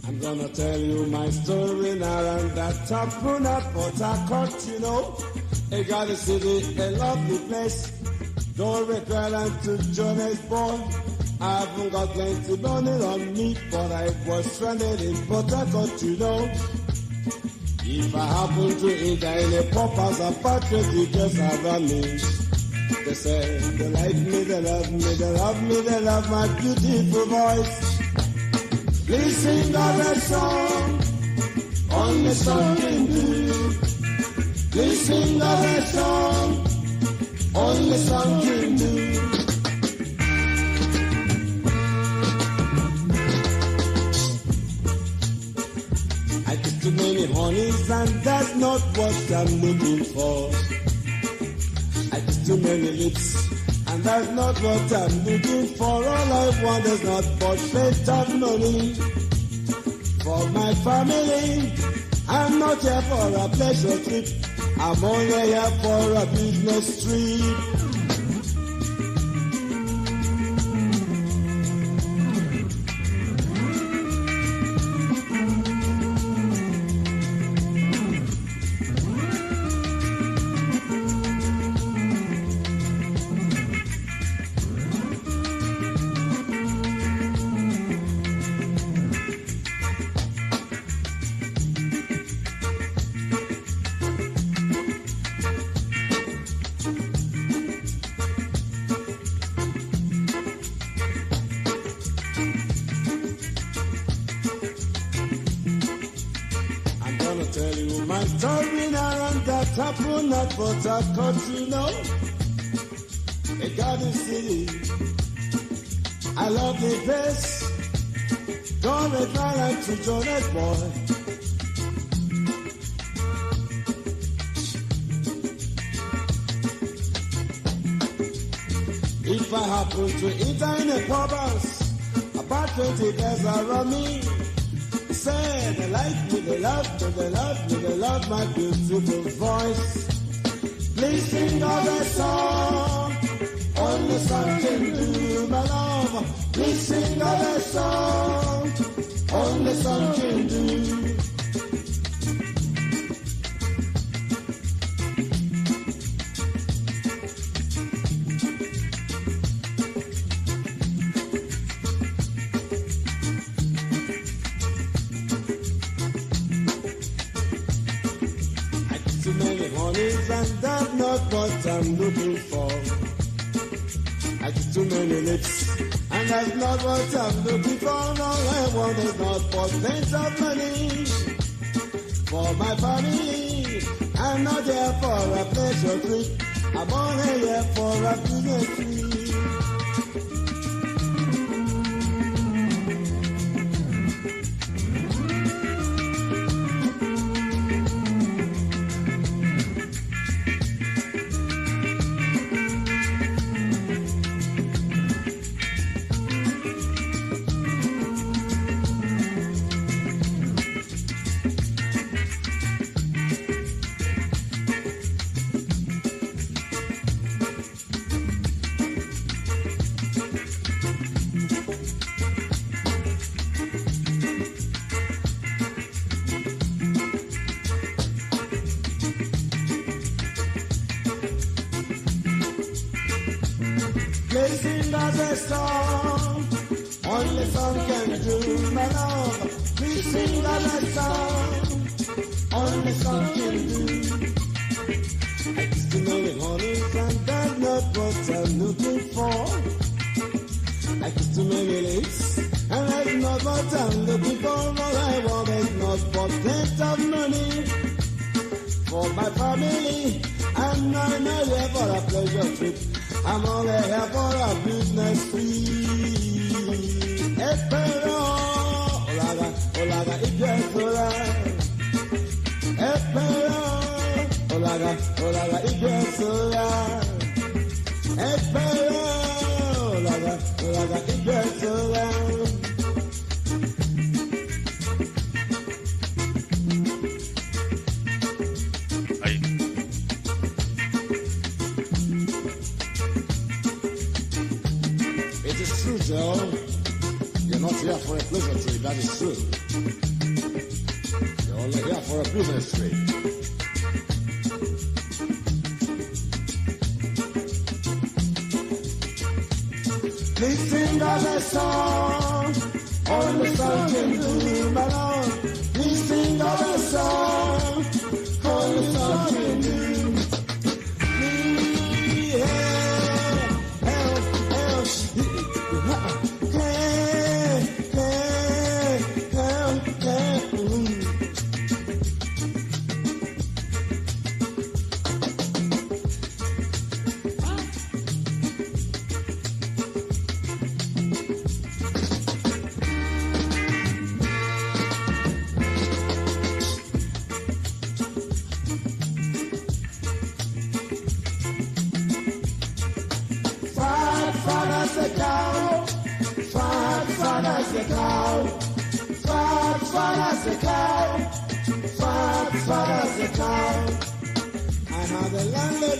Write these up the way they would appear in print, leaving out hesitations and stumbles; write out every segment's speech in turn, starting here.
I'm gonna tell you my story now, and that happened at Port Harcourt, you know. I got a city, a lovely place. Don't regret to Johannesburg. I haven't got plenty money on me, but I was stranded in Port Harcourt, you know. If I happen to enter in a pop-house apartment, you just around me. They say they like me, they love me, they love me, they love my beautiful voice. Please sing our song, only song can do. Please sing our song, only song can do. I get too many honeys and that's not what I'm looking for. I get too many lips and that's not what I'm looking for. All I want is not but plenty of money for my family. I'm not here for a pleasure trip. I'm only here for a business trip. Happened at Port Harcourt, you know. A garden city. I love the place. Don't make my life to Johannesburg. If I happen to enter in a pub house, about 20 guys around me. Say they like me, they love me, they love me, they love my beautiful voice. Please sing our song, only song can do, my love. Please sing our song, only song can do. And that's not what I'm looking for. I get too many lips, and that's not what I'm looking for. All I want is not for plenty of money for my family. I'm not here for a pleasure trip. I'm only here for a business trip. Sing a song, only song can do, my love. Please sing a song, only song can do. I used to know the honeys and that's not what I'm looking for. I used to know the lips and that's not what I'm looking for. All I want is not but plenty of money for my family. I'm not here for a pleasure trip. I'm only here for a business trip. Espero, olaga, olaga, ijesora. Espero, olaga, olaga, ijesora. Espero, olaga, olaga, ijesora. You're not here for a pleasure trip. That is true. You're only here for a business trip. Please sing us a song. Only song can do, my Lord. Please sing us a song. Only song can do.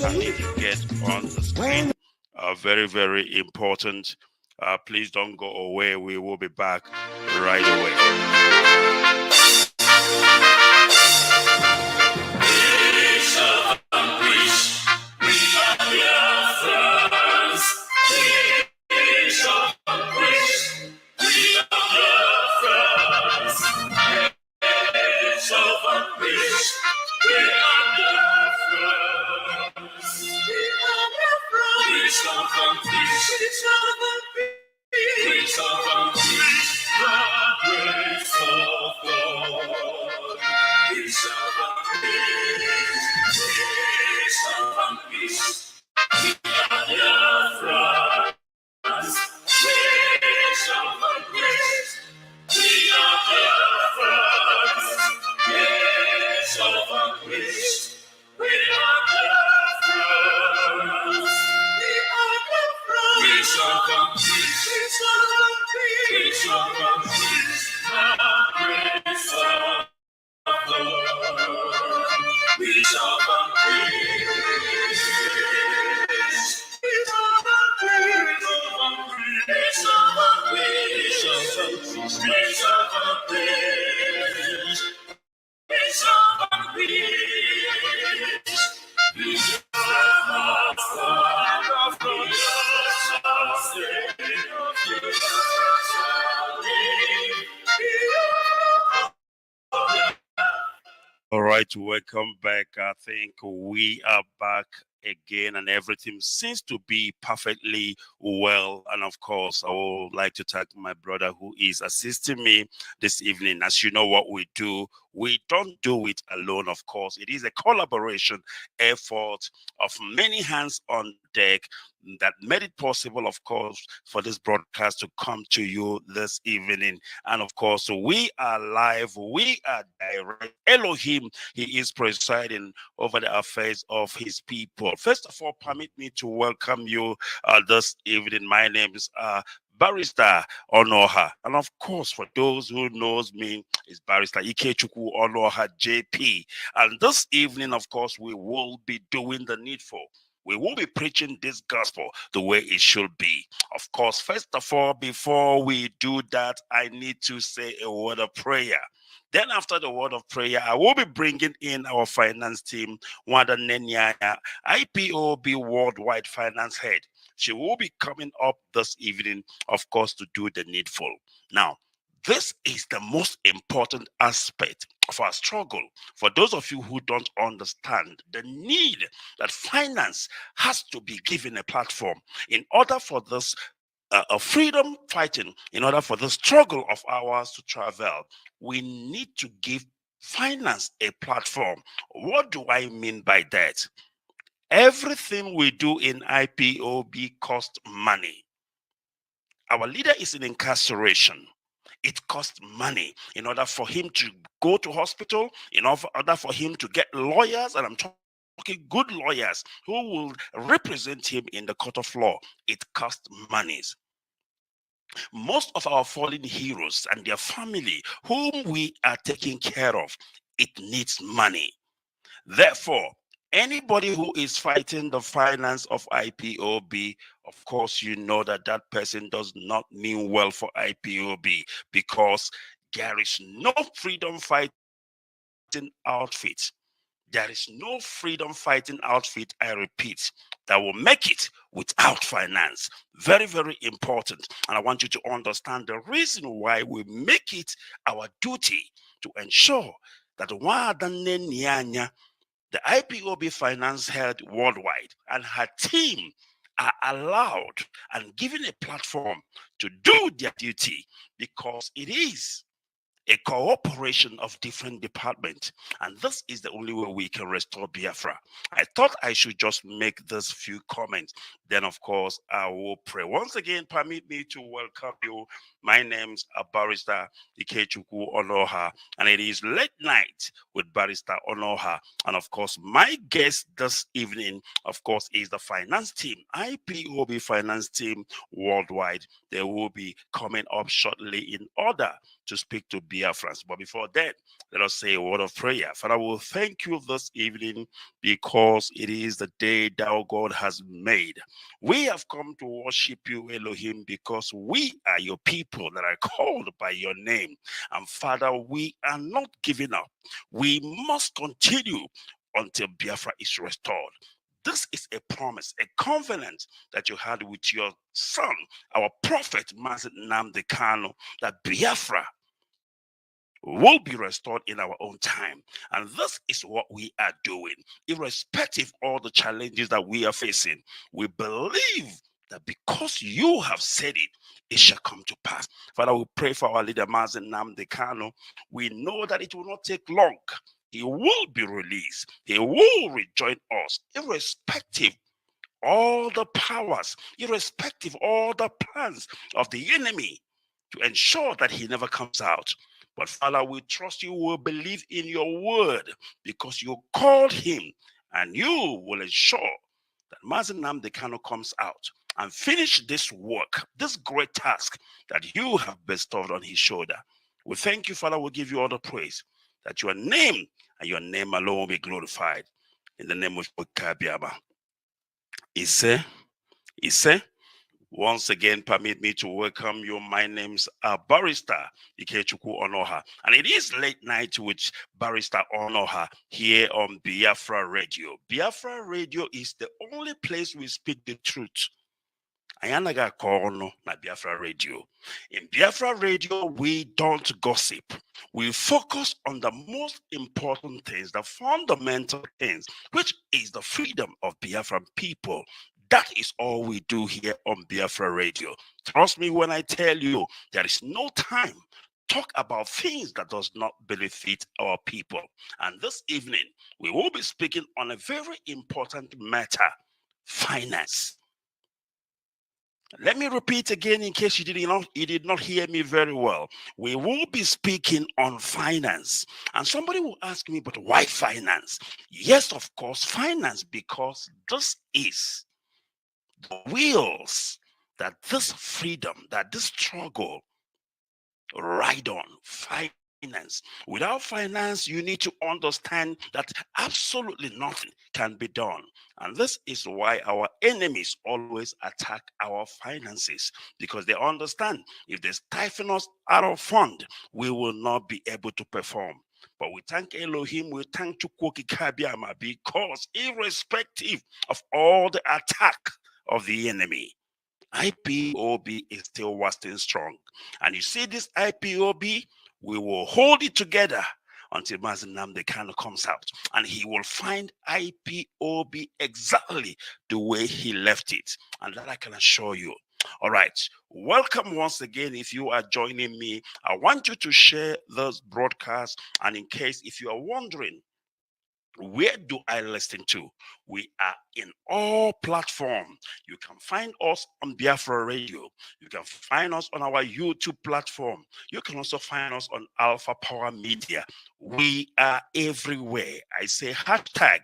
I need to get on the screen. Very, very important. Please don't go away. We will be back right away. All right, welcome back. I think we are back again and everything seems to be perfectly well. And of course, I would like to thank my brother who is assisting me this evening. As you know what we do, we don't do it alone, of course. It is a collaboration effort of many hands on deck that made it possible, of course, for this broadcast to come to you this evening. And of course, we are live, we are direct. Elohim, he is presiding over the affairs of his people. First of all, permit me to welcome you this evening. My name is Barrister Onoha. And of course, for those who knows me, is Barrister Ikechukwu Onoha JP. And this evening, of course, we will be doing the needful. We will be preaching this gospel the way it should be. Of course, first of all, before we do that, I need to say a word of prayer. Then after the word of prayer, I will be bringing in our finance team, Wanda Nenyaya, IPOB Worldwide Finance Head. She will be coming up this evening, of course, to do the needful. Now, this is the most important aspect of our struggle. For those of you who don't understand the need that finance has to be given a platform in order for this freedom fighting, in order for the struggle of ours to travel, we need to give finance a platform. What do I mean by that? Everything we do in IPOB costs money. Our leader is in incarceration. It costs money in order for him to go to hospital, in order for him to get lawyers, and I'm talking good lawyers who will represent him in the court of law. It costs monies. Most of our fallen heroes and their family, whom we are taking care of, it needs money. Therefore, anybody who is fighting the finance of IPOB, of course, you know that that person does not mean well for IPOB, because There is no freedom fighting outfit. There is no freedom fighting outfit, I repeat, that will make it without finance. Very, very important. And I want you to understand the reason why we make it our duty to ensure that the IPOB Finance Head Worldwide and her team are allowed and given a platform to do their duty, because it is a cooperation of different departments, and this is the only way we can restore Biafra. I thought I should just make this few comments. Then, of course, I will pray. Once again, permit me to welcome you. My name's Barrister Ikechukwu Onoha, and it is late night with Barrister Onoha. And of course, my guest this evening, of course, is the finance team, IPOB finance team worldwide. They will be coming up shortly in order to speak to Biafrans. But before that, let us say a word of prayer. Father, we'll thank you this evening because it is the day thou God has made. We have come to worship you, Elohim, because we are your people that are called by your name. And Father, we are not giving up. We must continue until Biafra is restored. This is a promise, a covenant that you had with your son, our prophet, Mazi Nnamdi Kanu, that Biafra will be restored in our own time. And this is what we are doing. Irrespective of all the challenges that we are facing, we believe that because you have said it, it shall come to pass. Father, we pray for our leader, Mazi Nnamdi Kanu. We know that it will not take long. He will be released. He will rejoin us, irrespective all the powers, irrespective all the plans of the enemy to ensure that he never comes out. But Father, we trust you will believe in your word because you called him, and you will ensure that Mazi Nnamdi Kanu comes out and finish this work, this great task that you have bestowed on his shoulder. We thank you, Father. We give you all the praise that your name and your name alone will be glorified. In the name of Kabiaba. Ise. Once again, permit me to welcome you. My name's Barrister Ikechukwu Onoha, and it is late night with Barrister Onoha here on Biafra Radio. Biafra Radio is the only place we speak the truth. Ayanaga Kono na Biafra Radio. In Biafra Radio, we don't gossip. We focus on the most important things, the fundamental things, which is the freedom of Biafran people. That is all we do here on Biafra Radio. Trust me when I tell you, there is no time to talk about things that does not benefit our people. And this evening, we will be speaking on a very important matter, finance. Let me repeat again in case you did not hear me very well. We will be speaking on finance. And somebody will ask me, but why finance? Yes, of course, finance, because this is the wheels that this freedom, that this struggle ride on. Finance. Without finance, you need to understand that absolutely nothing can be done. And this is why our enemies always attack our finances, because they understand if they stifle us out of fund, we will not be able to perform. But we thank Elohim, we thank Chukwoki Kabiama, because irrespective of all the attack of the enemy, IPOB is still wasting strong. And you see this IPOB, we will hold it together until Mazi Nnamdi Kanu comes out. And he will find IPOB exactly the way he left it. And that I can assure you. All right. Welcome once again. If you are joining me, I want you to share this broadcast. And in case if you are wondering, where do I listen to? We are in all platforms. You can find us on Biafra Radio. You can find us on our YouTube platform. You can also find us on Alpha Power Media. We are everywhere. I say hashtag,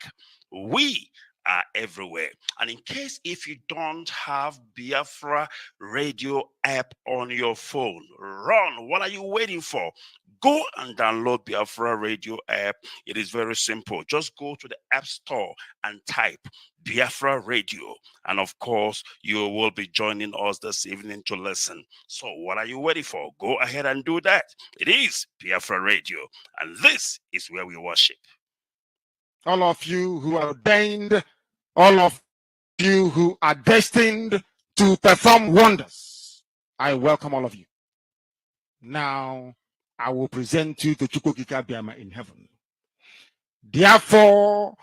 we are everywhere. And in case if you don't have Biafra Radio app on your phone, run. What are you waiting for? Go and download Biafra Radio app. It is very simple. Just go to the App Store and type Biafra Radio. And of course, you will be joining us this evening to listen. So what are you waiting for? Go ahead and do that. It is Biafra Radio. And this is where we worship. All of you who are ordained, all of you who are destined to perform wonders, I welcome all of you. Now, I will present you to Chukwukika Biama in heaven. Therefore,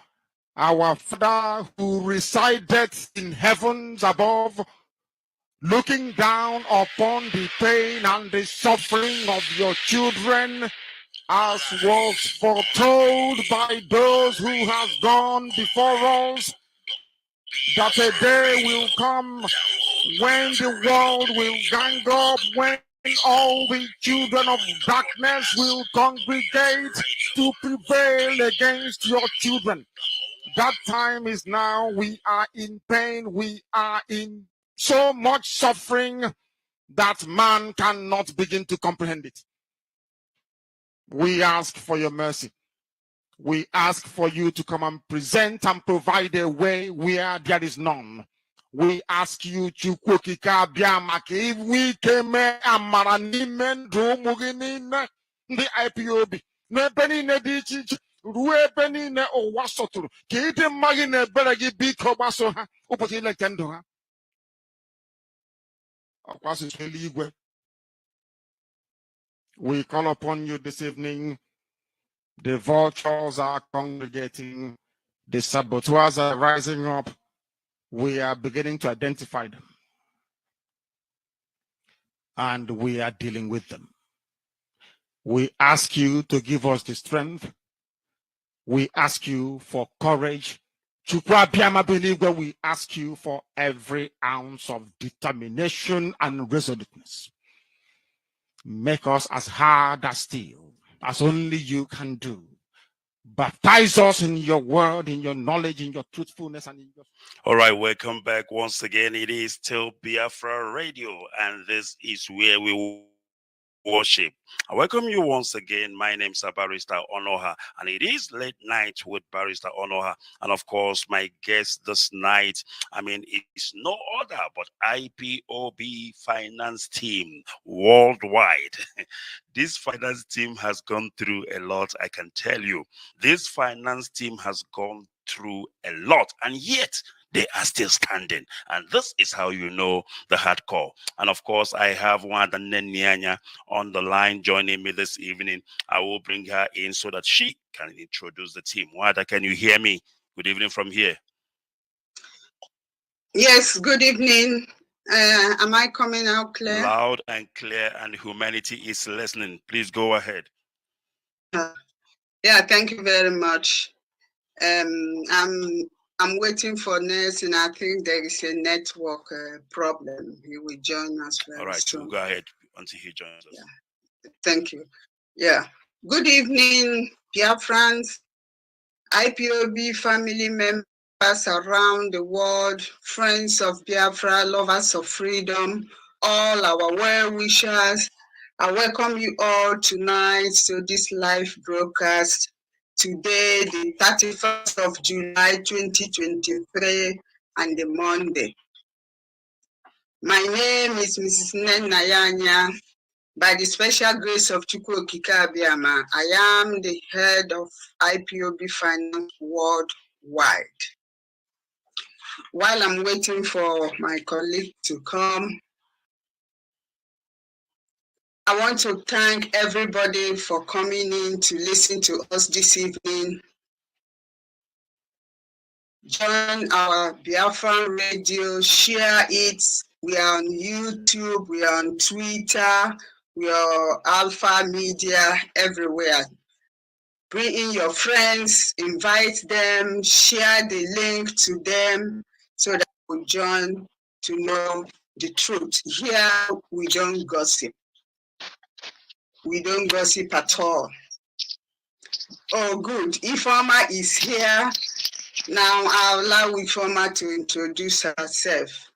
our Father who resided in heavens above, looking down upon the pain and the suffering of your children, as was foretold by those who have gone before us, that a day will come when the world will gang up, when all the children of darkness will congregate to prevail against your children. That time is now. We are in pain. We are in so much suffering that man cannot begin to comprehend it. We ask for your mercy. We ask for you to come and present and provide a way where there is none. We ask you to if we came amara n'ime ndụ ụmụ gị niile ndị IPOB n'ebe niile dị iche iche ruo ebe niile ụwa sọtụrụ ka ịdị mma gị na ebere gị biko gbaso ha ụbọchị ile nke ndụ ha ọkwa asụsụ eluigwe. We call upon you this evening. The vultures are congregating. The saboteurs are rising up. We are beginning to identify them. And we are dealing with them. We ask you to give us the strength. We ask you for courage. We ask you for every ounce of determination and resoluteness. Make us as hard as steel, as only you can do. Baptize us in your word, in your knowledge, in your truthfulness, and in your... All right, welcome back once again. It is still Biafra Radio, and this is where we worship. I welcome you once again. My name is Barrister Onoha, and it is late night with Barrister Onoha. And of course, my guest this night, it's no other but IPOB finance team worldwide. This finance team has gone through a lot, I can tell you. This finance team has gone through a lot, and yet they are still standing. And this is how you know the hardcore. And of course, I have Wanda Nyanya on the line joining me this evening. I will bring her in so that she can introduce the team. Wanda, can you hear me? Good evening from here. Yes, good evening. Am I coming out clear? Loud and clear, and humanity is listening. Please go ahead. Yeah, thank you very much. I'm waiting for Ness, and I think there is a network problem. He will join us very soon. All right, so go ahead until he joins us. Yeah. Thank you. Yeah. Good evening, Biafrans, IPOB family members around the world, friends of Biafra, lovers of freedom, all our well-wishers. I welcome you all tonight to this live broadcast. Today, the 31st of July, 2023, and the Monday. My name is Mrs. Nenayanya. By the special grace of Chukwukika Biama, I am the head of IPOB Finance worldwide. While I'm waiting for my colleague to come, I want to thank everybody for coming in to listen to us this evening. Join our Biafra Radio, share it. We are on YouTube, we are on Twitter, we are Alpha Media, everywhere. Bring in your friends, invite them, share the link to them so that we join to know the truth. Here, we don't gossip. We don't gossip at all. Oh, good. Ifeoma is here. Now I'll allow Ifeoma to introduce herself.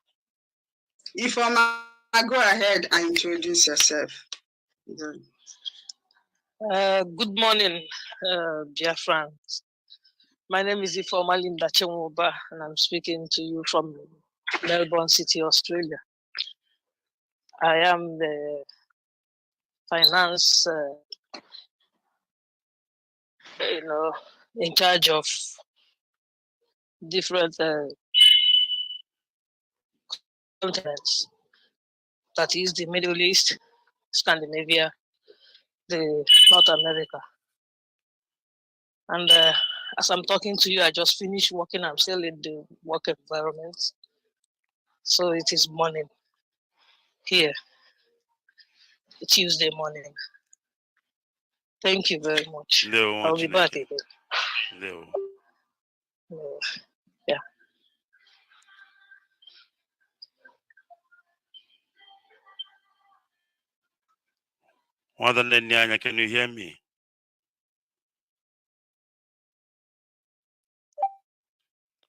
Ifeoma, go ahead and introduce yourself. Good. Good morning, dear friends. My name is Ifeoma Linda Chenwoba, and I'm speaking to you from Melbourne City, Australia. I am the finance, in charge of different continents. That is the Middle East, Scandinavia, the North America. And as I'm talking to you, I just finished working. I'm still in the work environment. So it is morning here, Tuesday morning. Thank you very much. I'll be back again. Yeah. Can you hear me?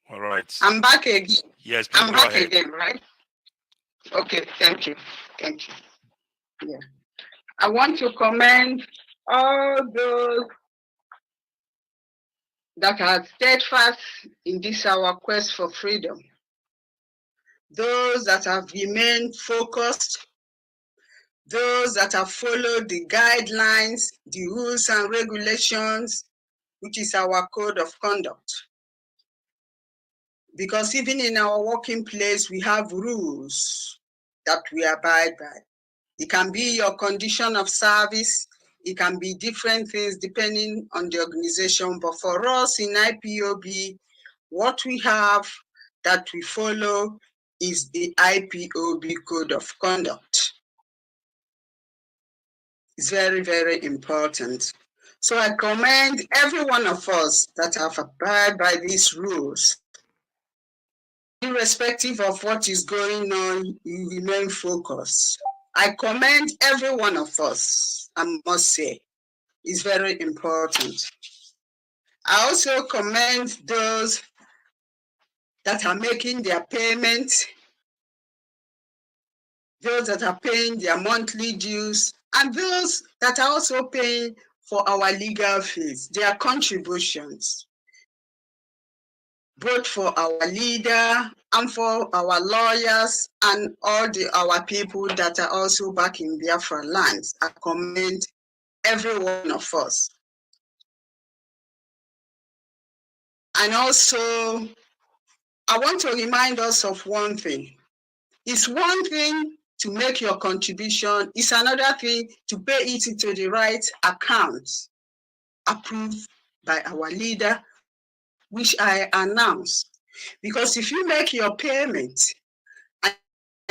All right. I'm back again. Yes, please I'm go back ahead. again, right? Okay, thank you. Thank you. Yeah. I want to commend all those that are steadfast in this our quest for freedom. Those that have remained focused, those that have followed the guidelines, the rules and regulations, which is our code of conduct. Because even in our working place, we have rules that we abide by. It can be your condition of service. It can be different things depending on the organization. But for us in IPOB, what we have that we follow is the IPOB Code of Conduct. It's very, very important. So I commend every one of us that have abided by these rules. Irrespective of what is going on, you remain focused. I commend every one of us, I must say. It's very important. I also commend those that are making their payments, those that are paying their monthly dues, and those that are also paying for our legal fees, their contributions, both for our leader and for our lawyers and all our people that are also back in Biafra lands. I commend every one of us. And also, I want to remind us of one thing. It's one thing to make your contribution, it's another thing to pay it into the right account, approved by our leader, which I announced. Because if you make your payment and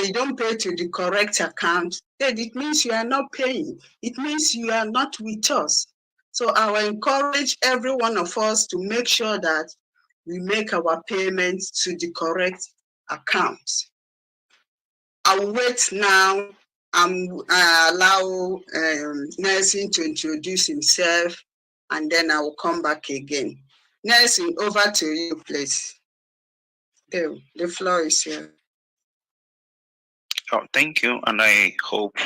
you don't pay to the correct account, then it means you are not paying. It means you are not with us. So I will encourage every one of us to make sure that we make our payments to the correct account. I'll wait now and allow Nelson to introduce himself, and then I will come back again. Nelson, over to you, please. The floor is here. Oh, thank you, and I hope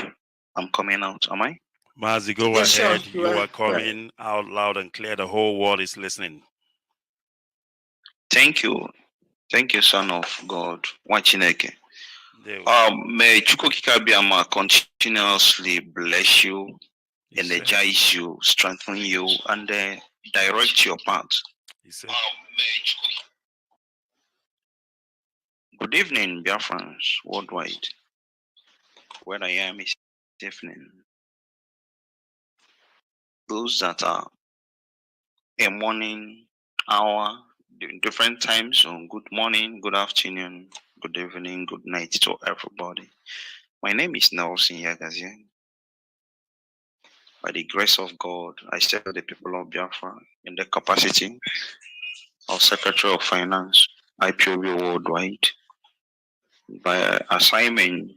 I'm coming out. Am I? Mazi, go ahead. Sure, you are coming out loud and clear. The whole world is listening. Thank you. Thank you, Son of God. Wachineke. May Chukwukikabiyama continuously bless you, energize you, strengthen you, and direct your path. Good evening, Biafrans worldwide. Where I am is evening. Those that are a morning hour, different times, so good morning, good afternoon, good evening, good night to everybody. My name is Nelson Yagazian. By the grace of God, I serve the people of Biafra in the capacity of Secretary of Finance, IPOB Worldwide. By assignment,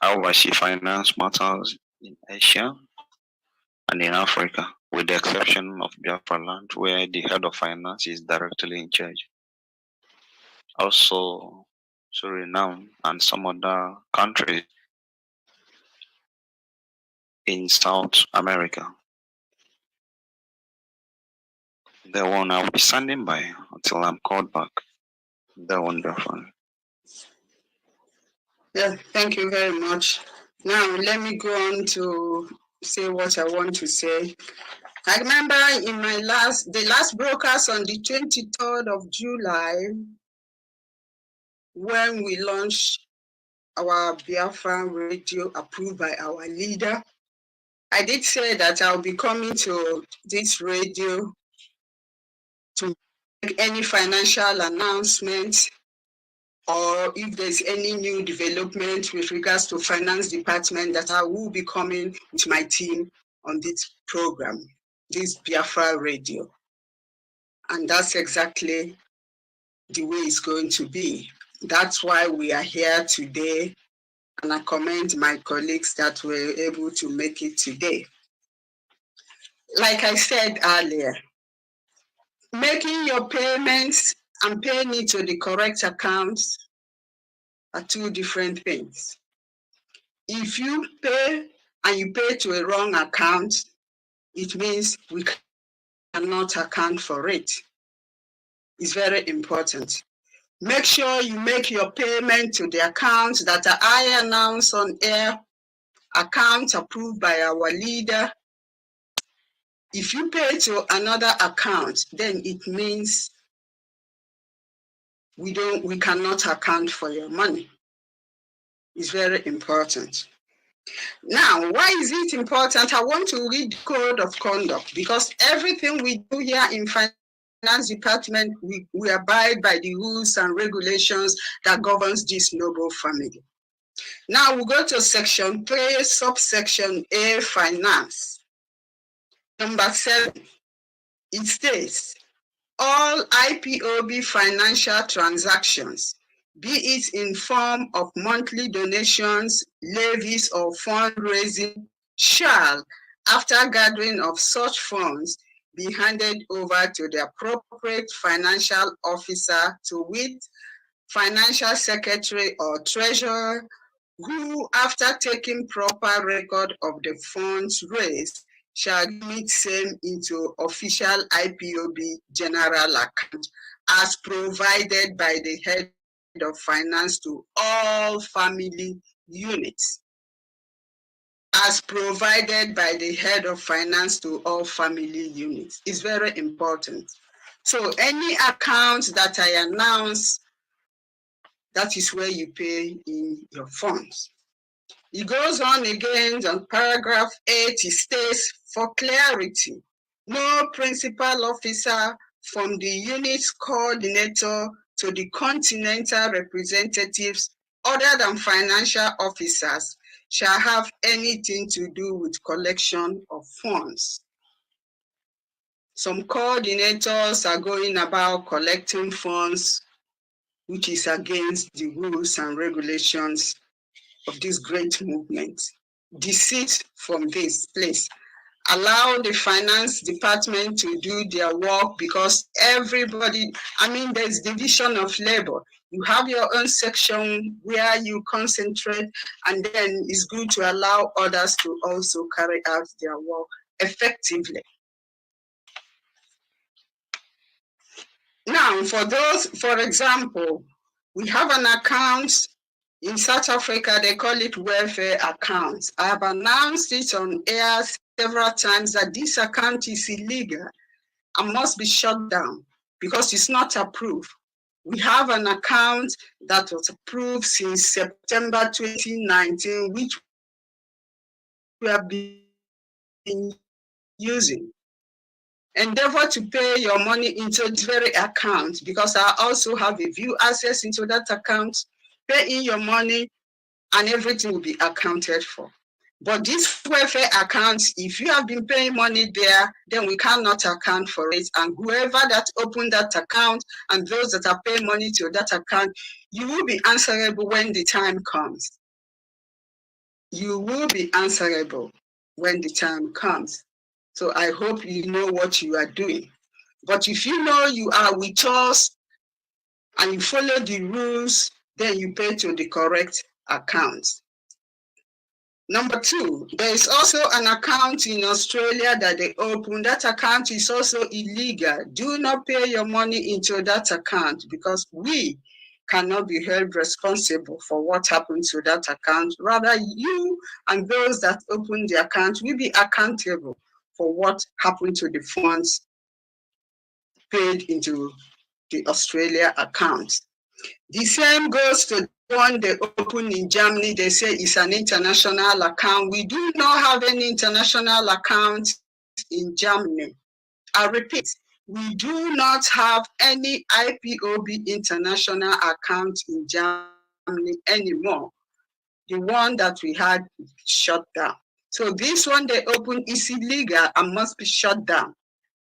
I oversee finance matters in Asia and in Africa, with the exception of Biafra land, where the head of finance is directly in charge. Also, Suriname and some other countries in South America. That one I will be standing by until I'm called back. That one, Biafran. Yeah, thank you very much. Now let me go on to say what I want to say. I remember in the last broadcast on the 23rd of July, when we launched our Biafra Radio approved by our leader, I did say that I'll be coming to this radio to make any financial announcement, or if there's any new development with regards to finance department, that I will be coming with my team on this program, this Biafra Radio. And that's exactly the way it's going to be. That's why we are here today, and I commend my colleagues that were able to make it today. Like I said earlier, making your payments and paying it to the correct accounts are two different things. If you pay and you pay to a wrong account, it means we cannot account for it. It's very important. Make sure you make your payment to the accounts that I announce on air, accounts approved by our leader. If you pay to another account, then it means we cannot account for your money. It's very important. Now, why is it important? I want to read the code of conduct, because everything we do here in finance department, we abide by the rules and regulations that governs this noble family. Now we go to section 3, subsection A, finance. Number 7, it states, all IPOB financial transactions, be it in form of monthly donations, levies, or fundraising, shall, after gathering of such funds, be handed over to the appropriate financial officer, to wit, financial secretary or treasurer, who, after taking proper record of the funds raised, shall remit same into official IPOB general account as provided by the head of finance to all family units. As provided by the head of finance to all family units. It's very important. So any account that I announce, that is where you pay in your funds. It goes on again on paragraph 8, it states, for clarity, no principal officer from the unit's coordinator to the continental representatives other than financial officers shall have anything to do with collection of funds. Some coordinators are going about collecting funds, which is against the rules and regulations of this great movement. Desist from this, please. Allow the finance department to do their work, because everybody, there's division of labor. You have your own section where you concentrate, and then it's good to allow others to also carry out their work effectively. Now, for example, we have an account in South Africa, they call it welfare accounts. I have announced it on air several times that this account is illegal and must be shut down because it's not approved. We have an account that was approved since September 2019, which we have been using. Endeavor to pay your money into this very account, because I also have a view access into that account. Pay in your money and everything will be accounted for. But these welfare accounts, if you have been paying money there, then we cannot account for it. And whoever that opened that account and those that are paying money to that account, you will be answerable when the time comes. You will be answerable when the time comes. So I hope you know what you are doing. But if you know you are with us and you follow the rules, then you pay to the correct account. Number two, there is also an account in Australia that they open. That account is also illegal. Do not pay your money into that account because we cannot be held responsible for what happened to that account. Rather, you and those that open the account will be accountable for what happened to the funds paid into the Australia account. The same goes to the one they open in Germany. They say it's an international account. We do not have any international account in Germany. I repeat, we do not have any IPOB international account in Germany anymore. The one that we had shut down. So this one they open is illegal and must be shut down.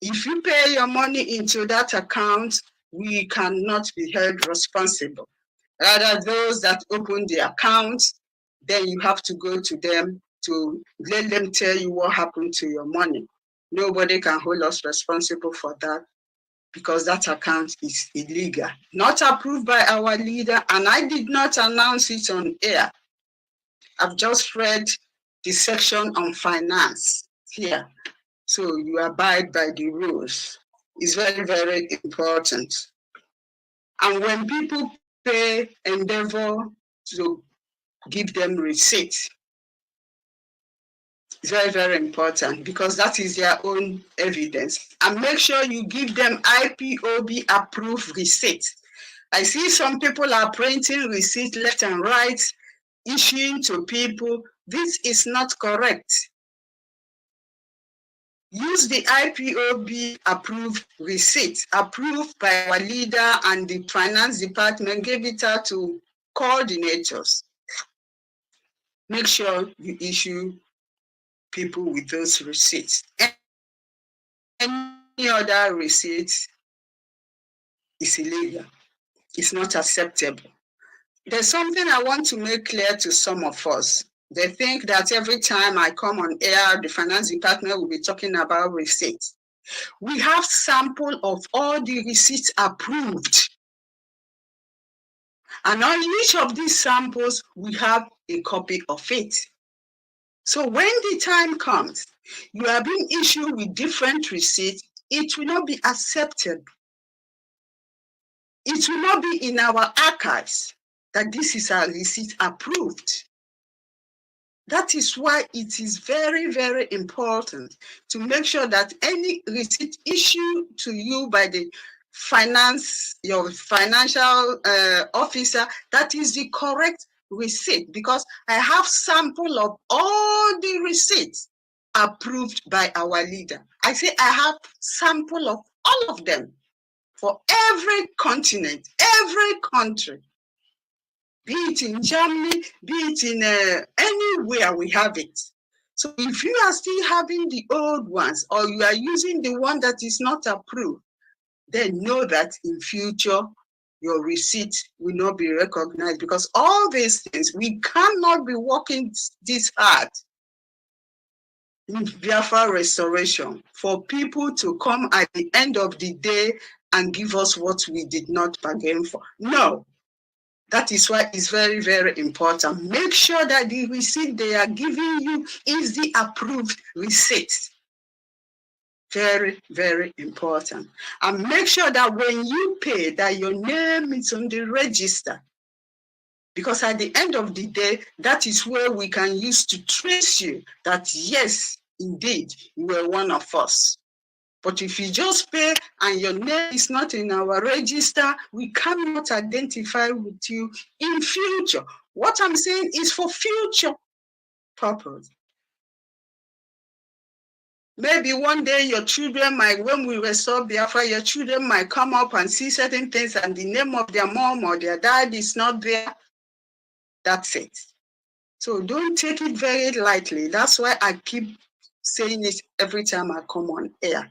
If you pay your money into that account, we cannot be held responsible. Rather, those that open the account, then you have to go to them to let them tell you what happened to your money. Nobody can hold us responsible for that because that account is illegal. Not approved by our leader, and I did not announce it on air. I've just read the section on finance here. So you abide by the rules. It's very, very important. And when people pay, endeavor to give them receipts. It's very, very important because that is their own evidence. And make sure you give them IPOB approved receipts. I see some people are printing receipts left and right, issuing to people. This is not correct. Use the IPOB approved receipt, approved by our leader, and the finance department gave it out to coordinators. Make sure you issue people with those receipts. Any other receipt is illegal. It's not acceptable. There's something I want to make clear to some of us. They think that every time I come on air, the finance department will be talking about receipts. We have sample of all the receipts approved. And on each of these samples, we have a copy of it. So when the time comes, you are being issued with different receipts, it will not be accepted. It will not be in our archives that this is a receipt approved. That is why it is very, very important to make sure that any receipt issued to you by the your financial officer, that is the correct receipt, because I have sample of all the receipts approved by our leader. I say I have sample of all of them for every continent, every country. Be it in Germany, be it in anywhere we have it. So if you are still having the old ones or you are using the one that is not approved, then know that in future, your receipt will not be recognized, because all these things, we cannot be working this hard in Biafra restoration for people to come at the end of the day and give us what we did not bargain for. No. That is why it's very, very important. Make sure that the receipt they are giving you is the approved receipt. Very, very important. And make sure that when you pay, that your name is on the register. Because at the end of the day, that is where we can use to trace you that, yes, indeed, you were one of us. But if you just pay and your name is not in our register, we cannot identify with you in future. What I'm saying is for future purpose. Maybe one day your children might, when we restore Biafra, your children might come up and see certain things and the name of their mom or their dad is not there. That's it. So don't take it very lightly. That's why I keep saying it every time I come on air.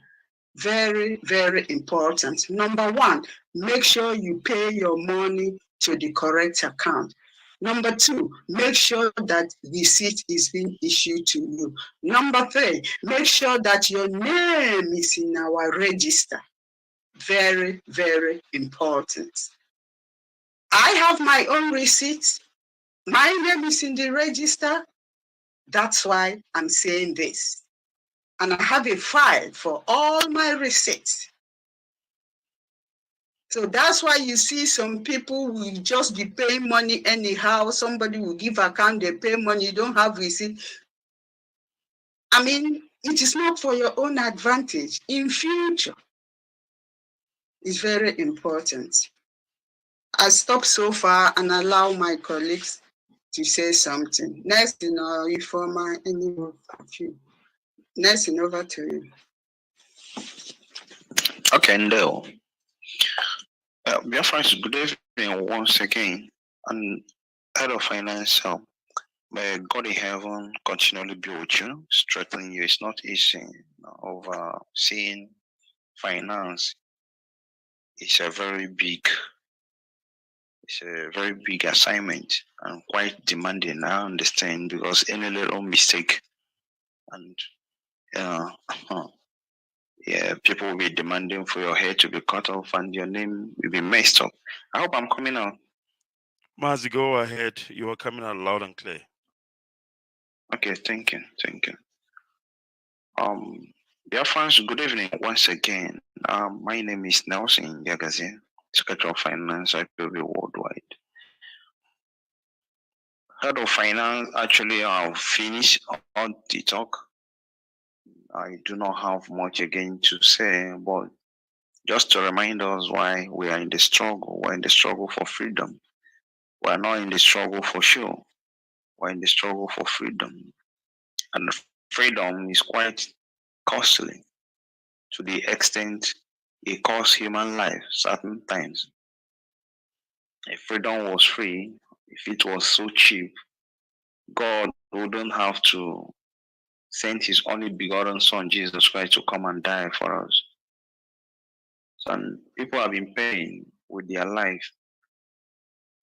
Very, very important. Number one, make sure you pay your money to the correct account. Number two, make sure that receipt is being issued to you. Number three, make sure that your name is in our register. Very, very important. I have my own receipt. My name is in the register. That's why I'm saying this. And I have a file for all my receipts. So that's why you see some people will just be paying money anyhow. Somebody will give account, they pay money, you don't have receipt. I mean, it is not for your own advantage. In future, it's very important. I stop so far and allow my colleagues to say something. Next, Ifeoma, any of you. Next, over to you. Okay, no. Biafra, good evening once again. And head of finance, may God in heaven continually be with you, strengthening you. It's not easy overseeing finance. It's a very big assignment and quite demanding. I understand, because any little mistake and yeah, people will be demanding for your hair to be cut off and your name will be messed up. I hope I'm coming out. Mazi, go ahead. You are coming out loud and clear. Okay, thank you. Dear friends, good evening once again. My name is Nelson Yagazi, Secretary of Finance, IPOB Worldwide. Head of Finance, actually, I've finished all the talk. I do not have much again to say, but just to remind us why we are in the struggle. We're in the struggle for freedom. We're not in the struggle for show. We're in the struggle for freedom. And freedom is quite costly to the extent it costs human life certain times. If freedom was free, if it was so cheap, God wouldn't have to send his only begotten son, Jesus Christ, to come and die for us. And people have been paying with their life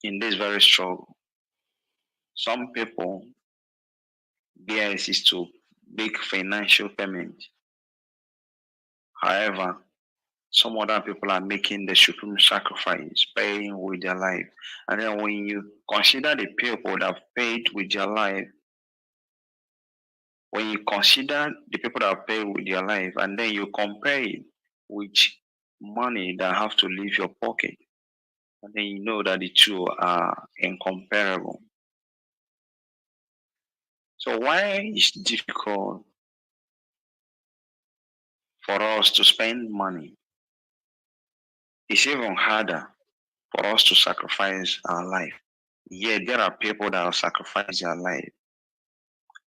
in this very struggle. Some people, theirs is to make financial payment. However, some other people are making the supreme sacrifice, paying with their life. And then when you consider the people that have paid with their life, when you consider the people that have paid with their life, and then you compare it with money that have to leave your pocket, and then you know that the two are incomparable. So why is it difficult for us to spend money? It's even harder for us to sacrifice our life. Yet there are people that have sacrificed their life.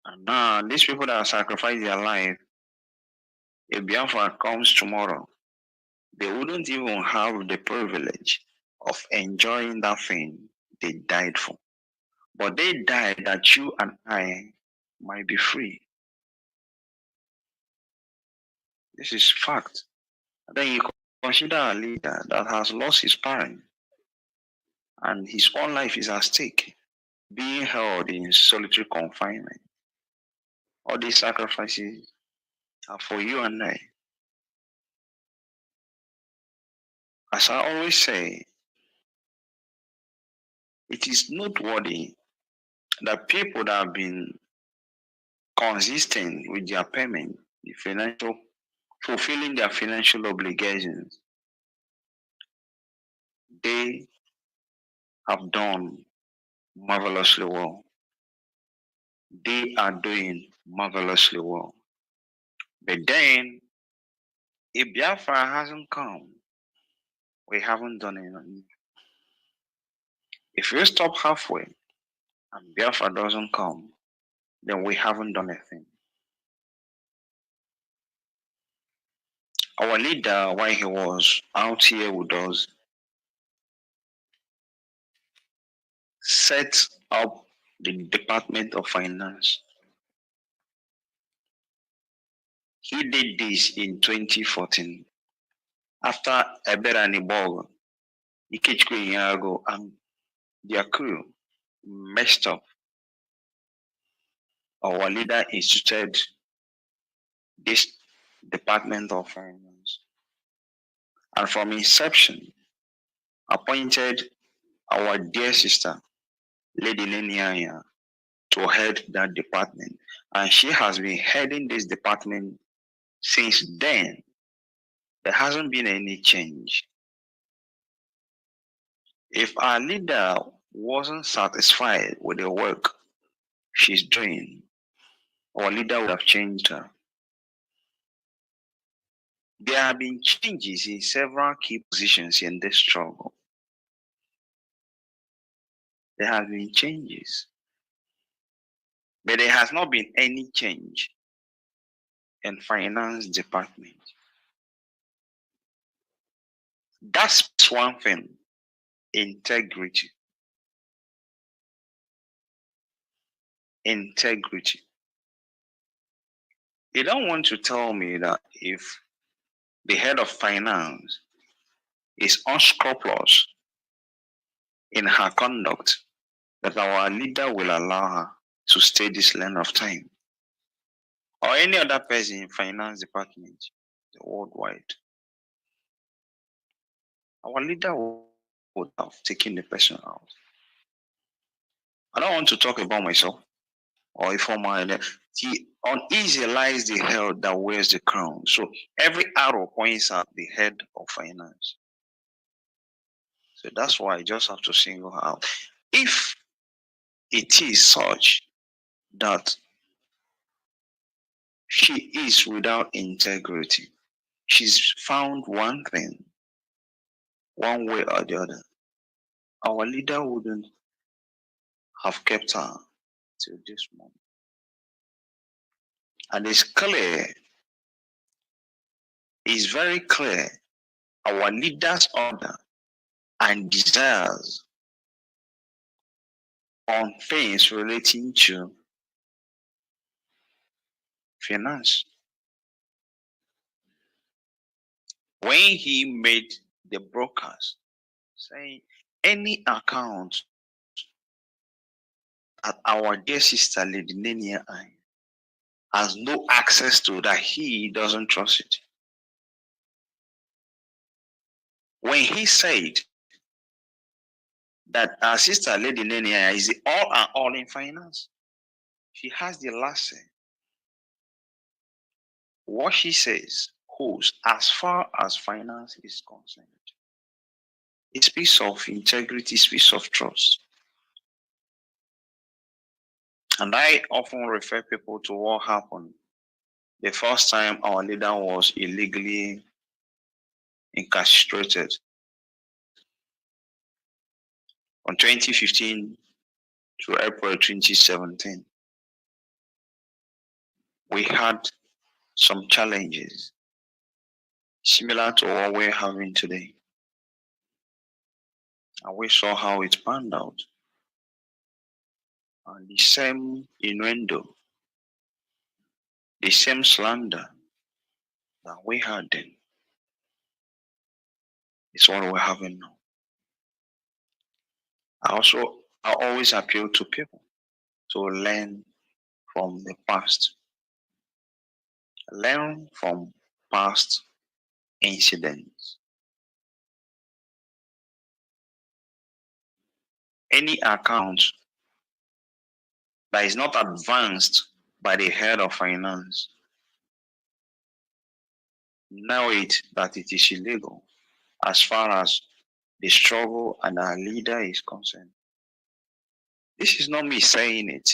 And now these people that have sacrificed their life, if Biafra comes tomorrow, they wouldn't even have the privilege of enjoying that thing they died for. But they died that you and I might be free. This is fact. And then you consider a leader that has lost his parent and his own life is at stake, being held in solitary confinement. All these sacrifices are for you and I. As I always say, it is noteworthy that people that have been consistent with their payment, fulfilling their financial obligations, they have done marvelously well. They are doing marvelously well. But then, if Biafra hasn't come, we haven't done anything. If we stop halfway and Biafra doesn't come, then we haven't done anything. Our leader, while he was out here with us, set up the Department of Finance. He did this in 2014 after Ebera Nibogo, Ikechukwu Iyago, and their crew messed up. Our leader instituted this Department of Finance, and from inception, appointed our dear sister, Lady Leniaya, to head that department. And she has been heading this department since then. There hasn't been any change. If our leader wasn't satisfied with the work she's doing, our leader would have changed her. There have been changes in several key positions in this struggle. There have been changes. But there has not been any change in finance department. That's one thing. Integrity. Integrity. You don't want to tell me that if the head of finance is unscrupulous in her conduct, that our leader will allow her to stay this length of time. Or any other person in finance department worldwide. Our leader would have taken the person out. I don't want to talk about myself or if I'm the uneasy lies the head that wears the crown. So every arrow points at the head of finance. So that's why I just have to single her out. If it is such that she is without integrity, she's found one thing, one way or the other, our leader wouldn't have kept her till this moment. And it's clear, it's very clear, our leader's order and desires on things relating to finance. When he made the broadcast saying any account that our dear sister Lady Nenia has no access to, that he doesn't trust it. When he said that our sister Lady Nenia is the all and all in finance, she has the last say. What she says holds as far as finance is concerned. It speaks of integrity, it speaks of trust. And I often refer people to what happened the first time our leader was illegally incarcerated on 2015 to April 2017. We had some challenges similar to what we're having today. And we saw how it panned out. And the same innuendo, the same slander that we had then is what we're having now. I always appeal to people to learn from the past. Learn from past incidents. Any account that is not advanced by the head of finance, know it that it is illegal as far as the struggle and our leader is concerned. This is not me saying it.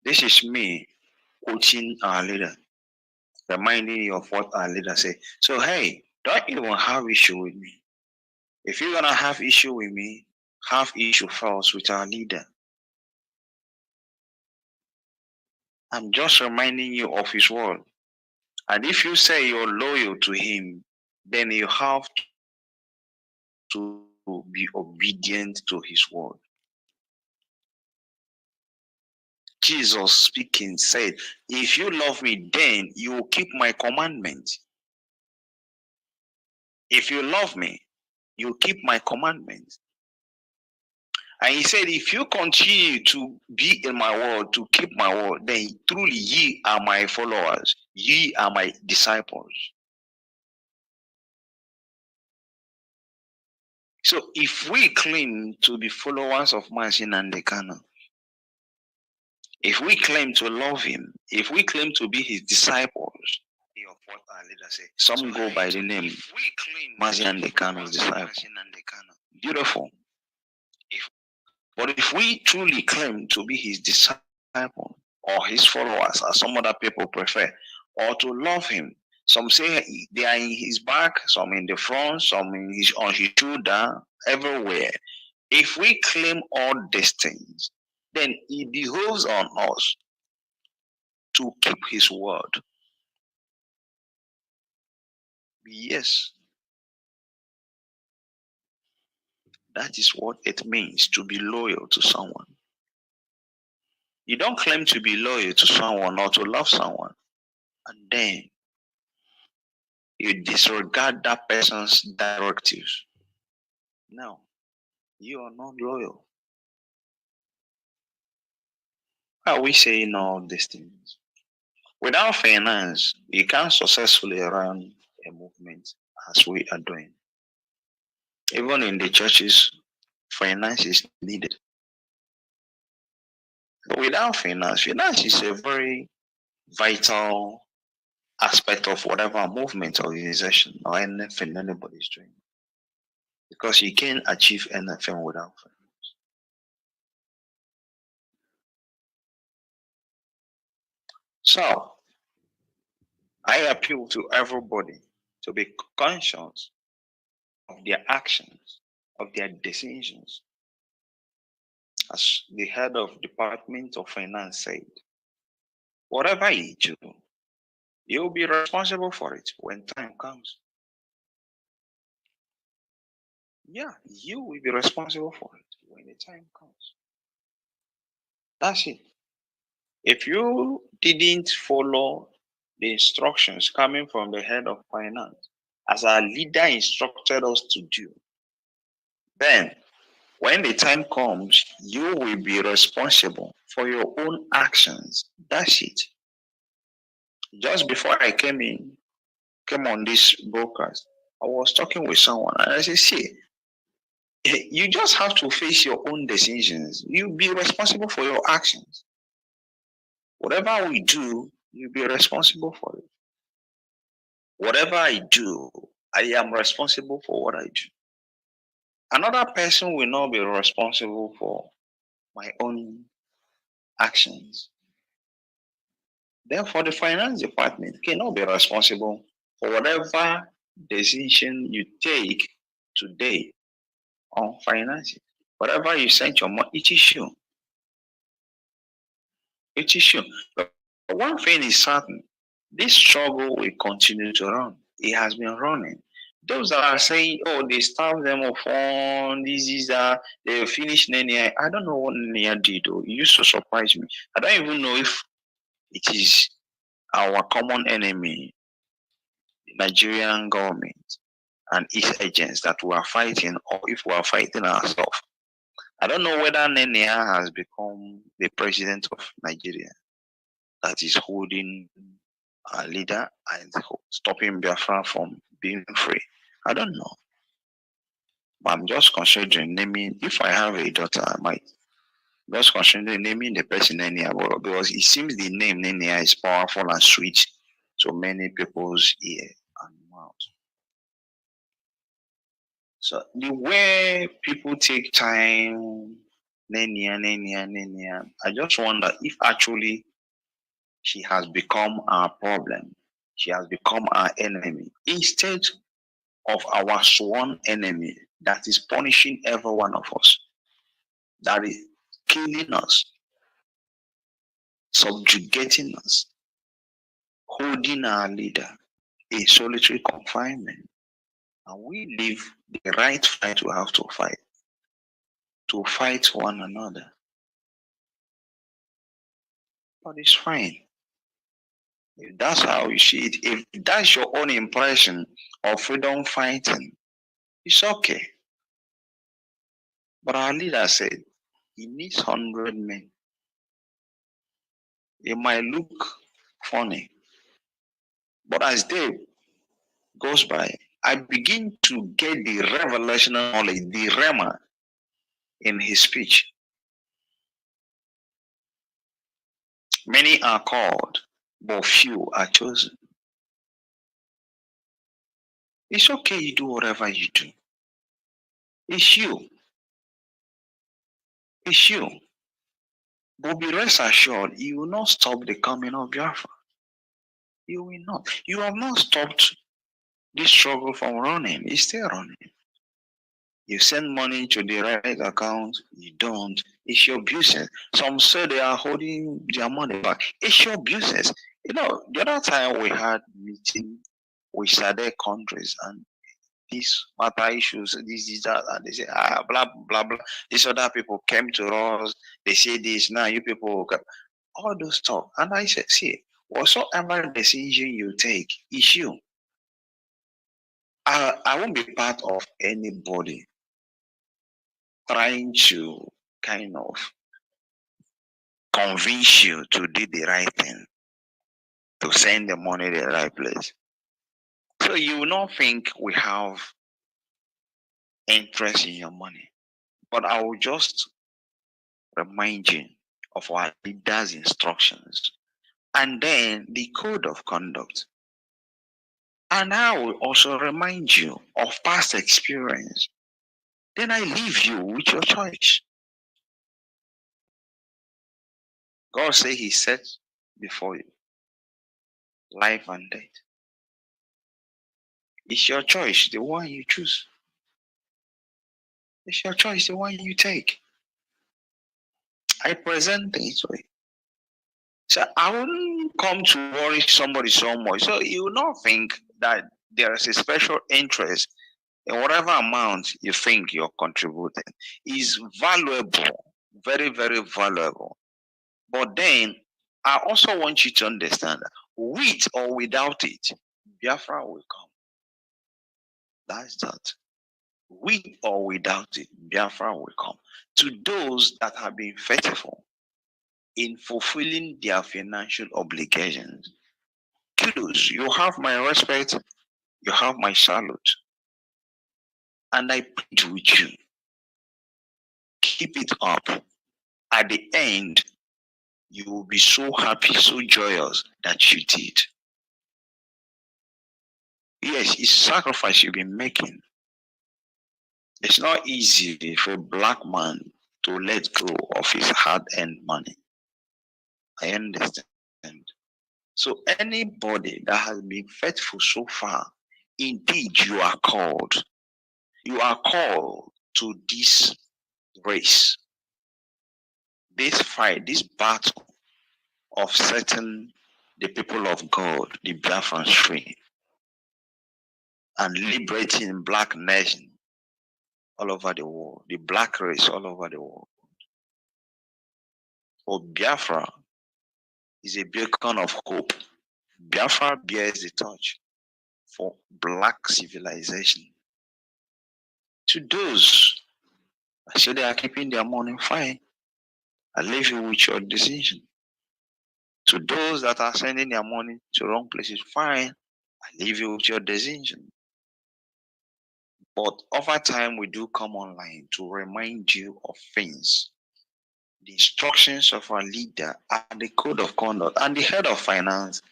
This is me quoting our leader, reminding you of what our leader said. So hey, don't even have issue with me. If you're gonna have issue with me, have issue first with our leader. I'm just reminding you of his word. And if you say you're loyal to him, then you have to be obedient to his word. Jesus speaking said, if you love me, then you will keep my commandment. If you love me, you keep my commandment. And he said, if you continue to be in my word, to keep my word, then truly ye are my followers. Ye are my disciples. So if we claim to be followers of Mazin and Dekana, If we claim to love him, if we claim to be his disciples, of what our leader say. Some go by the name Mazian Dekano's disciple. Beautiful. But if we truly claim to be his disciple or his followers, as some other people prefer, or to love him, some say they are in his back, some in the front, some in his, on his shoulder, everywhere. If we claim all these things, then it behoves on us to keep his word. Yes. That is what it means to be loyal to someone. You don't claim to be loyal to someone or to love someone, and then you disregard that person's directives. No, you are not loyal. Why are we saying all these things? Without finance, you can't successfully run a movement as we are doing. Even in the churches, finance is needed. But without finance is a very vital aspect of whatever movement or organization or anything anybody's doing. Because you can't achieve anything without finance. So, I appeal to everybody to be conscious of their actions, of their decisions. As the head of Department of Finance said, whatever you do, you'll be responsible for it when time comes. Yeah, you will be responsible for it when the time comes. That's it. If you didn't follow the instructions coming from the head of finance, as our leader instructed us to do, then when the time comes, you will be responsible for your own actions. That's it. Just before I came on this broadcast, I was talking with someone and I said, see, you just have to face your own decisions. You be responsible for your actions. Whatever we do, you'll be responsible for it. Whatever I do, I am responsible for what I do. Another person will not be responsible for my own actions. Therefore, the finance department cannot be responsible for whatever decision you take today on finances. Whatever you send your money, it is you. It is you. But one thing is certain, this struggle will continue to run. It has been running. Those that are saying, oh, they starved them of fun, this is that, they finished Nenia. I don't know what Nenia did, though. It used to surprise me. I don't even know if it is our common enemy, the Nigerian government, and its agents that we are fighting, or if we are fighting ourselves. I don't know whether Nenia has become the president of Nigeria that is holding a leader and stopping Biafra from being free. I don't know. But I'm just considering naming, if I have a daughter, I might just considering naming the person Nenia, because it seems the name Nenia is powerful and sweet to many people's ear and mouth. So the way people take time, Nenia, I just wonder if actually she has become our problem. She has become our enemy instead of our sworn enemy that is punishing every one of us, that is killing us, subjugating us, holding our leader in solitary confinement. And we live the right fight we have to fight one another. But it's fine. If that's how you see it, if that's your own impression of freedom fighting, it's okay. But our leader said he needs 100 men. It might look funny, but as day goes by, I begin to get the revelational knowledge, the rema in his speech. Many are called, but few are chosen. It's okay you do whatever you do. It's you. It's you. But be rest assured, you will not stop the coming of Biafra. You will not. You have not stopped this struggle from running. It's still running. You send money to the right account, you don't. It's your business. Some say they are holding their money back. It's your business. You know, the other time we had meeting with other countries and these matter issues, this, that, and they say, blah, blah, blah. These other people came to us, they say this, now you people, all those stuff. And I said, see, whatsoever decision you take, is you. I won't be part of anybody trying to kind of convince you to do the right thing, to send the money to the right place. So you will not think we have interest in your money. But I will just remind you of our leaders' instructions and then the code of conduct. And I will also remind you of past experience. Then I leave you with your choice. God says He sets before you life and death. It's your choice, the one you choose. It's your choice, the one you take. I present it to you. So I wouldn't come to worry somebody so much. So you will not think that there is a special interest in whatever amount you think you're contributing. Is valuable, very, very valuable. But then I also want you to understand that with or without it, Biafra will come. That's that. With or without it, Biafra will come. To those that have been faithful in fulfilling their financial obligations, kudos, you have my respect, you have my salute. And I plead with you, keep it up. At the end, you will be so happy, so joyous that you did. Yes, it's sacrifice you've been making. It's not easy for a black man to let go of his hard-earned money. I understand. So anybody that has been faithful so far, indeed you are called. You are called to this race, this fight, this battle of setting the people of God, the Biafran free, and liberating black nation all over the world, the black race all over the world. For Biafra is a beacon of hope. Biafra bears the torch for black civilization. To those, I say they are keeping their money fine, I leave you with your decision. To those that are sending their money to wrong places, fine, I leave you with your decision. But over time, we do come online to remind you of things. The instructions of our leader and the code of conduct, and the head of finance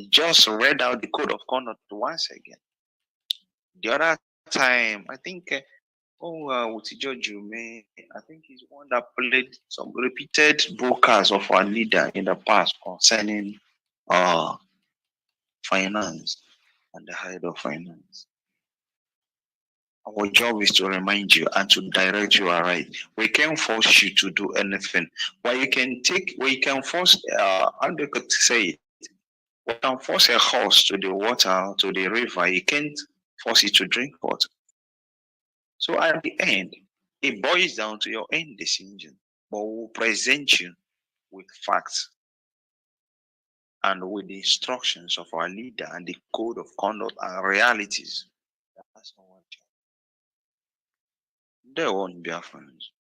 just read out the code of conduct once again. The other time, I think, with George Jume, I think he's one that played some repeated broadcasts of our leader in the past concerning finance and the head of finance. Our job is to remind you and to direct you aright. We can't force you to do anything, but we can force, how do you say it? We can force a horse to the water, to the river. You can't force it to drink water. So at the end, it boils down to your own decision, but we'll present you with facts and with the instructions of our leader and the code of conduct and realities. That's not what job. There won't be a friends.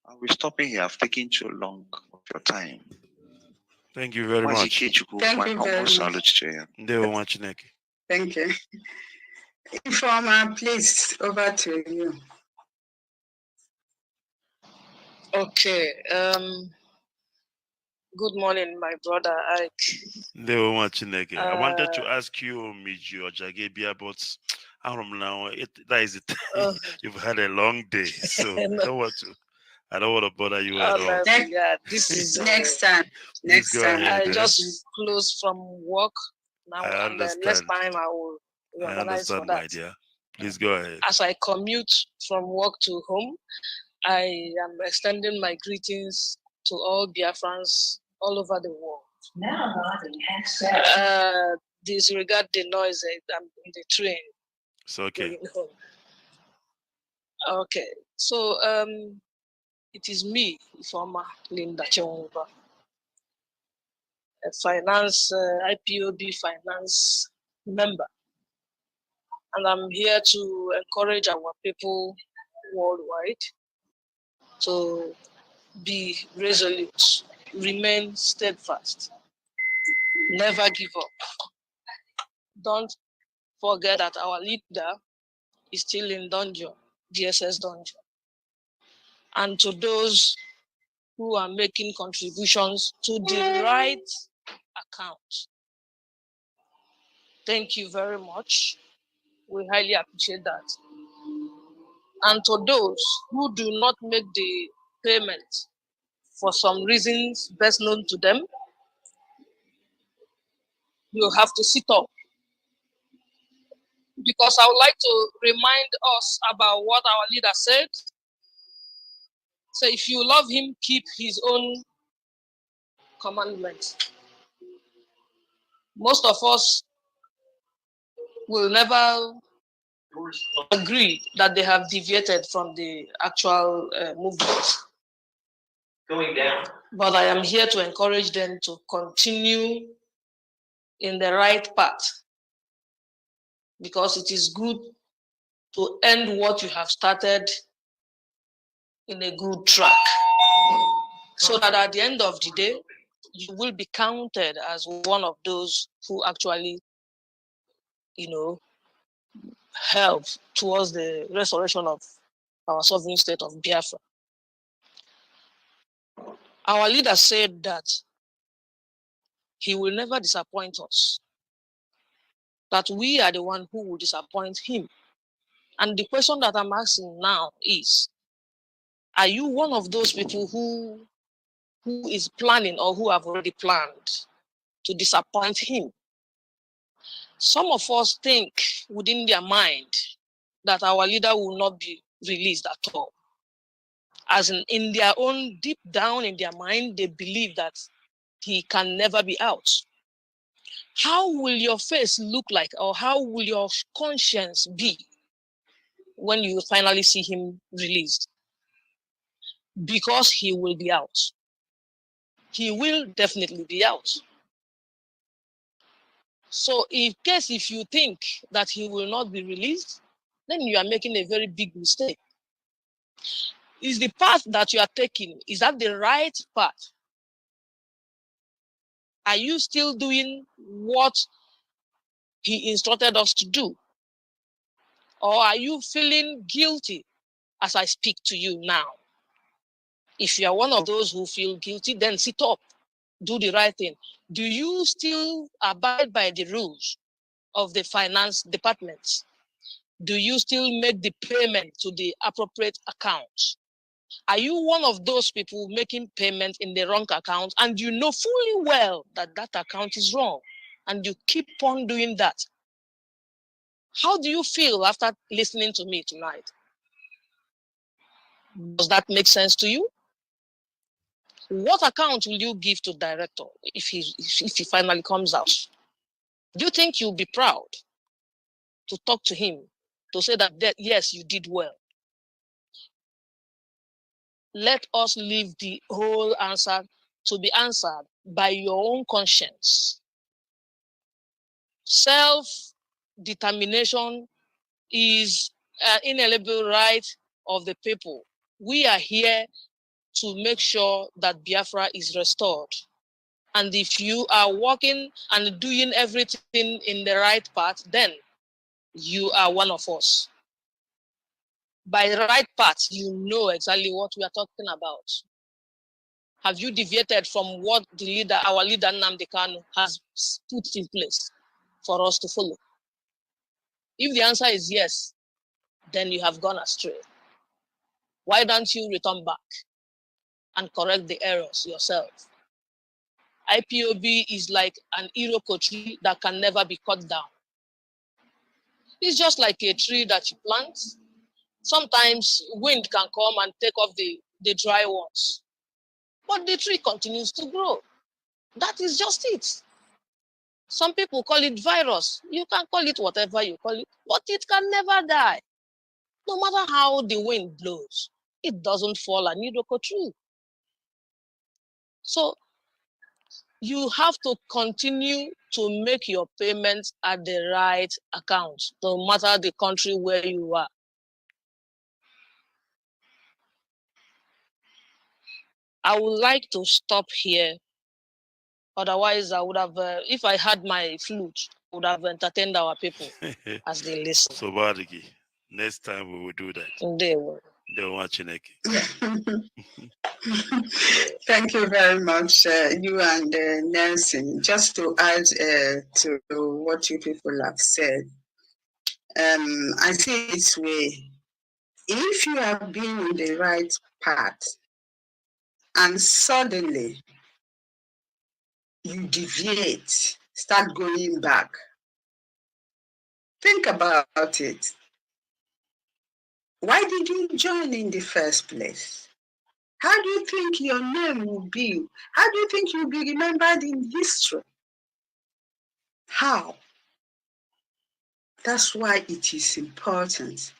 I'll be stopping here. I've taken too long of your time. Thank you very much. Thank you very much. Salute to you. Thank you. Informer, please, over to you. Okay. Good morning, my brother Ike. No much again. I wanted to ask you, Miji or Jagebia, but I don't know. That is it. You've had a long day, so No. I don't want to bother you at all. Yeah, this is Next time. Please go ahead. I just closed from work now, I and next understand. time I will I organize for understand, my that. dear. Please go ahead. As I commute from work to home, I am extending my greetings to all Biafrans all over the world. Now disregard the noise. I'm in the train. It's okay. Going home. Okay, so it is me, former Linda Chonga, a finance IPOB finance member, and I'm here to encourage our people worldwide to be resolute, remain steadfast, never give up. Don't forget that our leader is still in dungeon, DSS dungeon. And to those who are making contributions to the right account, thank you very much. We highly appreciate that. And to those who do not make the payment for some reasons best known to them, you have to sit up. Because I would like to remind us about what our leader said. So if you love him, keep his own commandments. Most of us will never agree that they have deviated from the actual movement. Going down. But I am here to encourage them to continue in the right path, because it is good to end what you have started in a good track, so that at the end of the day, you will be counted as one of those who actually, help towards the restoration of our sovereign state of Biafra. Our leader said that he will never disappoint us, that we are the one who will disappoint him. And the question that I'm asking now is, are you one of those people who is planning or who have already planned to disappoint him? Some of us think within their mind that our leader will not be released at all. As in their own, deep down in their mind, they believe that he can never be out. How will your face look like, or how will your conscience be when you finally see him released? Because he will be out. He will definitely be out. So in case if you think that he will not be released, then you are making a very big mistake. Is the path that you are taking, is that the right path? Are you still doing what he instructed us to do? Or are you feeling guilty as I speak to you now? If you are one of those who feel guilty, then sit up, do the right thing. Do you still abide by the rules of the finance departments? Do you still make the payment to the appropriate accounts? Are you one of those people making payment in the wrong account and you know fully well that that account is wrong and you keep on doing that? How do you feel after listening to me tonight? Does that make sense to you? What account will you give to director if he finally comes out? Do you think you'll be proud to talk to him, to say that yes, you did well? Let us leave the whole answer to be answered by your own conscience. Self-determination is an inalienable right of the people. We are here to make sure that Biafra is restored. And if you are working and doing everything in the right path, then you are one of us. By the right path, you know exactly what we are talking about. Have you deviated from what the leader, our leader Nnamdi Kanu, has put in place for us to follow? If the answer is yes, then you have gone astray. Why don't you return back and correct the errors yourself? IPOB is like an iroko tree that can never be cut down. It's just like a tree that you plant. Sometimes wind can come and take off the dry ones, but the tree continues to grow. That is just it. Some people call it virus. You can call it whatever you call it, but it can never die. No matter how the wind blows, it doesn't fall an iroko tree. So you have to continue to make your payments at the right account, no matter the country where you are. I would like to stop here. Otherwise, I would have, if I had my flute, I would have entertained our people as they listen. So, Badigi, next time we will do that. They will. They're watching it. Thank you very much, you and Nelson. Just to add to what you people have said, I see it this way. If you have been on the right path and suddenly you deviate, start going back, think about it. Why did you join in the first place? How do you think your name will be? How do you think you'll be remembered in history? How? That's why it is important.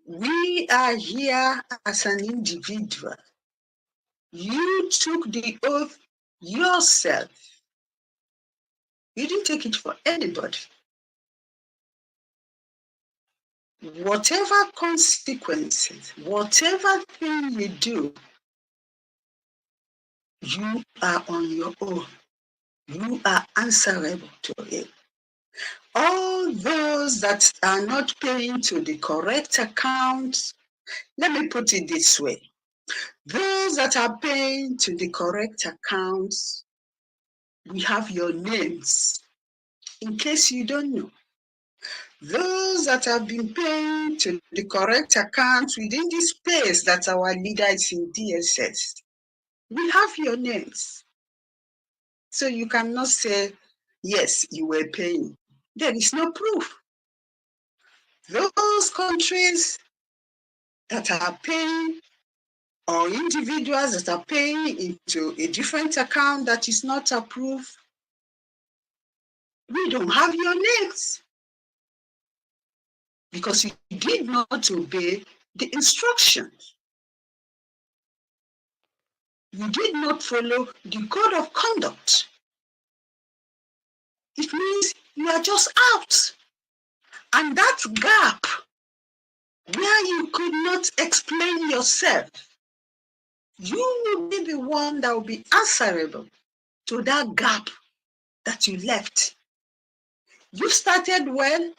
We are here as an individual. You took the oath yourself. You didn't take it for anybody. Whatever consequences, whatever thing you do, you are on your own. You are answerable to it. All those that are not paying to the correct account, let me put it this way. Those that are paying to the correct accounts, we have your names, in case you don't know. Those that have been paying to the correct accounts within this space that our leader is in DSS, we have your names. So you cannot say, yes, you were paying. There is no proof. Those countries that are paying, or individuals that are paying into a different account that is not approved, we don't have your names because you did not obey the instructions. You did not follow the code of conduct. It means you are just out. And that gap where you could not explain yourself, you will be the one that will be answerable to that gap that you left. You started well,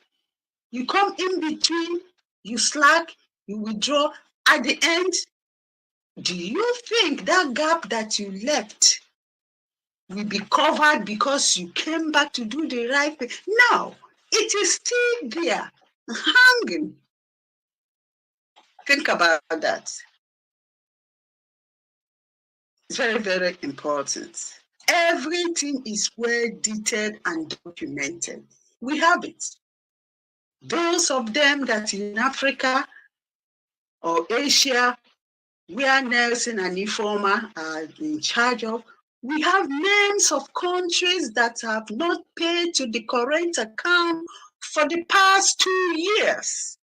you come in between, you slack, you withdraw. At the end, do you think that gap that you left will be covered because you came back to do the right thing? No, it is still there, hanging. Think about that. It's very, very important. Everything is well detailed and documented. We have it. Those of them that in Africa or Asia, where Nelson and Ifoma are in charge of, we have names of countries that have not paid to the correct account for the past 2 years.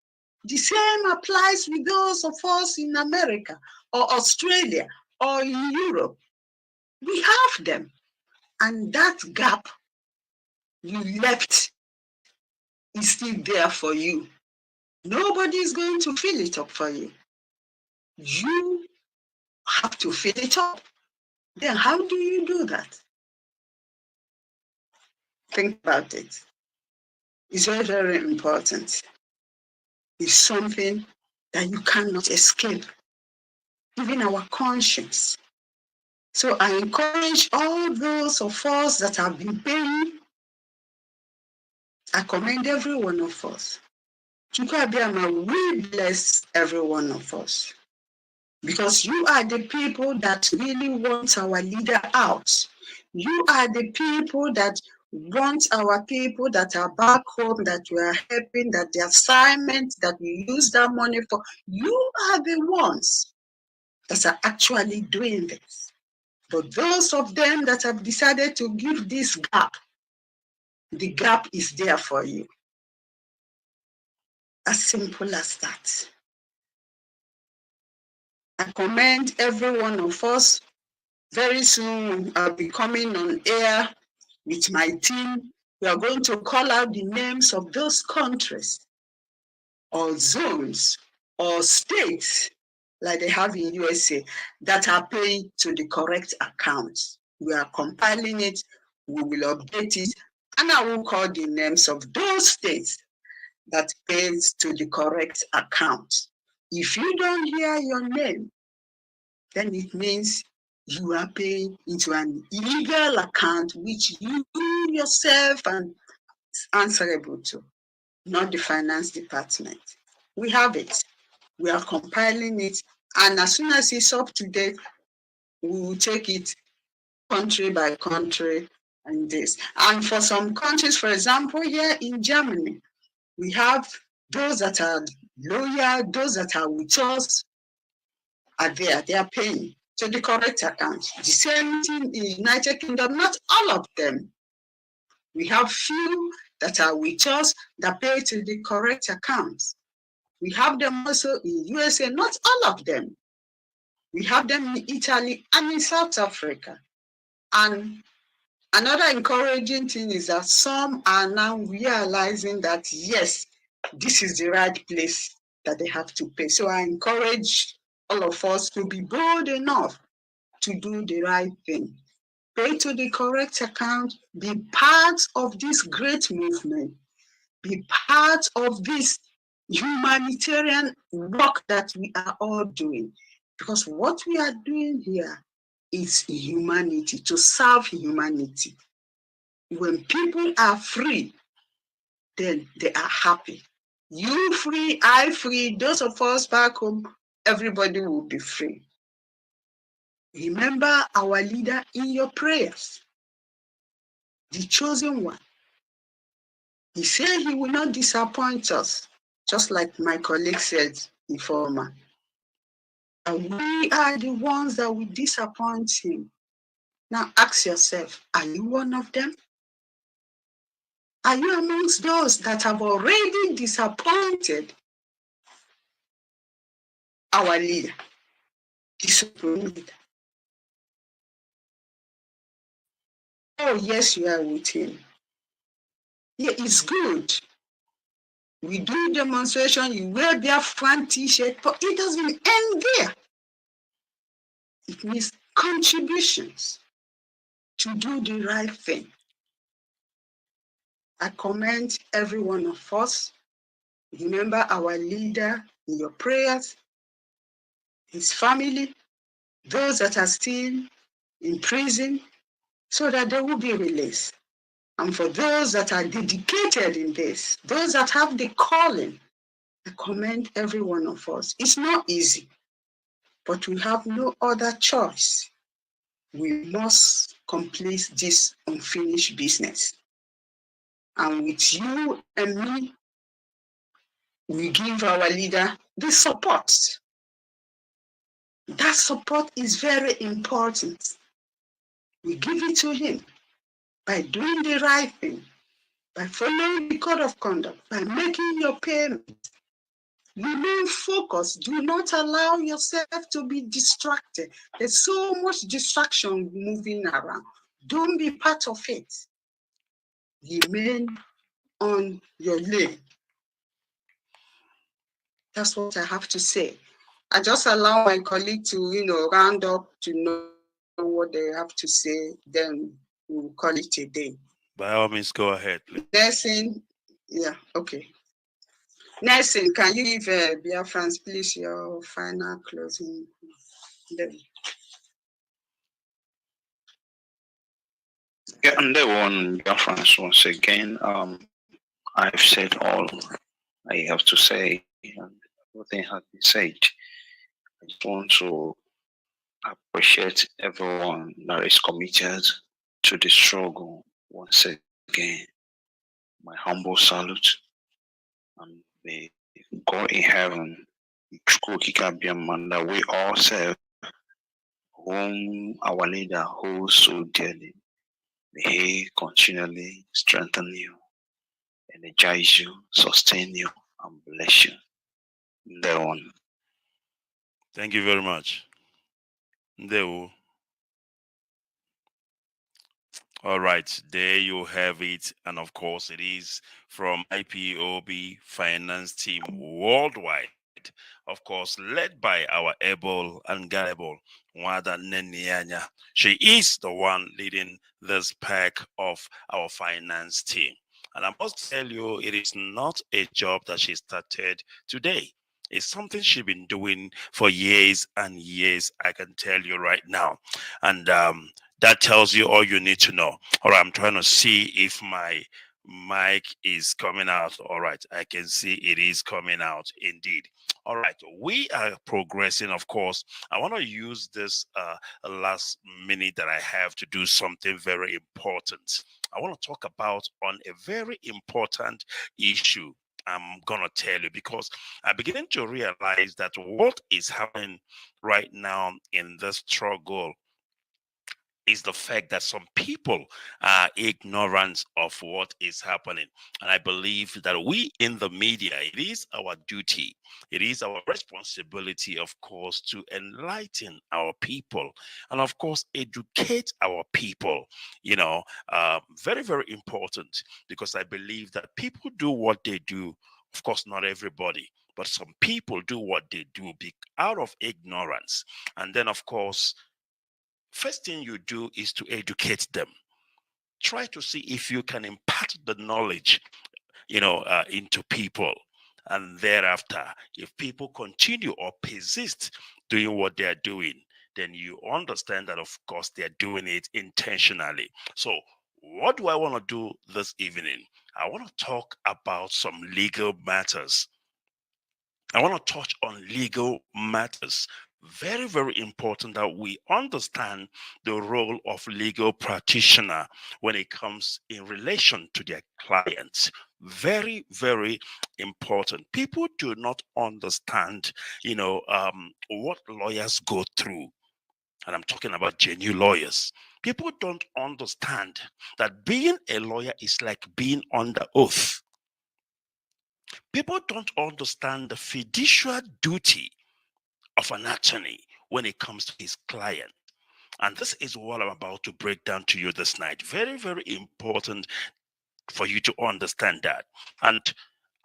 The same applies with those of us in America or Australia or in Europe. We have them. And that gap you left is still there for you. Nobody is going to fill it up for you. You have to fill it up. Then how do you do that? Think about it. It's very, very important. It's something that you cannot escape. Even our conscience So I encourage all those of us that have been paying. I commend every one of us. Chukwuabiama will bless every one of us. Because you are the people that really want our leader out. You are the people that want our people that are back home, that we are helping, that the assignment that we use that money for. You are the ones that are actually doing this. But those of them that have decided to give this gap, the gap is there for you. As simple as that. I commend every one of us. Very soon I'll be coming on air with my team. We are going to call out the names of those countries or zones or states like they have in USA that are paying to the correct accounts. We are compiling it, we will update it, and I will call the names of those states that pays to the correct account. If you don't hear your name, then it means you are paying into an illegal account which you yourself are answerable to, not the finance department. We have it. We are compiling it. And as soon as it's up to date, we will take it country by country and this. And for some countries, for example, here in Germany, we have those that are loyal, those that are with us are there, they are paying to the correct account. The same thing in the United Kingdom, not all of them. We have few that are with us that pay to the correct accounts. We have them also in USA, not all of them. We have them in Italy and in South Africa. And another encouraging thing is that some are now realizing that, yes, this is the right place that they have to pay. So I encourage all of us to be bold enough to do the right thing. Pay to the correct account, be part of this great movement, be part of this humanitarian work that we are all doing. Because what we are doing here is humanity, to serve humanity. When people are free, then they are happy. You free, I free, those of us back home, everybody will be free. Remember our leader in your prayers, the chosen one. He said he will not disappoint us, just like my colleague said before. And we are the ones that will disappoint him. Now ask yourself, are you one of them? Are you amongst those that have already disappointed our leader, the supreme leader? Oh, yes, you are with him. Yeah, it's good. We do demonstration, you wear Biafran t-shirt, but it doesn't end there. It means contributions to do the right thing. I commend every one of us. Remember our leader in your prayers, his family, those that are still in prison, so that they will be released. And for those that are dedicated in this, those that have the calling, I commend every one of us. It's not easy, but we have no other choice. We must complete this unfinished business. And with you and me, we give our leader the support. That support is very important. We give it to him by doing the right thing, by following the code of conduct, by making your payment. Remain focused. Do not allow yourself to be distracted. There's so much distraction moving around. Don't be part of it. Remain on your lane. That's what I have to say. I just allow my colleague to, round up to know what they have to say. Then we'll call it a day. By all means, go ahead, please. Nelson, yeah, okay. Nelson, can you give Biafrans, please, your final closing? Yeah, and the one, Biafrans, once again, I've said all I have to say, and everything has been said. I just want to appreciate everyone that is committed to the struggle. Once again, my humble salute, and may God in heaven, that we all serve, whom our leader holds so dearly, may He continually strengthen you, energize you, sustain you, and bless you. Thereon. Thank you very much. Ndewo. All right, there you have it. And of course, it is from IPOB Finance Team Worldwide. Of course, led by our able and gullible Nwada Nenianya. She is the one leading this pack of our finance team. And I must tell you, it is not a job that she started today. It's something she's been doing for years and years, I can tell you right now. And that tells you all you need to know. All right, I'm trying to see if my mic is coming out. All right, I can see it is coming out indeed. All right, we are progressing, of course. I want to use this last minute that I have to do something very important. I want to talk about on a very important issue. I'm gonna tell you because I'm beginning to realize that what is happening right now in the struggle is the fact that some people are ignorant of what is happening. And I believe that we in the media, it is our duty, it is our responsibility, of course, to enlighten our people and, of course, educate our people. Very, very important, because I believe that people do what they do. Of course, not everybody, but some people do what they do out of ignorance. And then, of course, first thing you do is to educate them. Try to see if you can impart the knowledge, into people. And thereafter, if people continue or persist doing what they're doing, then you understand that, of course, they're doing it intentionally. So, what do I want to do this evening? I want to talk about some legal matters. I want to touch on legal matters. Very, very important that we understand the role of legal practitioner when it comes in relation to their clients. Very, very important. People do not understand, what lawyers go through. And I'm talking about genuine lawyers. People don't understand that being a lawyer is like being under oath. People don't understand the fiduciary duty of an attorney when it comes to his client. And this is what I'm about to break down to you this night. Very, very important for you to understand that. And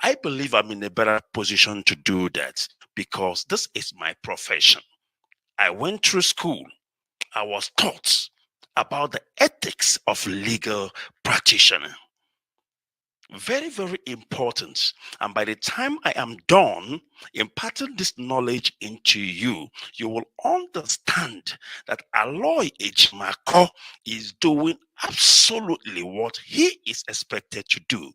I believe I'm in a better position to do that because this is my profession. I went through school. I was taught about the ethics of legal practitioner. Very, very important. And by the time I am done imparting this knowledge into you, you will understand that Aloy Ejimako is doing absolutely what he is expected to do.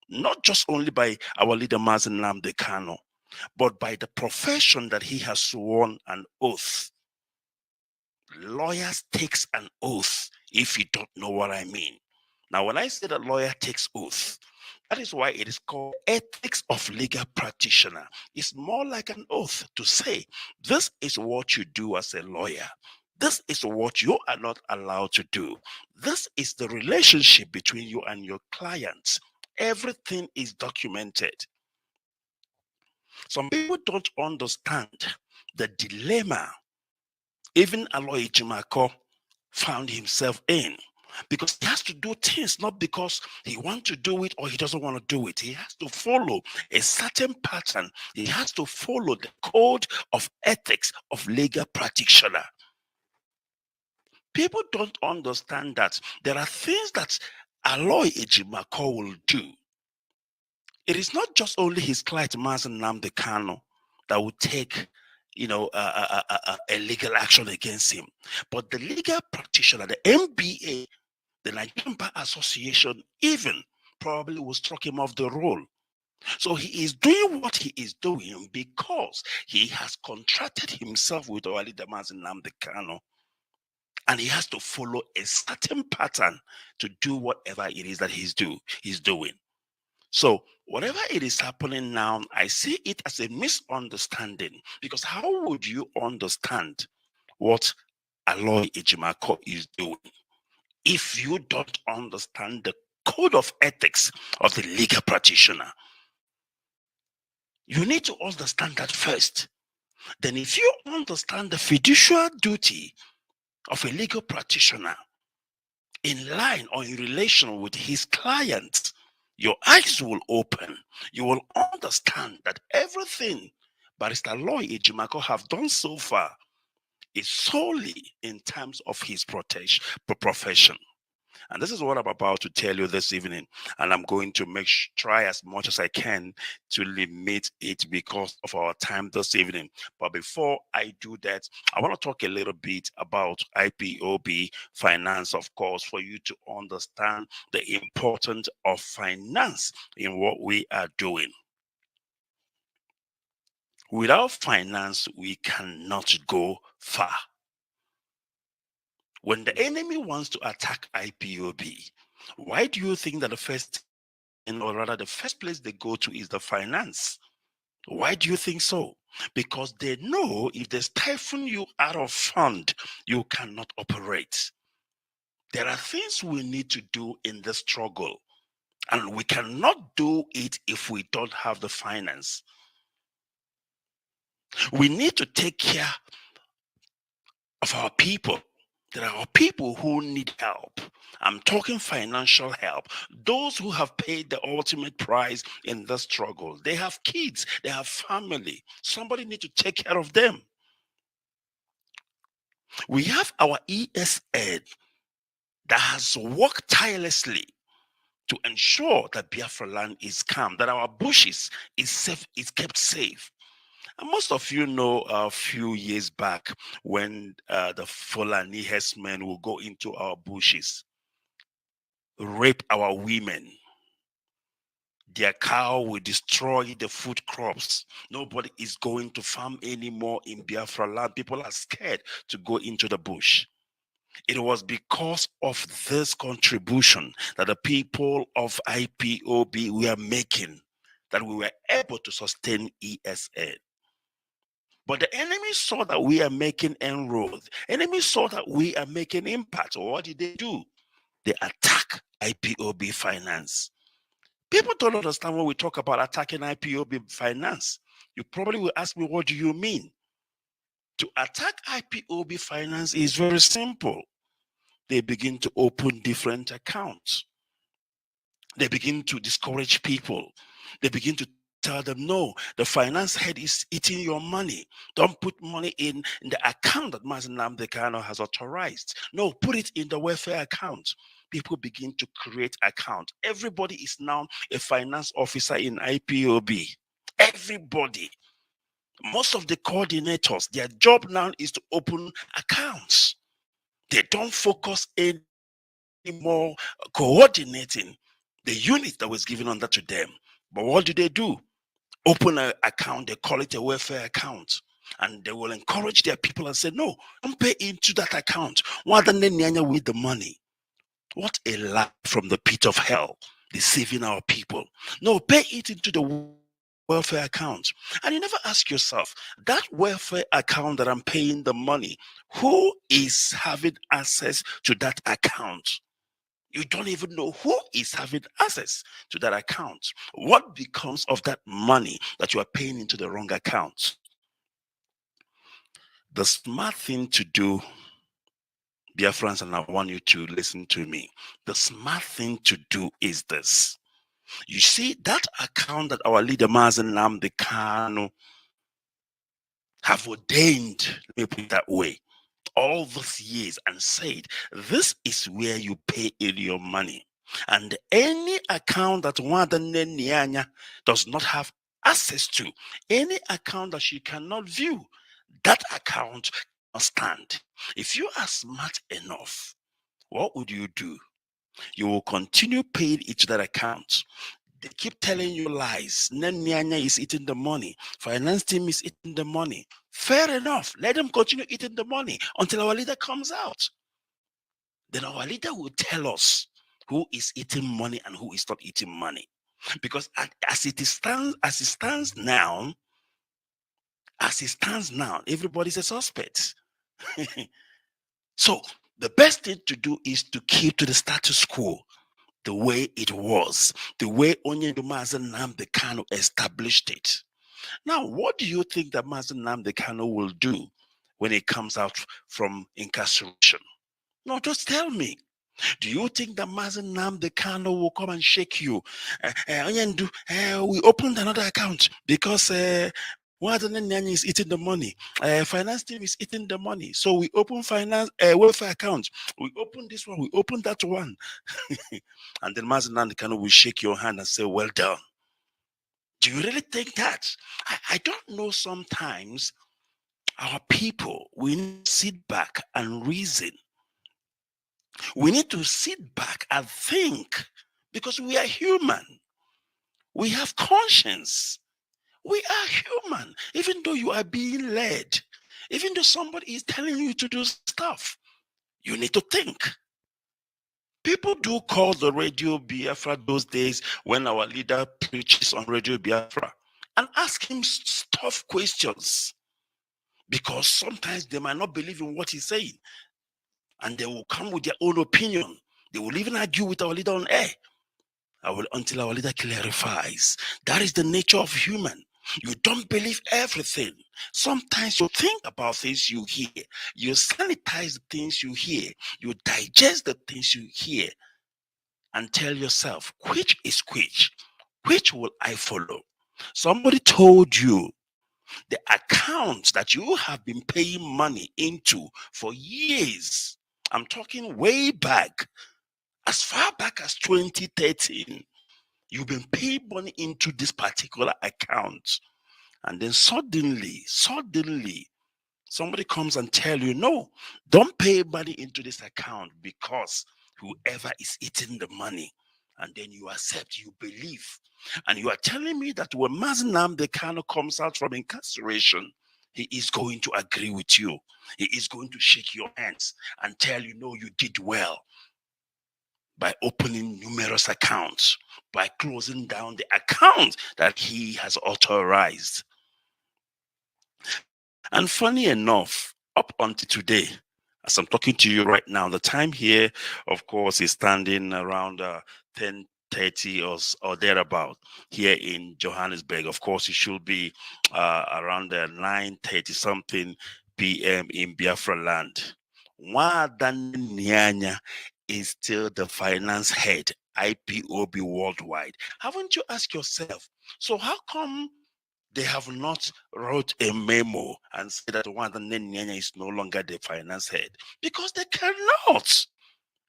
Not just only by our leader Mazen Nnamdi Kanu, but by the profession that he has sworn an oath. Lawyers takes an oath, if you don't know what I mean. Now, when I say that lawyer takes oath, that is why it is called ethics of legal practitioner. It's more like an oath to say, this is what you do as a lawyer. This is what you are not allowed to do. This is the relationship between you and your clients. Everything is documented. Some people don't understand the dilemma even Aloy Ejimako found himself in, because he has to do things not because he wants to do it or he doesn't want to do it. He has to follow a certain pattern. He has to follow the code of ethics of legal practitioner. People don't understand that there are things that Aloy Ejimako will do. It is not just only his client Mazen Nnamdi Kanu that will take a legal action against him, but the legal practitioner, the MBA, the Nigerian Bar Association even probably will struck him off the roll. So he is doing what he is doing because he has contracted himself with our leader Mazi Nnamdi Kanu, and he has to follow a certain pattern to do whatever it is that he's doing. So whatever it is happening now, I see it as a misunderstanding, because how would you understand what Aloy Ejimako is doing if you don't understand the code of ethics of the legal practitioner? You need to understand that first. Then if you understand the fiduciary duty of a legal practitioner in line or in relation with his client, your eyes will open. You will understand that everything Barrister Aloy Ejimako have done so far is solely in terms of his profession. And this is what I'm about to tell you this evening. And I'm going to try as much as I can to limit it because of our time this evening. But before I do that, I want to talk a little bit about IPOB finance, of course, for you to understand the importance of finance in what we are doing. Without finance, we cannot go far. When the enemy wants to attack IPOB, why do you think that the first place they go to is the finance? Why do you think so? Because they know if they stifle you out of fund, you cannot operate. There are things we need to do in the struggle, and we cannot do it if we don't have the finance. We need to take care of our people. There are people who need help. I'm talking financial help. Those who have paid the ultimate price in the struggle. They have kids, they have family. Somebody needs to take care of them. We have our ESN that has worked tirelessly to ensure that Biafra land is calm, that our bushes is safe, is kept safe. And most of you know a few years back when the Fulani herdsmen will go into our bushes, rape our women. Their cow will destroy the food crops. Nobody is going to farm anymore in Biafra land. People are scared to go into the bush. It was because of this contribution that the people of IPOB were making that we were able to sustain ESN. But the enemy saw that we are making inroads. Enemy saw that we are making impact. So what did they do? They attack IPOB finance. People don't understand when we talk about attacking IPOB finance. You probably will ask me, what do you mean? To attack IPOB finance is very simple. They begin to open different accounts. They begin to discourage people. They begin to tell them, no, the finance head is eating your money. Don't put money in the account that Mazi Nnamdi Kanu has authorized. No, put it in the welfare account. People begin to create accounts. Everybody is now a finance officer in IPOB. Everybody. Most of the coordinators, their job now is to open accounts. They don't focus anymore coordinating the unit that was given under to them. But what do? Open an account, they call it a welfare account. And they will encourage their people and say, no, don't pay into that account. Why don't they with the money? What a lie from the pit of hell, deceiving our people. No, pay it into the welfare account. And you never ask yourself, that welfare account that I'm paying the money, who is having access to that account? You don't even know who is having access to that account. What becomes of that money that you are paying into the wrong account? The smart thing to do, dear friends, and I want you to listen to me. The smart thing to do is this. You see, that account that our leader Mazi Nnamdi Kanu have ordained, let me put it that way, all these years, and said, this is where you pay in your money. And any account that Wadane Nyanya does not have access to, any account that she cannot view, that account cannot stand. If you are smart enough, what would you do? You will continue paying it to that account. They keep telling you lies. Nyanya is eating the money. Finance team is eating the money. Fair enough. Let them continue eating the money until our leader comes out. Then our leader will tell us who is eating money and who is not eating money. Because as it stands now, everybody's a suspect. So the best thing to do is to keep to the status quo, the way it was, the way Onyendo Mazen Nnamdi Kanu established it. Now, what do you think that Mazen Nnamdi Kanu will do when he comes out from incarceration? No, just tell me. Do you think that Mazen Nnamdi Kanu will come and shake you? Onyendu, we opened another account because Nyanya is eating the money. Finance team is eating the money. So we open finance welfare account. We open this one. We open that one. And then Mazen Nnamdi Kanu will shake your hand and say, well done. Do you really think that? I don't know. Sometimes our people, we need to sit back and reason. We need to sit back and think because we are human. We have conscience. We are human. Even though you are being led, even though somebody is telling you to do stuff, you need to think. People do call the Radio Biafra those days when our leader preaches on Radio Biafra and ask him tough questions because sometimes they might not believe in what he's saying and they will come with their own opinion. They will even argue with our leader on air until our leader clarifies. That is the nature of human. You don't believe everything. Sometimes you think about things you hear. You sanitize the things you hear. You digest the things you hear and tell yourself, which is which? Which will I follow? Somebody told you the account that you have been paying money into for years. I'm talking way back, as far back as 2013. You've been paying money into this particular account. And then suddenly, somebody comes and tell you, no, don't pay money into this account because whoever is eating the money. And then you accept, you believe. And you are telling me that when Mazen Nnamdi Kanu comes out from incarceration, he is going to agree with you. He is going to shake your hands and tell you, no, you did well. By opening numerous accounts, by closing down the account that he has authorized. And funny enough, up until today, as I'm talking to you right now, the time here, of course, is standing around 10:30 or thereabout here in Johannesburg. Of course, it should be around 9:30 something p.m. in Biafra land. Nwadan Nyanya is still the finance head, IPOB worldwide. Haven't you asked yourself, so how come they have not wrote a memo and said that Nwadan Nyanya is no longer the finance head? Because they cannot.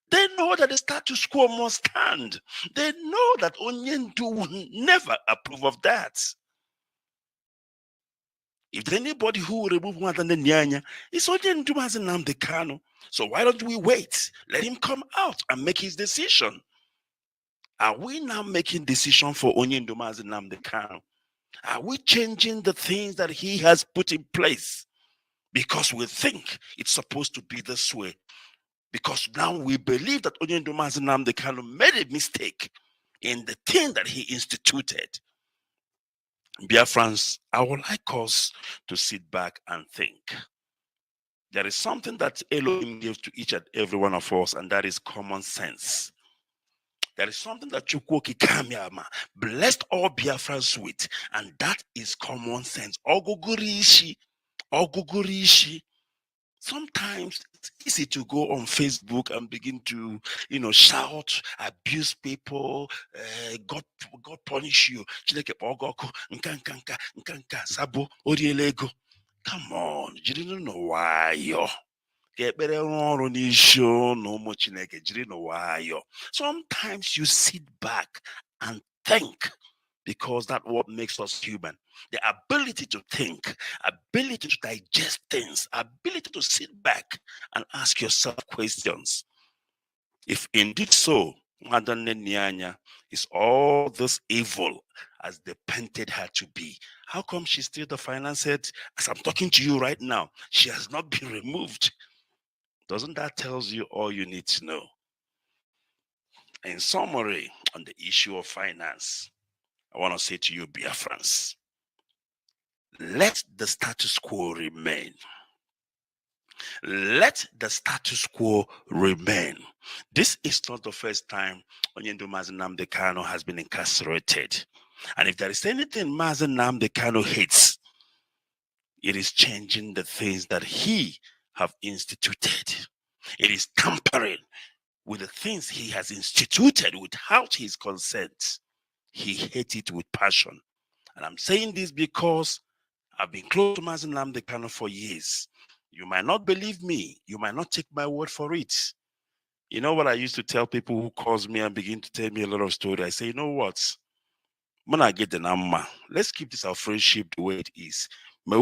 They know that the status quo must stand. They know that Onyendu will never approve of that. If there's anybody who will remove Nwadan Nyanya, it's Onyendu Mazen Nnamdi Kanu. So why don't we wait? Let him come out and make his decision. Are we now making decision for Onyendu Mazen Nnamdi Kanu? Are we changing the things that he has put in place? Because we think it's supposed to be this way. Because now we believe that Onyendu Mazen Nnamdi Kanu made a mistake in the thing that he instituted. Biafrans, I would like us to sit back and think. There is something that Elohim gives to each and every one of us, and that is common sense. There is something that Chukwoki Kamyama blessed all Biafrans with, and that is common sense. Ogugurishi. Sometimes it's easy to go on Facebook and begin to, shout, abuse people. God punish you. Come on, you didn't know why you're. Sometimes you sit back and think, because that's what makes us human. The ability to think, ability to digest things, ability to sit back and ask yourself questions. If indeed so, Madam Nyanya is all this evil as they painted her to be, how come she's still the finance head? As I'm talking to you right now, she has not been removed. Doesn't that tell you all you need to know? In summary, on the issue of finance, I want to say to you, Biafrans, let the status quo remain. Let the status quo remain. This is not the first time Onyendu Mazi Nnamdi Kanu has been incarcerated. And if there is anything Mazi Nnamdi Kanu hates, it is changing the things that he have instituted. It is tampering with the things he has instituted without his consent. He hates it with passion. And I'm saying this because I've been close to Mazi Nnamdi Kanu for years. You might not believe me. You might not take my word for it. You know what I used to tell people who calls me and begin to tell me a lot of stories? I say, you know what? When I get the number, let's keep this our friendship the way it is. Until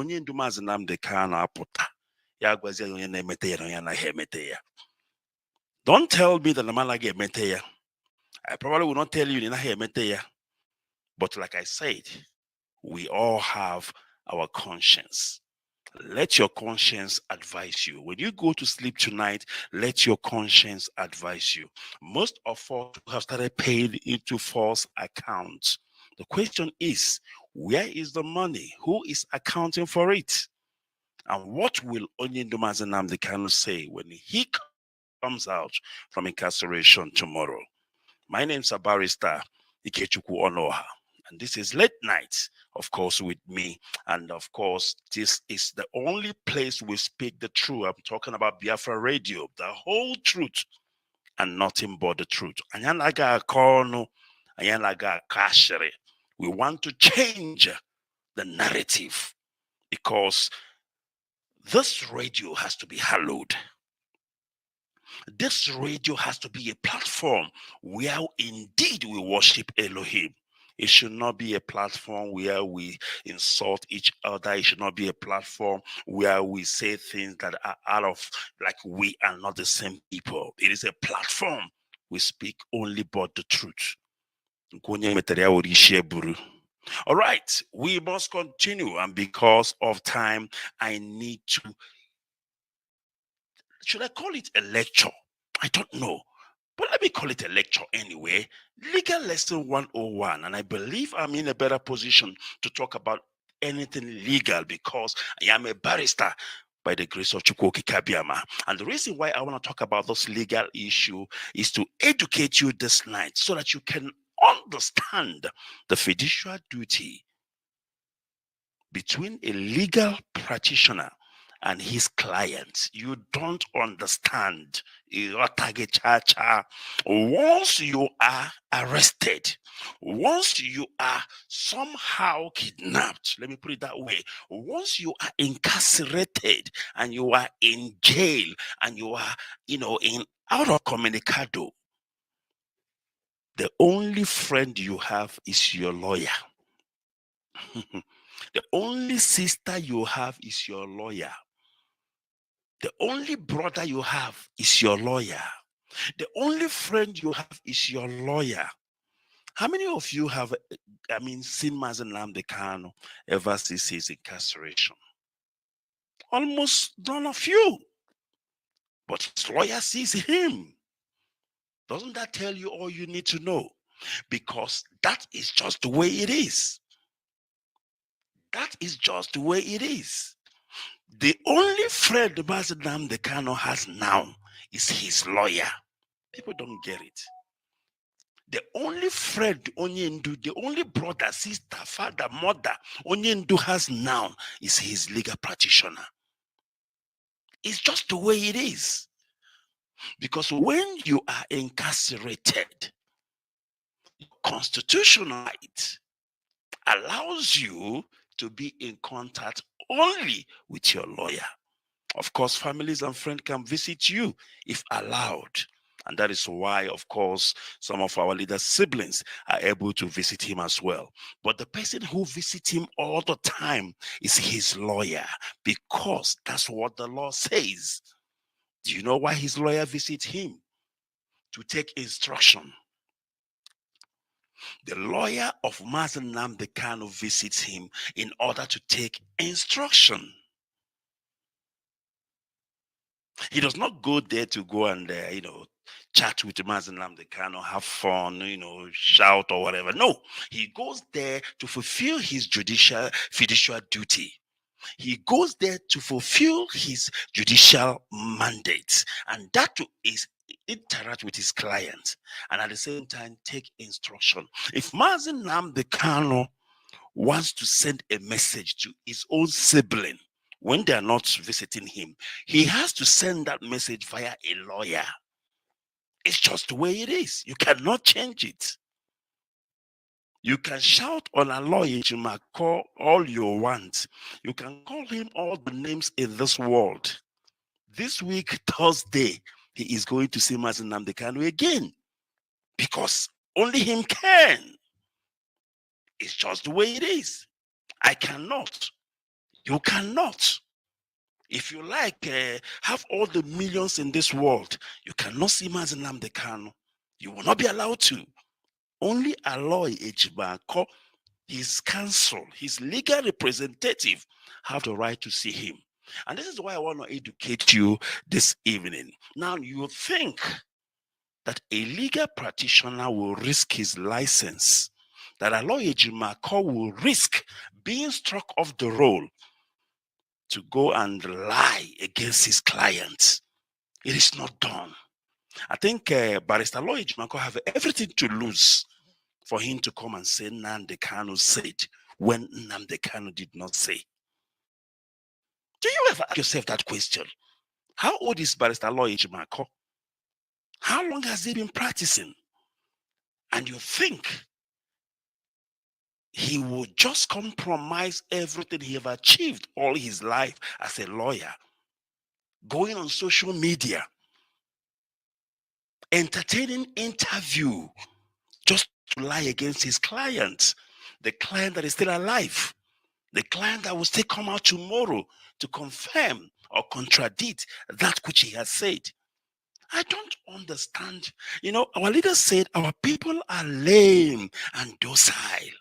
Onyendu Mazi Nnamdi Kanu apụta, ya gwazie onye na-emete ya na onye anaghị emete ya. Don't tell me that the man like emete ya. I probably will not tell you na anaghị emete ya. But like I said, we all have our conscience. Let your conscience advise you. When you go to sleep tonight, let your conscience advise you. Most of us have started paying into false accounts. The question is, where is the money? Who is accounting for it? And what will Onyendu Mazi Nnamdi Kanu say when he comes out from incarceration tomorrow? My name's a barrister, Ikechukwu Onoha. And this is Late Night, of course, with me. And of course, this is the only place we speak the truth. I'm talking about Biafra Radio, the whole truth and nothing but the truth. We want to change the narrative because this radio has to be hallowed. This radio has to be a platform where indeed we worship Elohim. It should not be a platform where we insult each other. It should not be a platform where we say things that are out of, like we are not the same people. It is a platform we speak only but the truth. All right, we must continue. And because of time, I need to, should I call it a lecture? I don't know. But let me call it a lecture anyway. Legal Lesson 101. And I believe I'm in a better position to talk about anything legal because I am a barrister by the grace of Chukwuoke Kabiama. And the reason why I want to talk about this legal issue is to educate you this night so that you can understand the fiduciary duty between a legal practitioner and his clients. You don't understand. Once you are arrested, once you are somehow kidnapped, let me put it that way, once you are incarcerated and you are in jail and you are, in out of communicado, the only friend you have is your lawyer. The only sister you have is your lawyer. The only brother you have is your lawyer. The only friend you have is your lawyer. How many of you have, seen Mazi Nnamdi Kanu ever since his incarceration? Almost none of you. But his lawyer sees him. Doesn't that tell you all you need to know? Because that is just the way it is. That is just the way it is. The only friend Mazi Nnamdi Kanu has now is his lawyer. People don't get it. The only friend Onyendu, the only brother, sister, father, mother Onyendu has now is his legal practitioner. It's just the way it is. Because when you are incarcerated, constitutional right allows you to be in contact only with your lawyer. Of course, families and friends can visit you if allowed. And that is why, of course, some of our leaders' siblings are able to visit him as well. But the person who visits him all the time is his lawyer, because that's what the law says. Do you know why his lawyer visits him? To take instruction. The lawyer of Mazen Nnamdi Kanu visits him in order to take instruction. He does not go there to go and, chat with Mazen Nnamdi Kanu, have fun, shout or whatever. No, he goes there to fulfill his fiduciary duty. He goes there to fulfill his judicial mandate, and that is interact with his client and at the same time take instruction. If Mazen Nnamdi Kanu wants to send a message to his own sibling when they are not visiting him, he has to send that message via a lawyer. It's just the way it is. You cannot change it. You can shout on a lawyer, you might call all you want. You can call him all the names in this world. This week, Thursday, he is going to see Mazen Nnamdi Kanu again because only him can. It's just the way it is. I cannot. You cannot. If you like, have all the millions in this world, you cannot see Mazen Nnamdi Kanu. You will not be allowed to. Only Aloy Ejibako, his counsel, his legal representative, have the right to see him. And this is why I want to educate you this evening. Now, you think that a legal practitioner will risk his license, that Aloy Ejibako will risk being struck off the roll to go and lie against his client. It is not done. I think Barrister Aloy Ejibako have everything to lose for him to come and say Nnamdi Kanu said when Nnamdi Kanu did not say. Do you ever ask yourself that question? How old is Barrister Aloy Ejibako? How long has he been practicing? And you think he will just compromise everything he have achieved all his life as a lawyer, going on social media, entertaining interview, just to lie against his client, the client that is still alive, the client that will still come out tomorrow to confirm or contradict that which he has said? I don't understand. Our leaders said our people are lame and docile.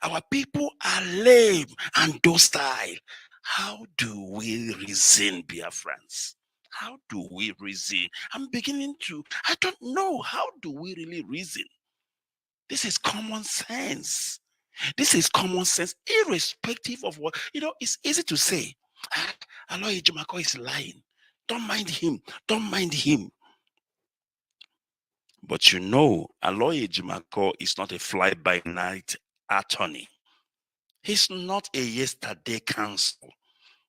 Our people are lame and docile. How do we reason, Biafrans? How do we reason? I don't know. How do we really reason? This is common sense. This is common sense, irrespective of what, it's easy to say, Aloy Ejibako is lying. Don't mind him. Don't mind him. But Aloy Ejibako is not a fly-by-night attorney. He's not a yesterday counsel.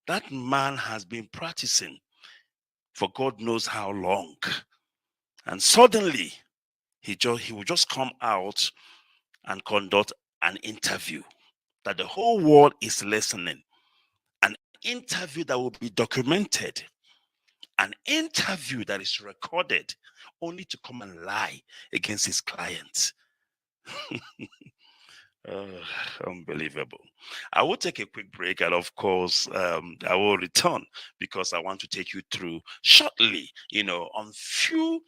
That man has been practicing for God knows how long. And suddenly, he will just come out and conduct an interview that the whole world is listening. An interview that will be documented. An interview that is recorded, only to come and lie against his clients. Unbelievable. I will take a quick break, and of course, I will return because I want to take you through shortly, on few,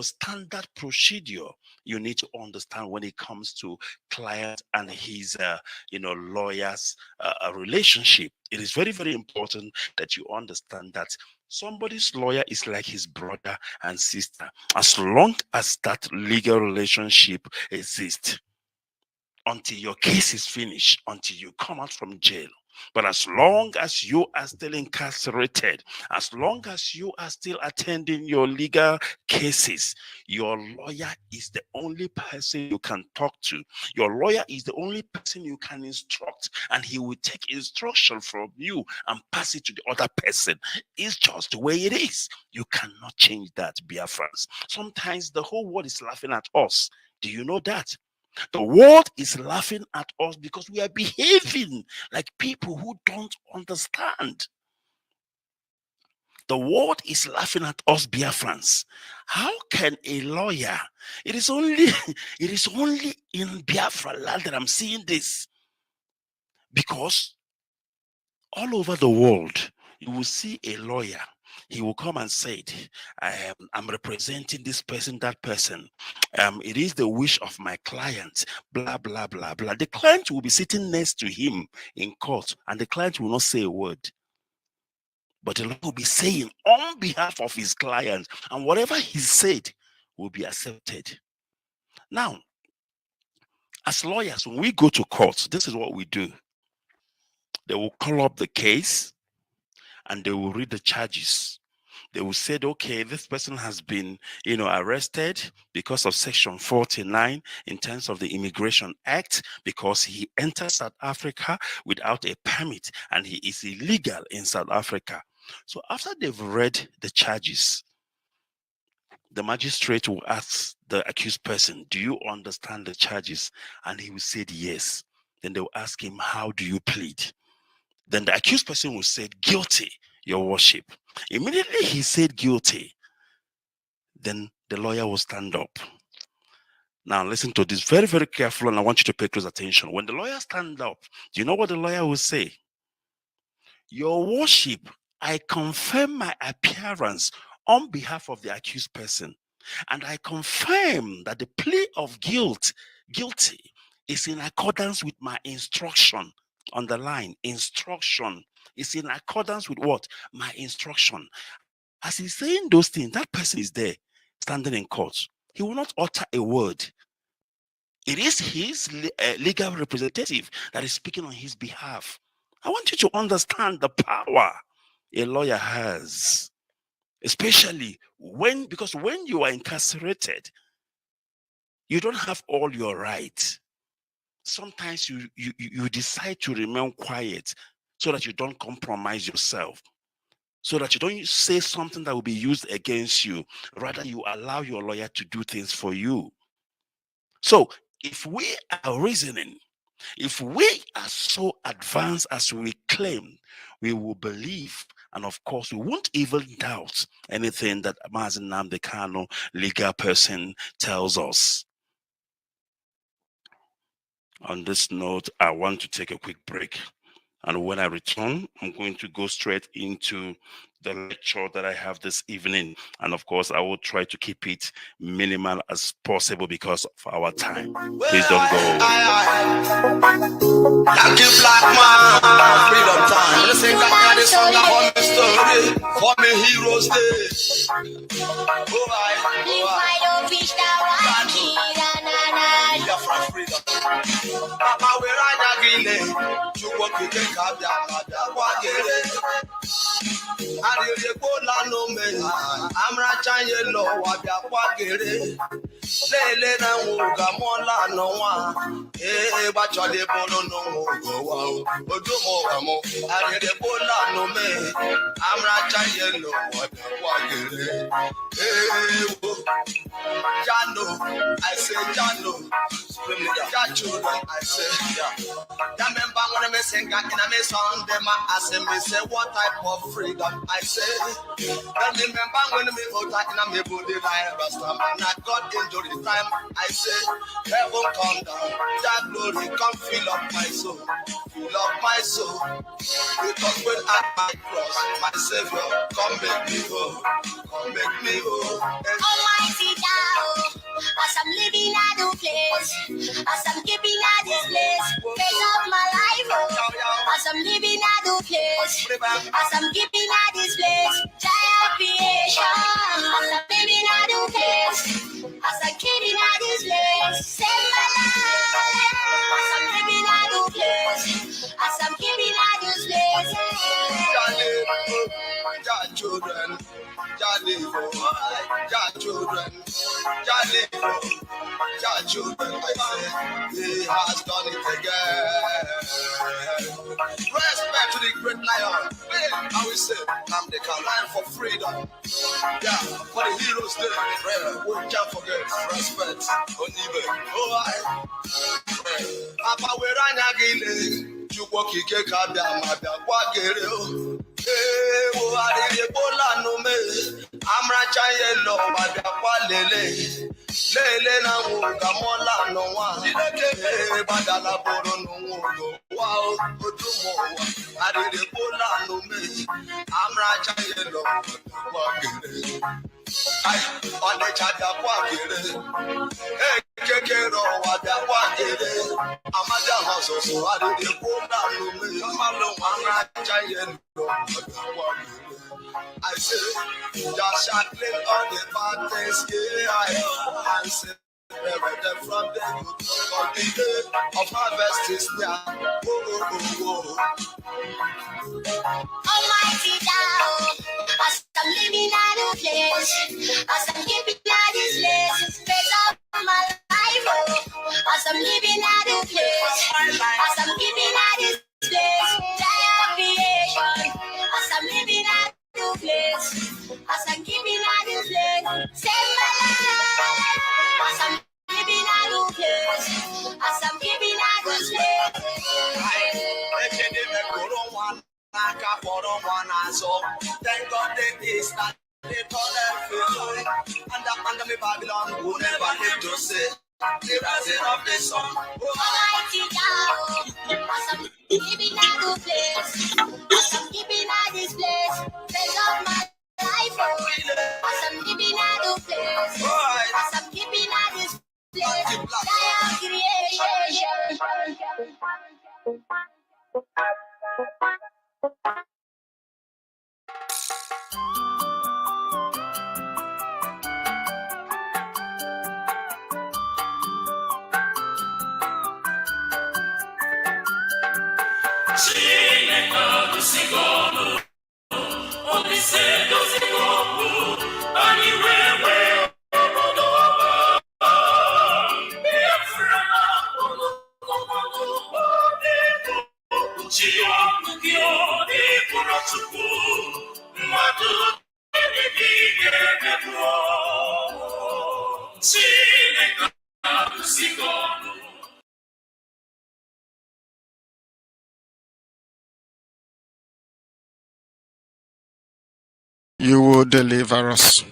standard procedure you need to understand when it comes to client and his, lawyer's relationship. It is very, very important that you understand that somebody's lawyer is like his brother and sister, as long as that legal relationship exists. Until your case is finished, until you come out from jail. But as long as you are still incarcerated, as long as you are still attending your legal cases, your lawyer is the only person you can talk to. Your lawyer is the only person you can instruct, and he will take instruction from you and pass it to the other person. It's just the way it is. You cannot change that, Biafrans. Sometimes the whole world is laughing at us. Do you know that? The world is laughing at us because we are behaving like people who don't understand. The world is laughing at us, Biafrans. How can a lawyer? It is only in Biafra land that I'm seeing this. Because all over the world, you will see a lawyer he will come and say, I'm representing this person, that person. It is the wish of my client, blah, blah, blah, blah. The client will be sitting next to him in court, and the client will not say a word. But the Lord will be saying on behalf of his client, and whatever he said will be accepted. Now, as lawyers, when we go to court, this is what we do. They will call up the case and they will read the charges. They will say, okay, this person has been, arrested because of Section 49 in terms of the Immigration Act, because he entered South Africa without a permit and he is illegal in South Africa. So after they've read the charges, the magistrate will ask the accused person, do you understand the charges? And he will say yes. Then they will ask him, how do you plead? Then the accused person will say, guilty, your worship. Immediately he said guilty. Then the lawyer will stand up. Now listen to this very, very careful, and I want you to pay close attention. When the lawyer stands up, do you know what the lawyer will say? Your worship, I confirm my appearance on behalf of the accused person, and I confirm that the plea of guilty is in accordance with my instruction. Underline, instruction is in accordance with what? My instruction. As he's saying those things, that person is there, standing in court. He will not utter a word. It is his legal representative that is speaking on his behalf. I want you to understand the power a lawyer has, especially because when you are incarcerated, you don't have all your rights. Sometimes you decide to remain quiet so that you don't compromise yourself, so that you don't say something that will be used against you. Rather, you allow your lawyer to do things for you. So if we are reasoning, if we are so advanced as we claim, we will believe, and of course, we won't even doubt anything that Mazi Nnamdi Kanu, legal person, tells us. On this note, I want to take a quick break. And when I return, I'm going to go straight into the lecture that I have this evening. And of course, I will try to keep it minimal as possible because of our time. Please don't go. Thank you, black man. Freedom time. Let's sing that this song about my story. For me, heroes day. Oh, Biafra freedom. Papa, we're on a gile. You walk with the cabia, I'm Rajan yellow, Wabiaquagere. Lele na Muga Mola no one. Eh, but your debono no go wow. Odumo, I read the Bola no me. I'm Rajan yellow, Wabiaquagere. Eh, Jano, I say Jano. Children, I say, yeah. Remember when I sing in a song, them I say, what type of freedom? I say, remember when me hold that in a me body like Rastam, and I got injury time. I say, heaven come down, that glory come fill up my soul, because when at my cross, my Savior, come make me whole, Almighty thou, as I'm living at the place, as I'm keeping at this place, face of my life, as I'm living at the place, as I'm keeping at this place, giant creation, as I'm living at the place, as I'm keeping at this place, save my life, as I'm living at the place, as I'm keeping at this place. Children, children, he has done it again. Respect to the great lion. I will say, I'm the lion for freedom. Yeah, for the heroes there. We can't forget respect. Oh, Papa, we're on a gile. You walk, you can't come down, my dog. I'm Rajan yellow, Wabiaqualele. Lele na Muga Mola no one. Badala Boro no Mugo. Wow, Odumo. I did a Bola no me. I'm Rajan yellow, On the Chada Quakere, Kekero, what the Quakere, Amada House, so I did go down to me, Malumana, Giant. I say, just shackling on the bad things, yeah, I say. From the day of harvest is near. Almighty thou, as I'm living at a place, as I'm giving at this place, praise of my life, as I'm living at a place, as I'm giving at this place, giant creation, as I'm living at a place, as I'm giving at this place, save my life, as I'm living at a place, as I'm giving at this place. Thank God they is that they call them under me Babylon who never live to say the rising of the sun. Almighty God, as I'm living at a place, as I'm giving at this place, praise of my life, as I'm living at a place, as I'm giving at this place, giant creation. You will deliver us,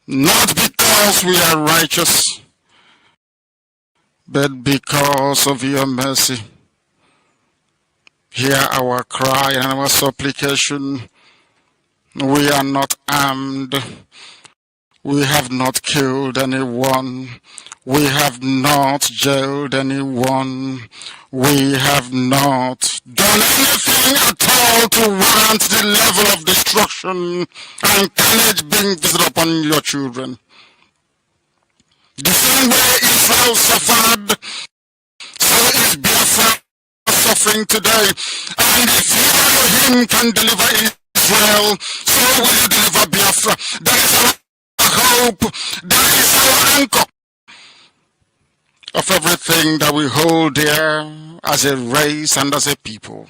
not because we are righteous, but because of your mercy. Hear our cry and our supplication. We are not armed. We have not killed anyone. We have not jailed anyone. We have not done anything at all to warrant the level of destruction and carnage being visited upon your children. The same way Israel suffered, so is Biafra suffering today. And if you, Elohim, can deliver Israel, so will you deliver Biafra. That is our hope. That is our anchor of everything that we hold dear as a race and as a people.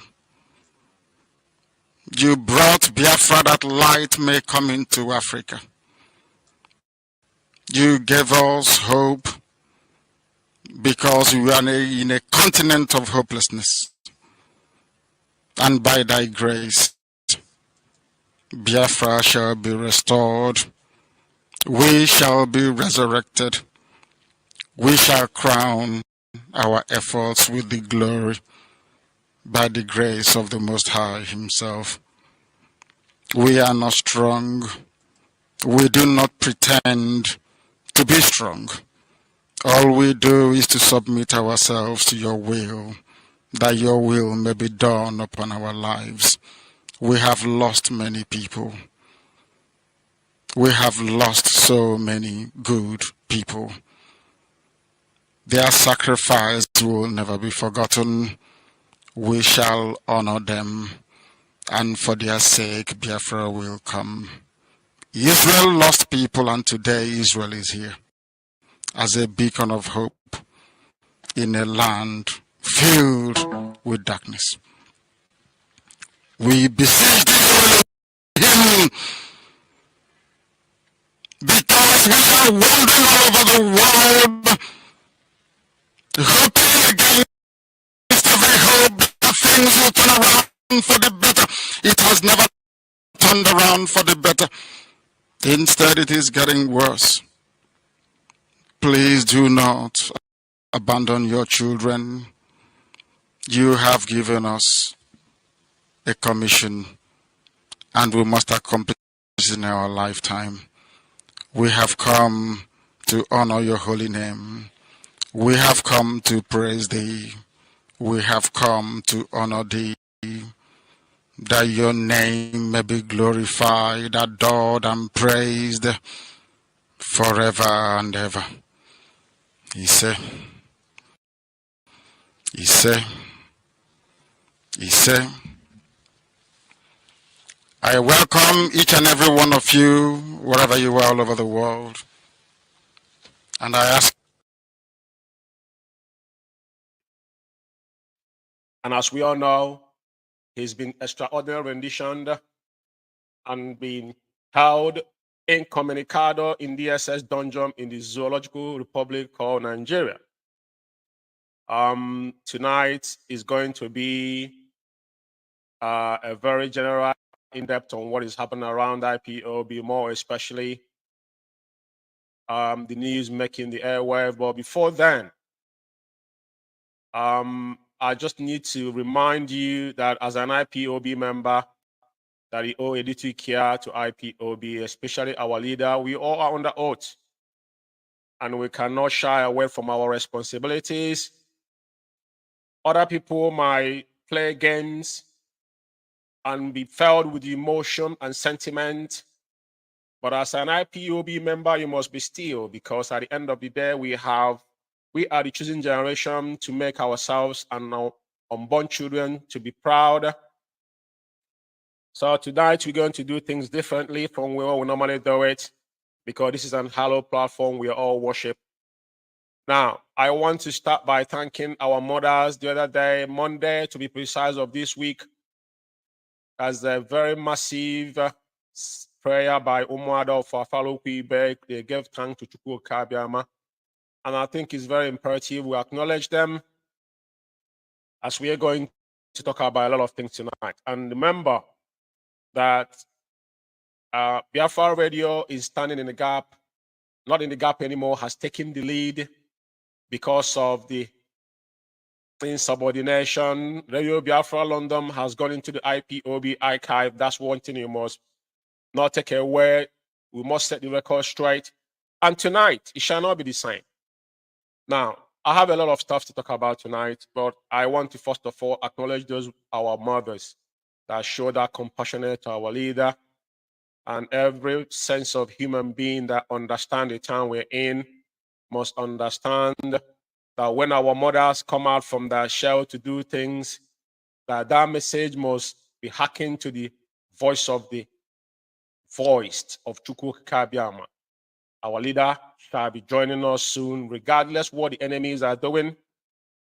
You brought Biafra that light may come into Africa. You gave us hope because we are in a continent of hopelessness. And by thy grace, Biafra shall be restored. We shall be resurrected. We shall crown our efforts with the glory by the grace of the Most High Himself. We are not strong. We do not pretend to be strong. All we do is to submit ourselves to your will, that your will may be done upon our lives. We have lost many people. We have lost so many good people. Their sacrifice will never be forgotten. We shall honor them, and for their sake, Biafra will come. Israel lost people, and today Israel is here as a beacon of hope in a land filled with darkness. We beseech Him because we are wandering all over the world, hoping against every hope that things will turn around for the better. It has never turned around for the better. Instead, it is getting worse. Please do not abandon your children. You have given us a commission, and we must accomplish it in our lifetime. We have come to honor your holy name. We have come to praise thee. We have come to honor thee, that your name may be glorified, adored, and praised forever and ever. Ise, Ise, Ise. I welcome each and every one of you, wherever you are all over the world. And I ask. And as we all know, he's been extraordinarily renditioned and been held incommunicado in the SS dungeon in the Zoological Republic called Nigeria. Tonight is going to be a very general in-depth on what is happening around IPOB, more especially the news making the airwave. But before then, I just need to remind you that as an IPOB member, that we owe a duty care to IPOB, especially our leader. We all are under oath, and we cannot shy away from our responsibilities. Other people might play games and be filled with emotion and sentiment, but as an IPOB member, you must be still, because at the end of the day, we are the chosen generation to make ourselves and our unborn children to be proud. So tonight, we're going to do things differently from where we normally do it, because this is an hallowed platform we all worship. Now, I want to start by thanking our mothers the other day, Monday, to be precise, of this week, as a very massive prayer by Umuada for Afalo Kwibe. They gave thanks to Chukwu Kabiama. And I think it's very imperative we acknowledge them, as we are going to talk about a lot of things tonight. And remember that Biafra Radio is standing in the gap, not in the gap anymore, has taken the lead because of the insubordination. Radio Biafra London has gone into the IPOB archive. That's one thing you must not take away. We must set the record straight. And tonight, it shall not be the same. Now, I have a lot of stuff to talk about tonight, but I want to first of all acknowledge those our mothers that show that compassionate to our leader, and every sense of human being that understand the time we're in must understand that when our mothers come out from their shell to do things, that message must be hacking to the voice of Chukwu Kabiama. Our leader shall be joining us soon, regardless what the enemies are doing.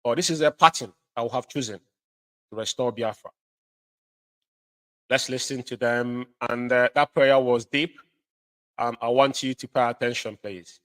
Or this is a pattern I will have chosen to restore Biafra. Let's listen to them. And that prayer was deep. I want you to pay attention, please.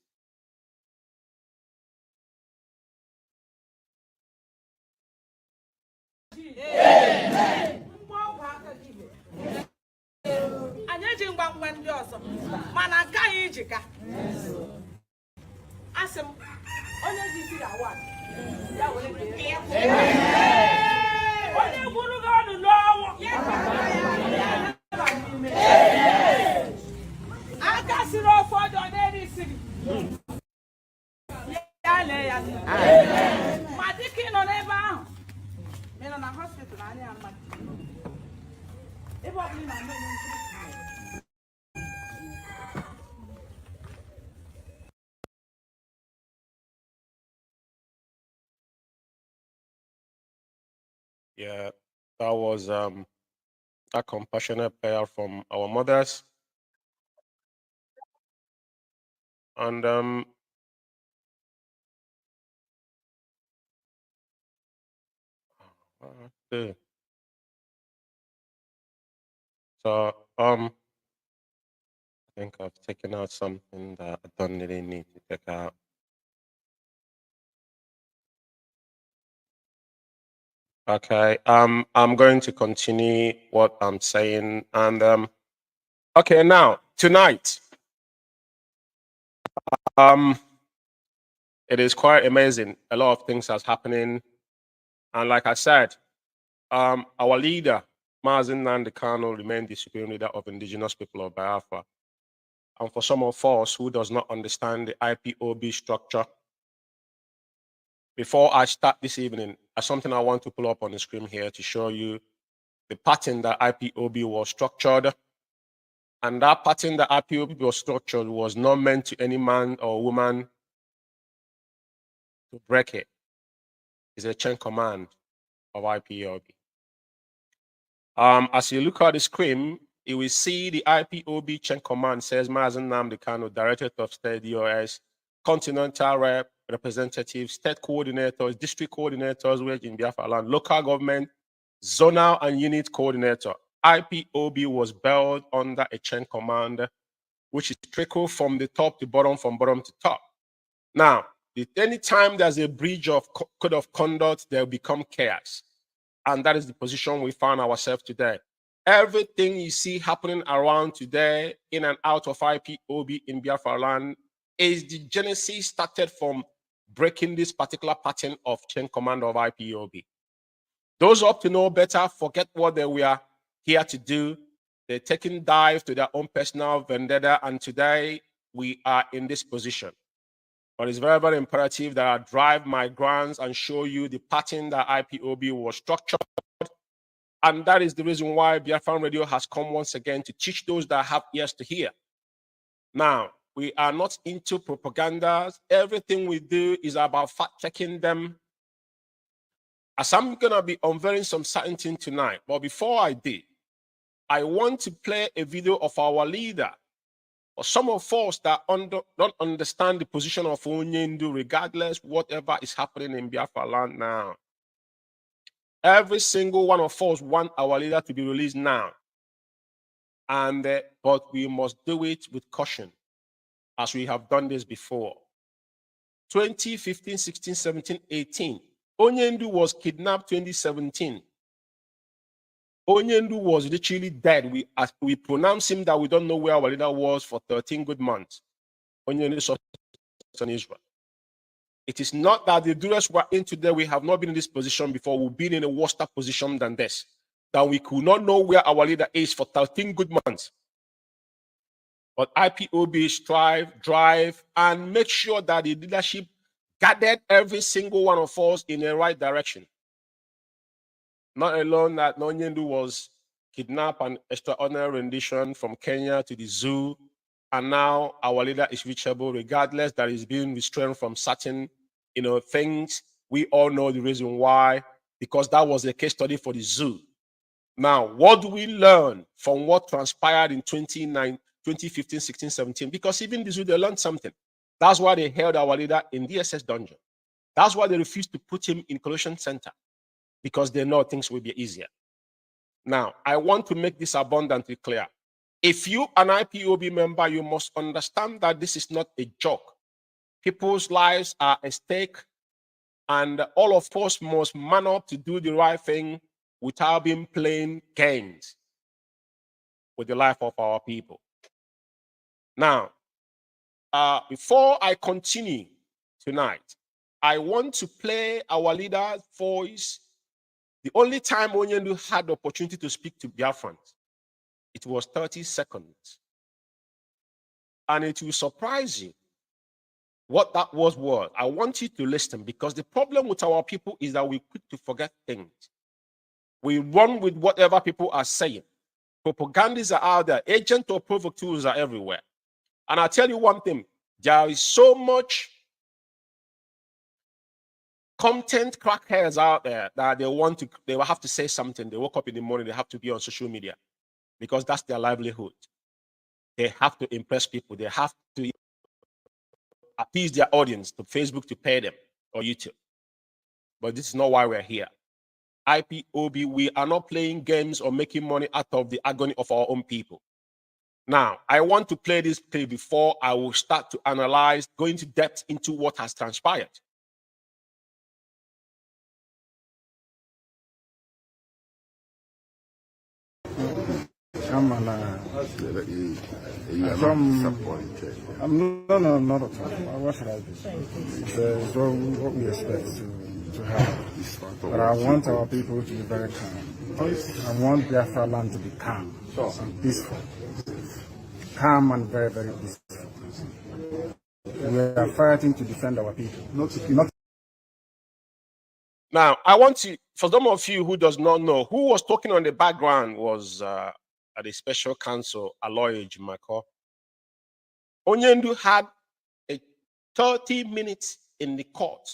Yeah, that was a compassionate prayer from our mothers. And okay. So I think I've taken out something that I don't really need to take out. Okay, I'm going to continue what I'm saying. And okay, now tonight, it is quite amazing. A lot of things are happening, and like I said, our leader, Mazi Nnamdi Kanu, remained the supreme leader of indigenous people of Biafra. and for some of us who does not understand the IPOB structure, before I start this evening, there's something I want to pull up on the screen here to show you the pattern that IPOB was structured. And that pattern that IPOB was structured was not meant to any man or woman to break it. It's a chain command of IPOB. As you look at the screen, you will see the IPOB chain command says Mazen Nnamdi Kanu, Director of State DOS, Continental Rep, Representatives, State Coordinators, District Coordinators, which in Biafra land, Local Government, Zonal and Unit Coordinator. IPOB was built under a chain command, which is trickled from the top to bottom, from bottom to top. Now, anytime there's a breach of code of conduct, there will become chaos. And that is the position we find ourselves today. Everything you see happening around today, in and out of IPOB in Biafra land, is the genesis started from breaking this particular pattern of chain command of IPOB. Those up to know better forget what they were here to do. They're taking dive to their own personal vendetta, and today we are in this position. But it's very, very imperative that I drive my grounds and show you the pattern that IPOB was structured. And that is the reason why Biafra Radio has come once again to teach those that have ears to hear. Now, we are not into propaganda. Everything we do is about fact-checking them. As I'm going to be unveiling some certain thing tonight, but before I do, I want to play a video of our leader. For some of us that don't understand the position of Onyendu, regardless whatever is happening in Biafra land now. Every single one of us want our leader to be released now. And but we must do it with caution, as we have done this before. 2015, 16, 17, 18. Onyendu was kidnapped 2017. Onyendu was literally dead. We pronounced him that we don't know where our leader was for 13 good months. Onyendu saw in Israel. It is not that the duress we're in today, we have not been in this position before. We've been in a worse position than this. That we could not know where our leader is for 13 good months. But IPOB strive, drive, and make sure that the leadership guided every single one of us in the right direction. Not alone that Onyendu was kidnapped and extraordinary rendition from Kenya to the zoo, and now our leader is reachable regardless that he's being restrained from certain, things. We all know the reason why, because that was a case study for the zoo. Now, what do we learn from what transpired in 2015, 16, 17? Because even the zoo, they learned something. That's why they held our leader in DSS dungeon. That's why they refused to put him in collection center, because they know things will be easier. Now, I want to make this abundantly clear. If you an IPOB member, you must understand that this is not a joke. People's lives are at stake, and all of us must man up to do the right thing without being playing games with the life of our people. Now, before I continue tonight, I want to play our leader's voice. The only time Onyendu had the opportunity to speak to Biafrans, it was 30 seconds. And it will surprise you what that was. I want you to listen, because the problem with our people is that we're quick to forget things. We run with whatever people are saying. Propagandists are out there. Agent or provocateurs are everywhere. And I'll tell you one thing. There is so much content crackheads out there that they will have to say something. They woke up in the morning, they have to be on social media because that's their livelihood. They have to impress people. They have to appease their audience to Facebook to pay them or YouTube. But this is not why we're here. IPOB, we are not playing games or making money out of the agony of our own people. Now, I want to play this play before I will start to analyze, go into depth into what has transpired. I'm not at all. What should I do? It's what we expect to have. But I want our people to be very calm. I want Biafra land to be calm and peaceful. calm and very, very peaceful. We are fighting to defend our people. Not Now, I want to, for some of you who does not know, who was talking on the background was the special counsel, Aloy Jumako. Onyendu had a 30 minutes in the court,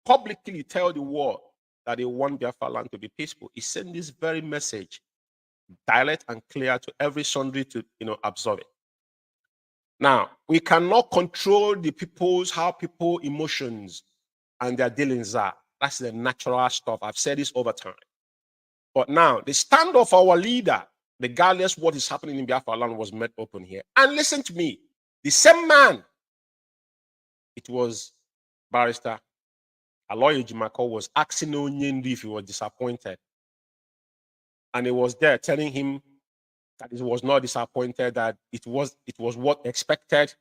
publicly tell the world that they want Biafra land to be peaceful. He sent this very message, direct and clear, to every sundry to absorb it. Now, we cannot control the how people emotions and their dealings are. That's the natural stuff. I've said this over time. But now, the stand of our leader, regardless what is happening in Biafra land, was made open here. And listen to me, the same man, it was Barrister Aloy Jumako, was asking Onyendu if he was disappointed. And he was there telling him that he was not disappointed, that it was what expected.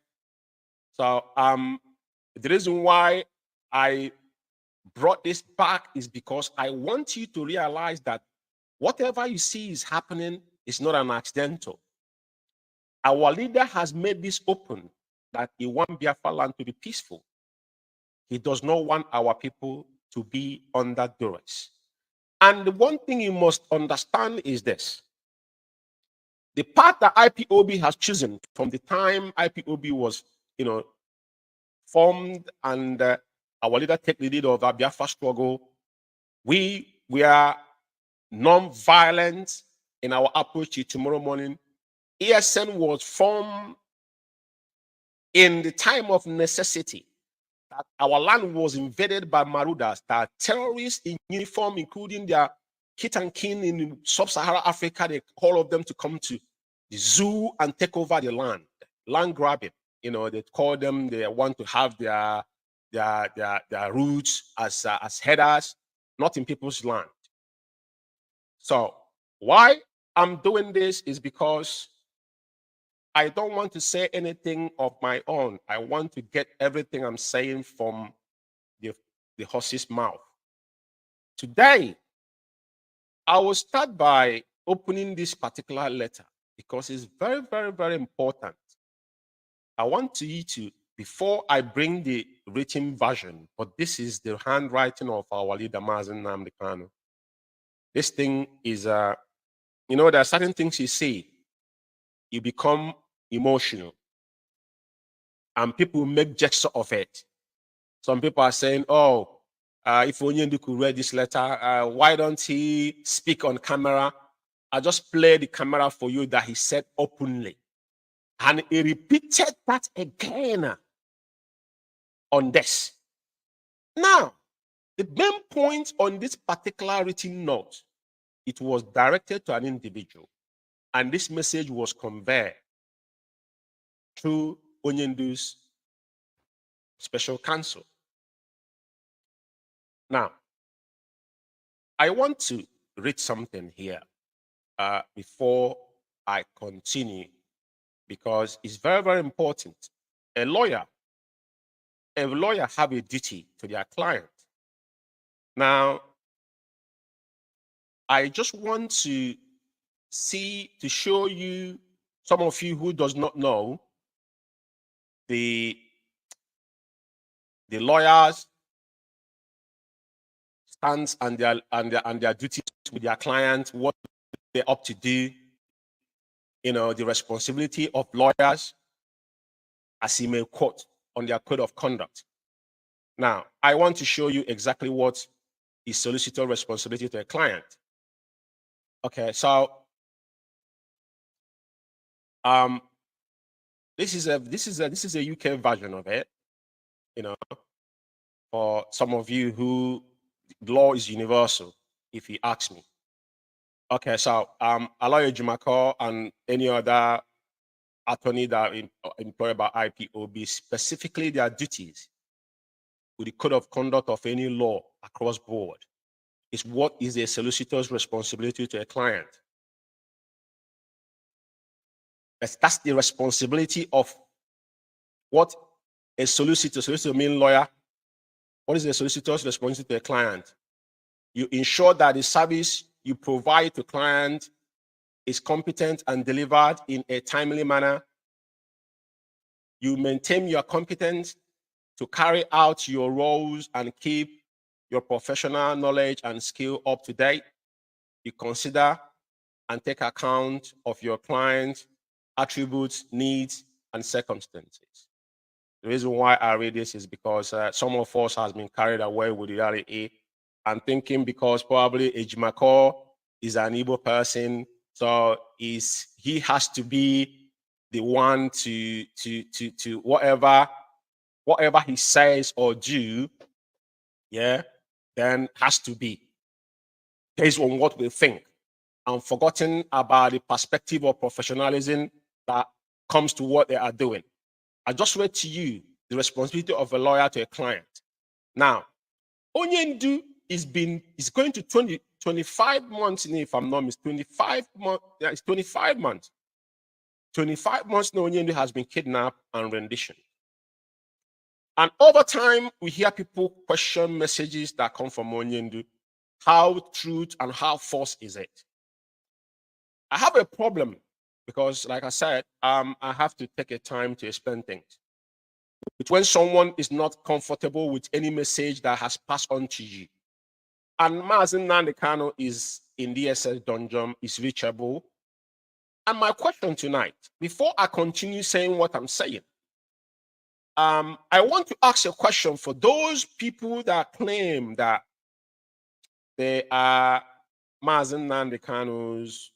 So the reason why I brought this back is because I want you to realize that whatever you see is happening is not an accidental. Our leader has made this open, that he wants Biafra land to be peaceful. He does not want our people to be under duress. And the one thing you must understand is this. The path that IPOB has chosen from the time IPOB was, formed, and our leader take the lead of our Biafra struggle, we are non-violent in our approach to tomorrow morning. ESN was formed in the time of necessity, that our land was invaded by marauders, that terrorists in uniform, including their kit and kin in sub-Saharan Africa, they call of them to come to the zoo and take over the land grabbing. They call them, they want to have their roots as headers, not in people's land. So why I'm doing this is because I don't want to say anything of my own. I want to get everything I'm saying from the horse's mouth. Today, I will start by opening this particular letter because it's very, very, very important. I want you to, before I bring the written version, but this is the handwriting of our leader, Mazen Nnamdi Kanu. This thing is, there are certain things you say, you become emotional, and people make gesture of it. Some people are saying, oh, if Onyendu could read this letter, why don't he speak on camera? I just play the camera for you that he said openly. And he repeated that again on this. Now, the main point on this particular written note, it was directed to an individual. And this message was conveyed through Onyendu's special counsel. Now, I want to read something here before I continue, because it's very, very important. A lawyer have a duty to their client. Now, I just want to show you, some of you who does not know, the lawyers' stance and their duties with their clients, what they ought to do, the responsibility of lawyers, as he may quote, on their code of conduct. Now, I want to show you exactly what is solicitor responsibility to a client. Okay, so this is a UK version of it. For some of you who law is universal, if you ask me. Okay, so Aloy Jumako and any other attorney that are employed by IPOB, specifically their duties with the code of conduct of any law across board, is what is a solicitor's responsibility to a client. That's the responsibility of what a solicitor means lawyer. What is a solicitor's responsibility to a client? You ensure that the service you provide to client is competent and delivered in a timely manner, you maintain your competence to carry out your roles and keep your professional knowledge and skill up to date. You consider and take account of your client's attributes, needs, and circumstances. The reason why I read this is because some of us has been carried away with reality and thinking because probably Ejimako is an Igbo person, so he has to be the one to whatever he says or do, yeah, then has to be based on what we think, and forgotten about the perspective of professionalism that comes to what they are doing. I just read to you the responsibility of a lawyer to a client. Now, Onyendu is going to 25 months, if I'm not mistaken, 25 months. Yeah, it's 25 months. 25 months now, Onyendu has been kidnapped and renditioned. And over time, we hear people question messages that come from Onyendu. How true and how false is it? I have a problem because, like I said, I have to take a time to explain things. It's when someone is not comfortable with any message that has passed on to you. And Mazen Nandekano is in DSS dungeon, is reachable. And my question tonight, before I continue saying what I'm saying, I want to ask a question for those people that claim that they are Mazen Nandekano's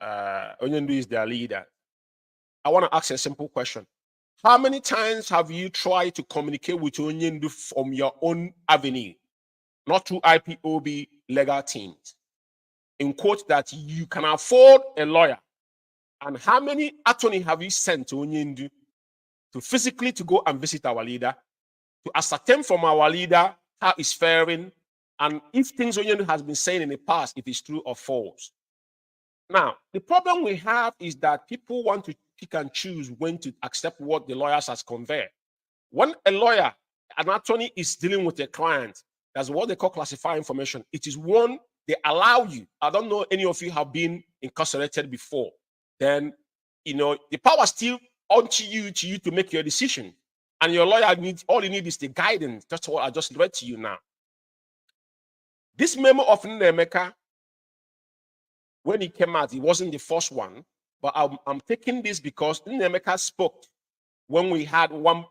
Onyendu is their leader. I want to ask a simple question. How many times have you tried to communicate with Onyendu from your own avenue, not through IPOB legal teams? In quote, that you can afford a lawyer. And how many attorneys have you sent to Onyendu to physically to go and visit our leader, to ascertain from our leader how he's faring, and if things Onyendu has been saying in the past, if it's true or false? Now, the problem we have is that people want to pick and choose when to accept what the lawyers has conveyed. When a lawyer, an attorney is dealing with a client, that's what they call classified information. It is one they allow you. I don't know any of you have been incarcerated before. Then, the power still onto you to make your decision. And your lawyer needs, all you need is the guidance. That's what I just read to you now. This memo of Nnemeka, when he came out, it wasn't the first one, but I'm taking this because Nnemeka spoke when we had one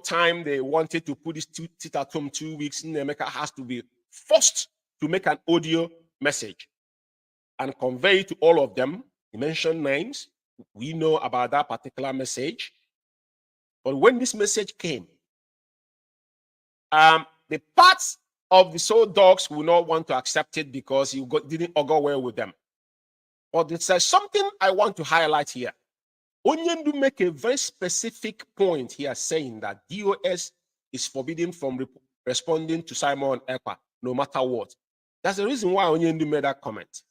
time they wanted to put this sit at home 2 weeks. Nnemeka has to be forced to make an audio message and convey it to all of them. He mentioned names. We know about that particular message. But when this message came, the parts of the soul dogs will not want to accept it because he didn't go well with them. But there's something I want to highlight here. Onyendu make a very specific point here, saying that DOS is forbidden from responding to Simon Ekpa, no matter what. That's the reason why Onyendu made that comment.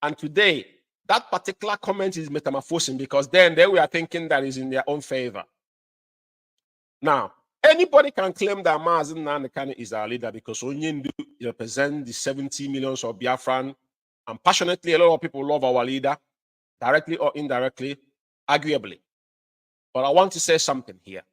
And today, that particular comment is metamorphosing because then they were thinking that is in their own favor. Now, anybody can claim that Mazen Nandekano is our leader because Onyendu represents the 70 millions of Biafran. And passionately, a lot of people love our leader, directly or indirectly, arguably. But I want to say something here.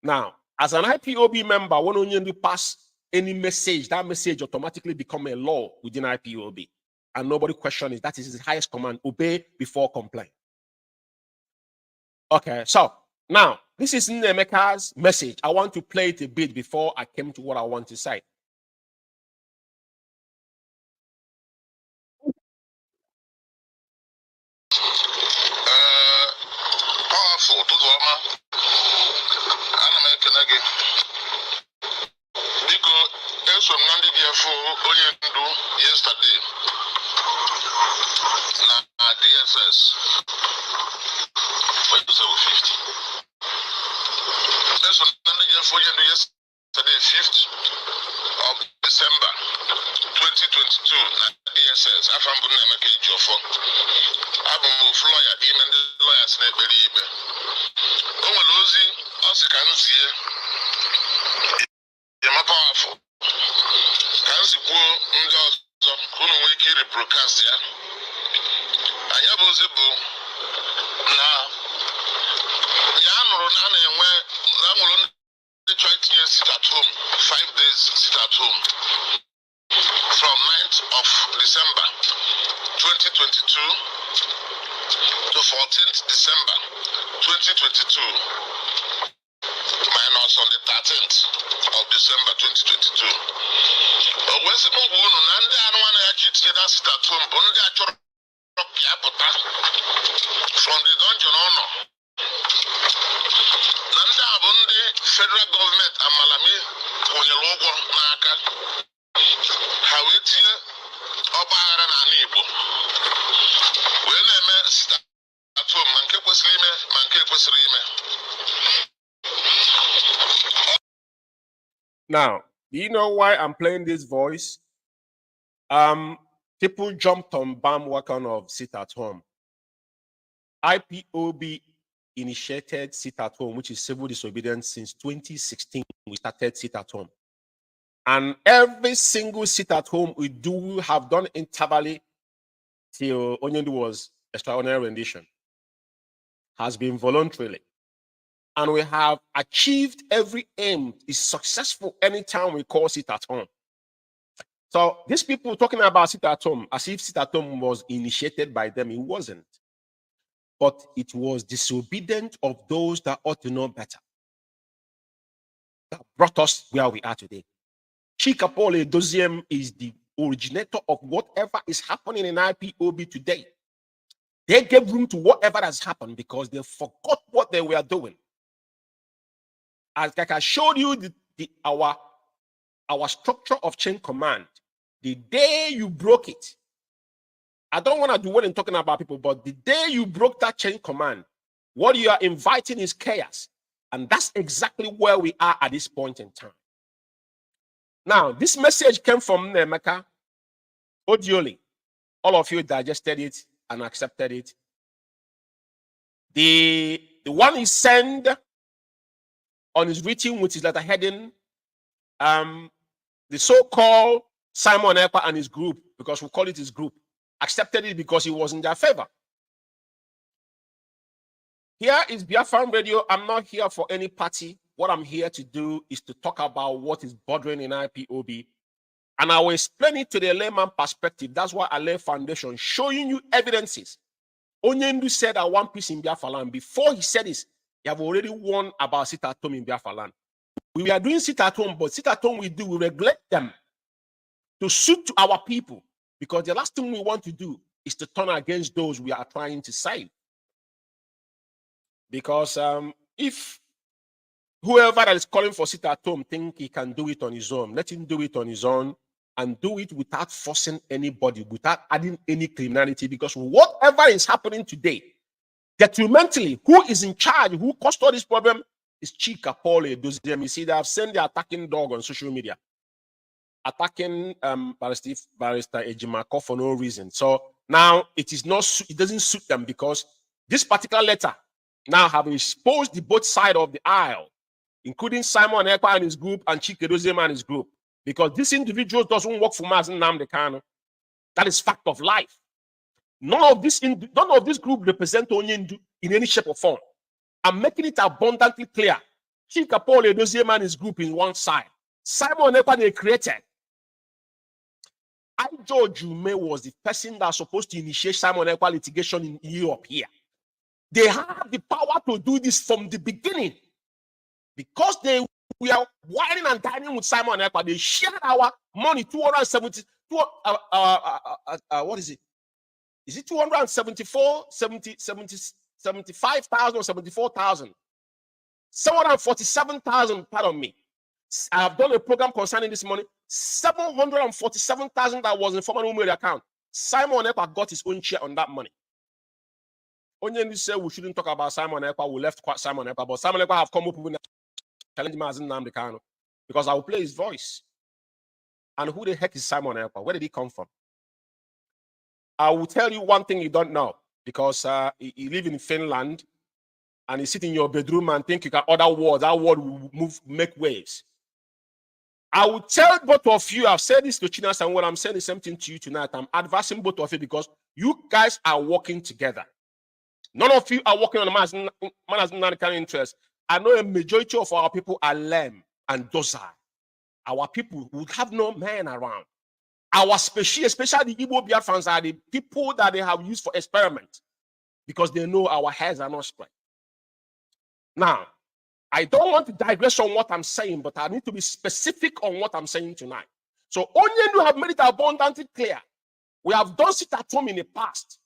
Now, as an IPOB member, when Onyendu pass any message, that message automatically become a law within IPOB. And nobody questions it. That is his highest command. Obey before complain. Okay, so now, this is Nnemeka's message. I want to play it a bit before I came to what I want to say. Yesterday, DSS, what you say, 50. That's what yesterday, 5th of December 2022, DSS. I found Nnemeka Ejiofor. I'm a lawyer, even the lawyers never even. Oh, Lozi, also can see you're powerful. Can see who no way to broadcast ya. And ya bozibu na ya no they try to sit at home, 5 days sit at home. From 9th of December 2022 to 14th December 2022, minus on the 13th of December 2022. Where's the move? And they are one actually that sit at home, but they are from the dungeon honor. Nanda Abundi, federal government, and Malami, Kunyelogo, Naka, Hawitia, Obara, and Ibo. When I met at home, Manke was Rime, Manke was Rime. Now, do you know why I'm playing this voice? People jumped on bandwagon of sit at home. IPOB initiated sit at home, which is civil disobedience, since 2016. We started sit at home. And every single sit at home we do have done intervally till Onyendu was extraordinary rendition, has been voluntarily. And we have achieved every aim is successful anytime we call sit at home. So these people talking about sit at home as if sit at home was initiated by them, it wasn't. But it was disobedient of those that ought to know better that brought us where we are today. Chika Paul Edoziem is the originator of whatever is happening in IPOB today. They gave room to whatever has happened because they forgot what they were doing. As like I showed you our structure of chain command, the day you broke it, I don't want to do what I'm talking about people, but the day you broke that chain command, what you are inviting is chaos. And that's exactly where we are at this point in time. Now, this message came from Nemeka Odioli. All of you digested it and accepted it. The one he sent on his written with his letter heading, the so-called Simon Ekpa and his group, because we call it his group, accepted it because he was in their favor. Here is Biafra Radio. I'm not here for any party. What I'm here to do is to talk about what is bothering in IPOB. And I will explain it to the layman perspective. That's why I lay foundation, showing you evidences. Onyendu said I want peace in Biafra land. Before he said this, he have already warned about sit at home in Biafra land. We are doing sit at home, but sit at home we regulate them to suit to our people. Because the last thing we want to do is to turn against those we are trying to save. Because if whoever that is calling for sit at home think he can do it on his own, let him do it on his own and do it without forcing anybody, without adding any criminality. Because whatever is happening today, detrimentally, who is in charge, who caused all this problem is Chika Paul Edoziem. You see, they have sent the attacking dog on social media, attacking Barrister Ejimako for no reason. So now it doesn't suit them because this particular letter now have exposed the both side of the aisle, including Simon Ekpa and his group and Chika Edoziem and his group, because this individual doesn't work for Mazen Nnamdi Kanu. That is fact of life. None of this group represent Onyendu in any shape or form. I'm making it abundantly clear. Chika Paul Edoziem and his group in one side. Simon Ekpa they created. George Ume was the person that was supposed to initiate Simon Ekpa litigation in Europe here. They have the power to do this from the beginning. Because we are whining and dining with Simon Ekpa, they shared our money, 270, what is it? Is it 274, 75,000 or 74,000? 747,000, pardon me. I have done a program concerning this money. 747,000 that was in former Umeri account. Simon Ekpa got his own share on that money. Onyendu said we shouldn't talk about Simon Ekpa. We left Simon Ekpa, but Simon Ekpa have come up with a challenge Mazen Nnamdi Kanu because I will play his voice. And who the heck is Simon Ekpa? Where did he come from? I will tell you one thing you don't know because you live in Finland and you sit in your bedroom and think you can order words. That word will make waves. I will tell both of you, I've said this to Chinas and when I'm saying the same thing to you tonight, I'm advising both of you because you guys are working together. None of you are working on the Mazen Nnamdi Kanu interest. I know a majority of our people are lame and docile. Our people would have no men around. Our species, especially the Igbo Biafrans, are the people that they have used for experiment because they know our heads are not spread. Now, I don't want to digress on what I'm saying, but I need to be specific on what I'm saying tonight. So, only you have made it abundantly clear. We have done sit at home in the past.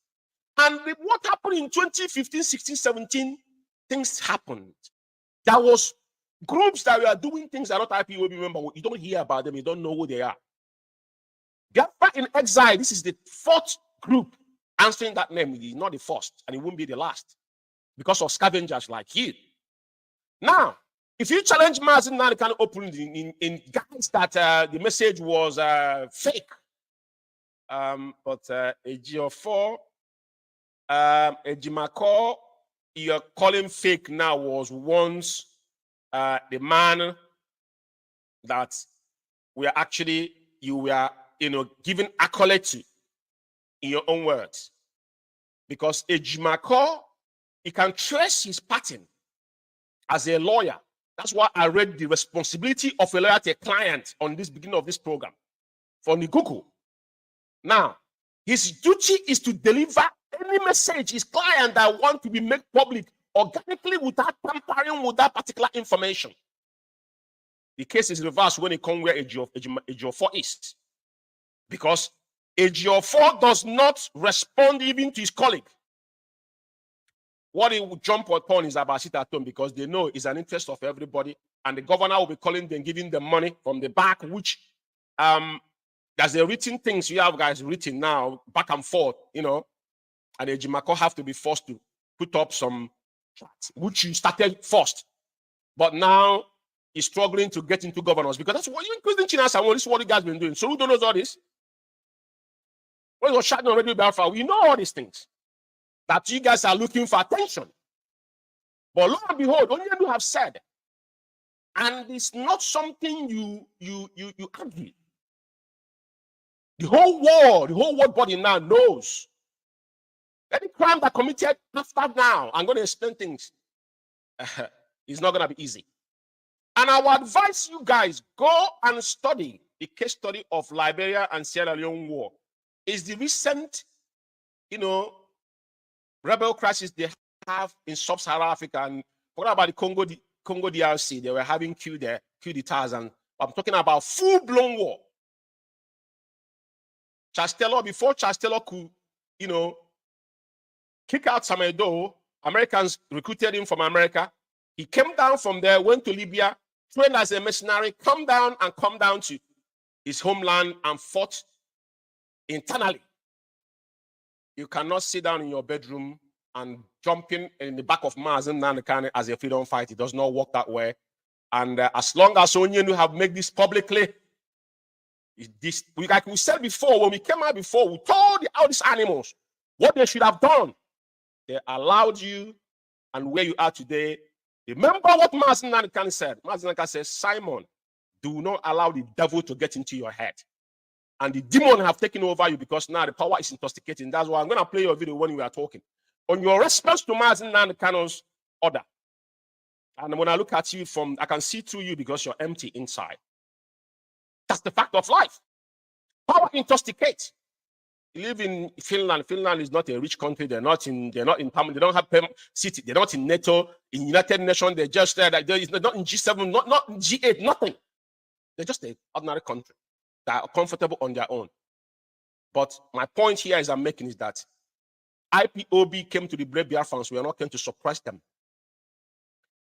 And what happened in 2015, 16, 17, things happened. There was groups that were doing things that not IPOB member. You don't hear about them. You don't know who they are. Biafra in Exile, this is the fourth group answering that name. It is not the first, and it won't be the last because of scavengers like you. Now, if you challenge Mazin now, kind of open in guys that the message was fake. But AGO4, Ejimako, you're calling fake now was once the man that we are actually, you were, giving accolade to in your own words. Because Ejimako, he can trace his pattern as a lawyer. That's why I read the responsibility of a lawyer to a client on this beginning of this program from the Google. Now, his duty is to deliver any message his client that want to be made public organically without tampering with that particular information. The case is reversed when it comes where AGO4 is. Because AGO4 does not respond even to his colleague. What he will jump upon is about sit at home because they know it's an interest of everybody, and the governor will be calling them, giving them money from the back, which there's the written things you have guys written now, back and forth, and Ejimako have to be forced to put up some charts, which you started first. But now he's struggling to get into governors because that's what you including China. This is what you guys been doing. So who don't know all this? When you're shouting already about, we know all these things. That you guys are looking for attention. But lo and behold, only you have said, and it's not something you argue. The whole world body now knows. Any crime that committed after now, I'm going to explain things. It's not going to be easy. And I would advise you guys, go and study the case study of Liberia and Sierra Leone war. It's the recent, rebel crisis they have in sub-Saharan Africa. And what about the Congo DRC? They were having coup d'etats, and I'm talking about full-blown war. Charles Taylor, before Charles Taylor could, kick out Samedo, Americans recruited him from America. He came down from there, went to Libya, trained as a mercenary, come down to his homeland and fought internally. You cannot sit down in your bedroom and jumping in the back of Mars and Nanakane as a freedom fight. It does not work that way. And as long as Onyenu have made this publicly, like we said before, when we came out before, we told all these animals what they should have done. They allowed you, and where you are today. Remember what Mazen Nanakane said. Mazen Nanakane says, Simon, do not allow the devil to get into your head. And the demon have taken over you because now the power is intoxicating. That's why I'm going to play your video when we are talking. On your response to Mazen Nanakane's order. And when I look at you I can see through you because you're empty inside. That's the fact of life. Power intoxicates. You live in Finland. Finland is not a rich country. They're not in they don't have city. They're not in NATO, in United Nations. They're just they're not in G7, not in G8, nothing. They're just an ordinary country that are comfortable on their own. But my point here is I'm making is that IPOB came to the brave Biafrans. We are not going to suppress them.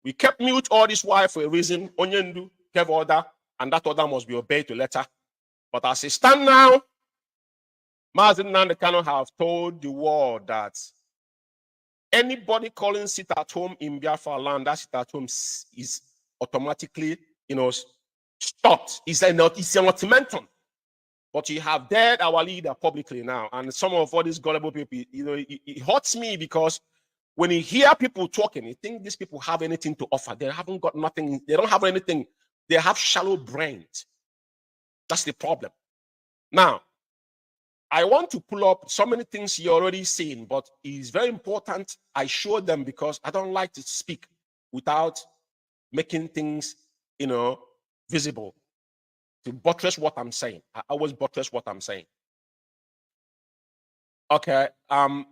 We kept mute all this while for a reason. Onyendu gave order, and that order must be obeyed to letter. But as it stands now, Mazen Nanakane have told the world that anybody calling sit at home in Biafra land, that sit at home is automatically, stopped. It's an ultimatum. But you have dared our leader publicly now, and some of all these gullible people, it hurts me because when you hear people talking, you think these people have anything to offer. They haven't got nothing. They don't have anything. They have shallow brains. That's the problem. Now, I want to pull up so many things you're already seeing, but it's very important I show them because I don't like to speak without making things, visible to buttress what I'm saying. I always buttress what I'm saying. Okay. On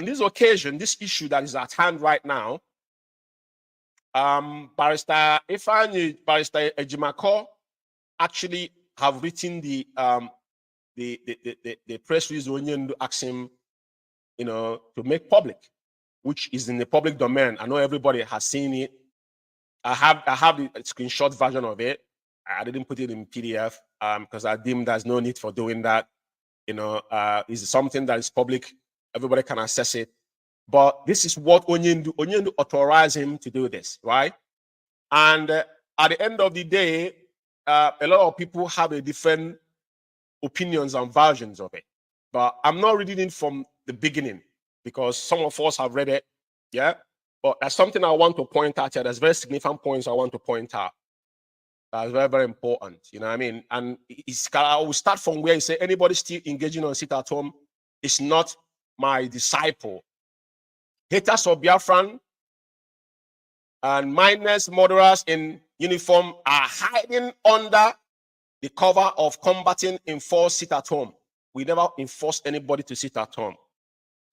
this occasion, this issue that is at hand right now, Barrister Ejimako actually have written the press release Onyendu asked him, to make public, which is in the public domain. I know everybody has seen it. I have the screenshot version of it. I didn't put it in PDF because I deemed there's no need for doing that. It's something that is public. Everybody can access it. But this is what Onyendu authorized him to do this, right? And at the end of the day, a lot of people have a different opinions and versions of it. But I'm not reading it from the beginning because some of us have read it, yeah? But there's something I want to point out here. There's very significant points I want to point out. That's very, very important. You know what I mean? And I will start from where you say anybody still engaging on sit at home is not my disciple. Haters of Biafran and mindless murderers in uniform are hiding under the cover of combating enforced sit at home. We never enforce anybody to sit at home.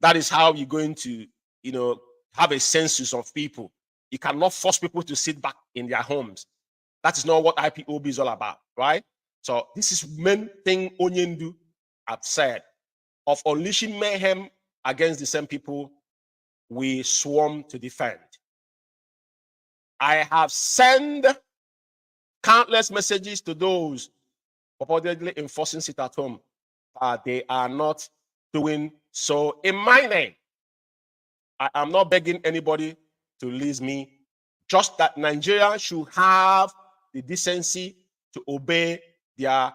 That is how you're going to, have a census of people. You cannot force people to sit back in their homes. That is not what IPOB is all about, right? So this is main thing Onyendu have said of unleashing mayhem against the same people we swarm to defend. I have sent countless messages to those purportedly enforcing sit at home. They are not doing so in my name. I am not begging anybody to release me. Just that Nigeria should have the decency to obey their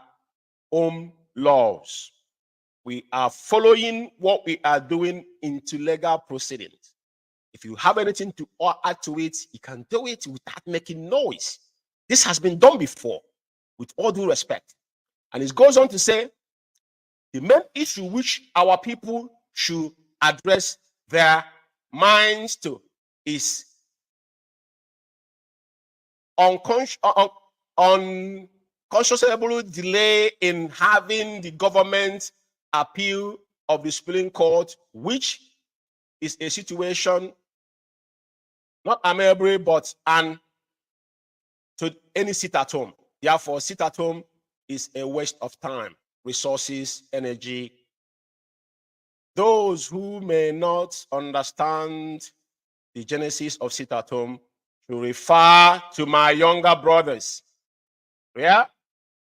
own laws. We are following what we are doing into legal proceedings. If you have anything to add to it, you can do it without making noise. This has been done before, with all due respect. And it goes on to say, the main issue which our people should address their minds to is unconscionable delay in having the government appeal of the Supreme Court, which is a situation not amiable, but to any sit at home. Therefore, sit at home is a waste of time, resources, energy. Those who may not understand the genesis of sit at home should refer to my younger brothers. Yeah?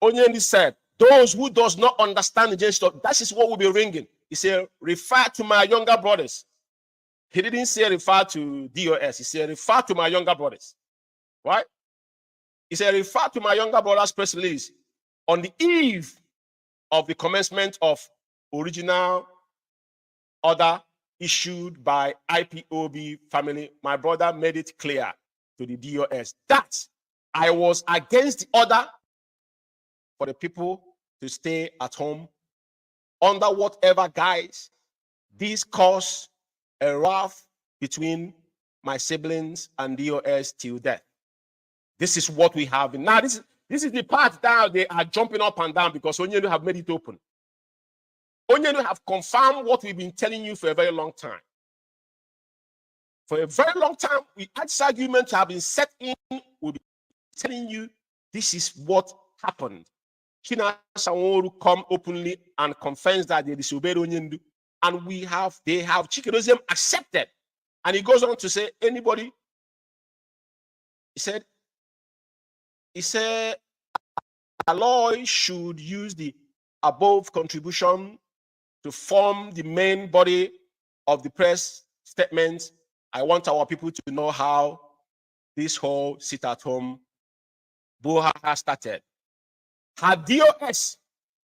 Onyendi said, those who does not understand the genesis of, that is what will be ringing. He said, refer to my younger brothers. He didn't say refer to DOS. He said, refer to my younger brothers. Right? He said, refer to my younger brothers' press release on the eve of the commencement of original order issued by IPOB family. My brother made it clear to the DOS that I was against the order for the people to stay at home under whatever guise. This caused a rough between my siblings and DOS till death. This is what we have. Now, this is the part that they are jumping up and down because Onyendu have made it open. Onyendu have confirmed what we've been telling you for a very long time. For a very long time, this argument have been set in. We'll be telling you this is what happened. China Sanwo-Olu come openly and confess that they disobeyed Onyendu. And they have Chikedozium accepted. And he goes on to say, anybody, he said, Alloy should use the above contribution to form the main body of the press statement. I want our people to know how this whole sit at home brouhaha started. Had DOS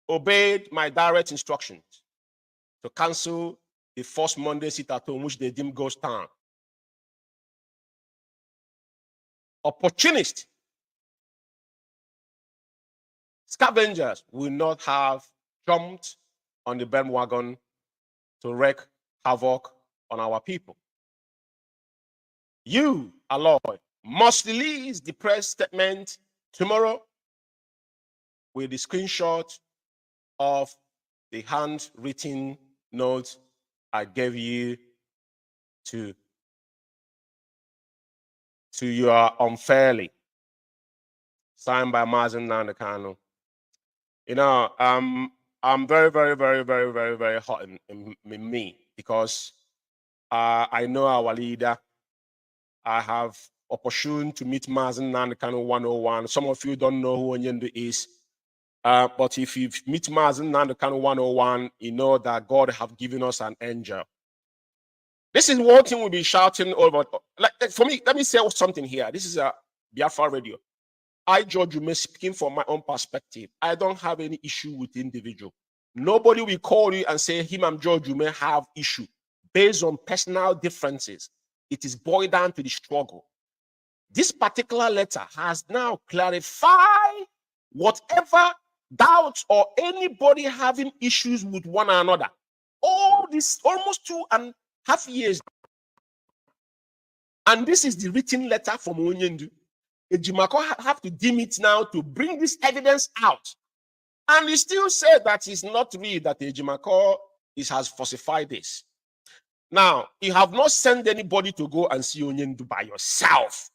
obeyed my direct instructions to cancel the first Monday sit at home, which they deemed ghost town, opportunists, scavengers will not have jumped on the bandwagon to wreak havoc on our people. You, Aloy, must release the press statement tomorrow with the screenshot of the handwritten note I gave you to your unfairly, signed by Mazen Nandekano. You know, I'm very, very, very, very, very, very hot in me because I know our leader. I have opportunity to meet Mazen Nandekano 101. Some of you don't know who Onyendu is. But if you meet Mazen Nandekano 101, you know that God have given us an angel. This is one thing we'll be shouting over. Like for me, let me say something here. This is a Biafra Radio. I, George Ume, speaking from my own perspective. I don't have any issue with the individual. Nobody will call you and say him and George Ume have issue based on personal differences. It is boiled down to the struggle. This particular letter has now clarified whatever doubts or anybody having issues with one another. All this almost 2.5 years. And this is the written letter from Onyendu. Ejimako have to deem it now to bring this evidence out. And he still said that it's not real that Ejimako has falsified this. Now, you have not sent anybody to go and see Onyendu by yourself.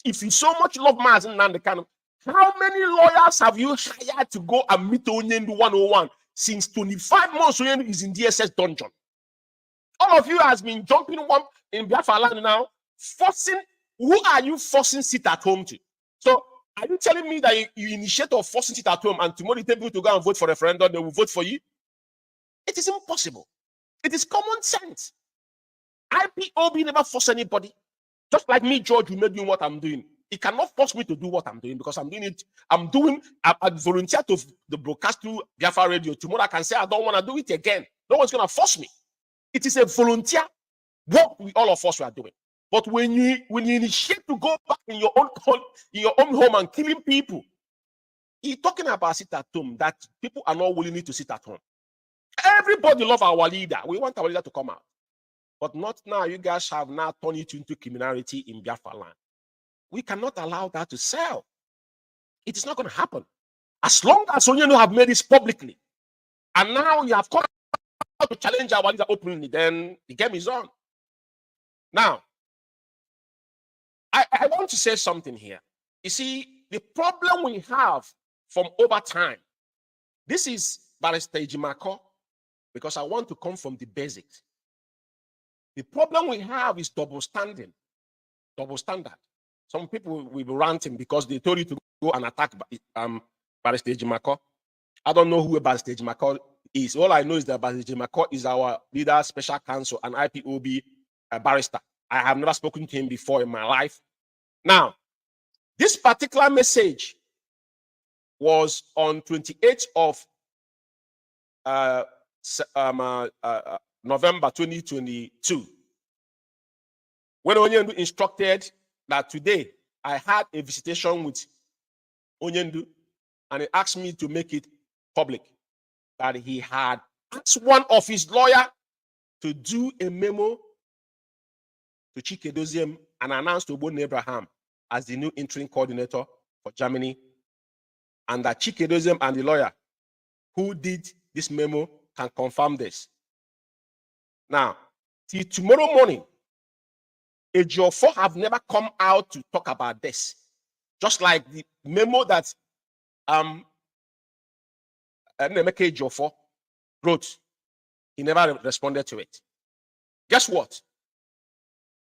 If you so much love Mazen Nandekano, how many lawyers have you hired to go and meet Onyendu 101? Since 25 months, Onyendu is in DSS dungeon. All of you has been jumping one in Biafra land now, forcing. Who are you forcing sit at home to? So, are you telling me that you initiate or forcing sit at home and tomorrow you tell people to go and vote for a referendum, they will vote for you? It is impossible. It is common sense. IPOB never force anybody. Just like me, George, you may do what I'm doing. It cannot force me to do what I'm doing because I'm doing it. I volunteer to the broadcast to Biafra Radio. Tomorrow I can say I don't want to do it again. No one's going to force me. It is a volunteer work all of us are doing. But when you initiate to go back in your own home and killing people, he's talking about sit at home, that people are not willing to sit at home. Everybody love our leader. We want our leader to come out. But not now. You guys have now turned it into criminality in Biafra land. We cannot allow that to sell. It is not going to happen. As long as Onyendu have made this publicly, and now you have come to challenge our leader openly, then the game is on. Now, I want to say something here. You see, the problem we have from over time, this is Barrister Ejimako, because I want to come from the basics. The problem we have is double standard. Some people will be ranting because they told you to go and attack Barrister Ejimako. I don't know who Barrister Ejimako is. All I know is that Barrister Ejimako is our leader, special counsel, and IPOB barrister. I have never spoken to him before in my life. Now, this particular message was on 28th of November 2022. When Onyendu instructed that today I had a visitation with Onyendu, and he asked me to make it public that he had asked one of his lawyers to do a memo to Chike Doziem and announced to Obon Abraham as the new interim coordinator for Germany, and that Chike Doziem and the lawyer who did this memo can confirm this. Now, till tomorrow morning, Ejiofor have never come out to talk about this. Just like the memo that Nemeke Ejiofor wrote, he never responded to it. Guess what?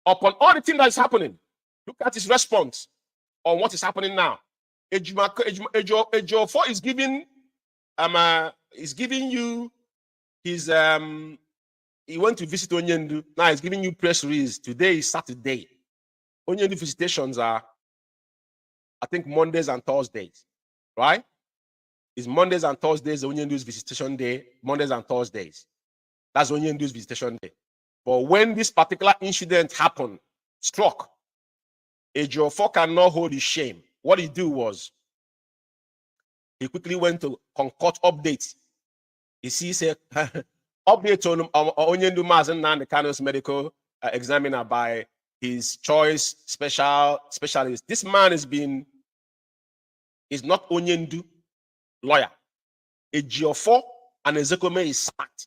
Upon all the things that is happening, look at his response on what is happening now. Ejiofor is giving you his he went to visit Onyendu. Now he's giving you press release. Today is Saturday. Onyendu visitations are, I think, Mondays and Thursdays, right? It's Mondays and Thursdays, Onyendu's visitation day, Mondays and Thursdays. That's Onyendu's visitation day. But when this particular incident happened, struck, Ejiofor cannot hold his shame. What he did was, he quickly went to concoct updates. He sees a update on Onyendu Mazen Nandekano's medical examiner by his choice specialist. This man is not Onyendu lawyer. Ejiofor and Ezekome is sacked.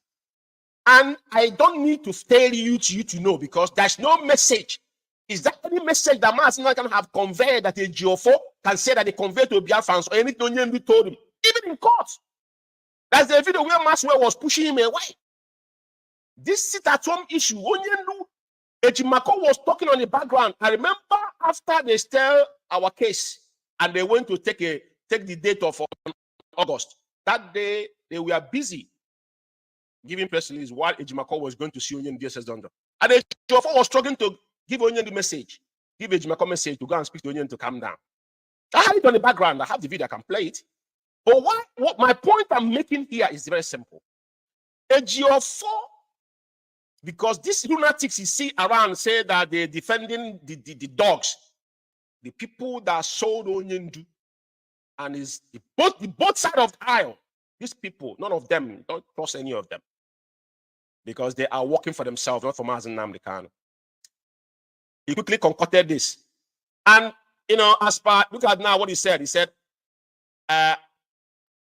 And I don't need to tell you to know, because there's no message. Is there any message that Mazina can have conveyed that Ejiofor can say that they conveyed to Biafrans or anything Onyendu told him? Even in court. That's the video where Maswell was pushing him away. This sit-at-home issue, Onyendu, Ejimako was talking on the background. I remember after they stirred our case and they went to take the date of August. That day, they were busy giving press release while Ejimako was going to see Onyendu DSS Dondo. And Ejiofor was struggling to give Onyendu the message, give Ejimako message to go and speak to Onyendu to calm down. I have it on the background. I have the video. I can play it. But what my point I'm making here is very simple. Ejiofor, because these lunatics you see around say that they're defending the dogs, the people that sold Onyendu, and is both sides of the aisle. These people, none of them, don't trust any of them, because they are working for themselves, not for Mazen Nnamdi Kanu. He quickly concocted this, and as per, look at now what he said. He said,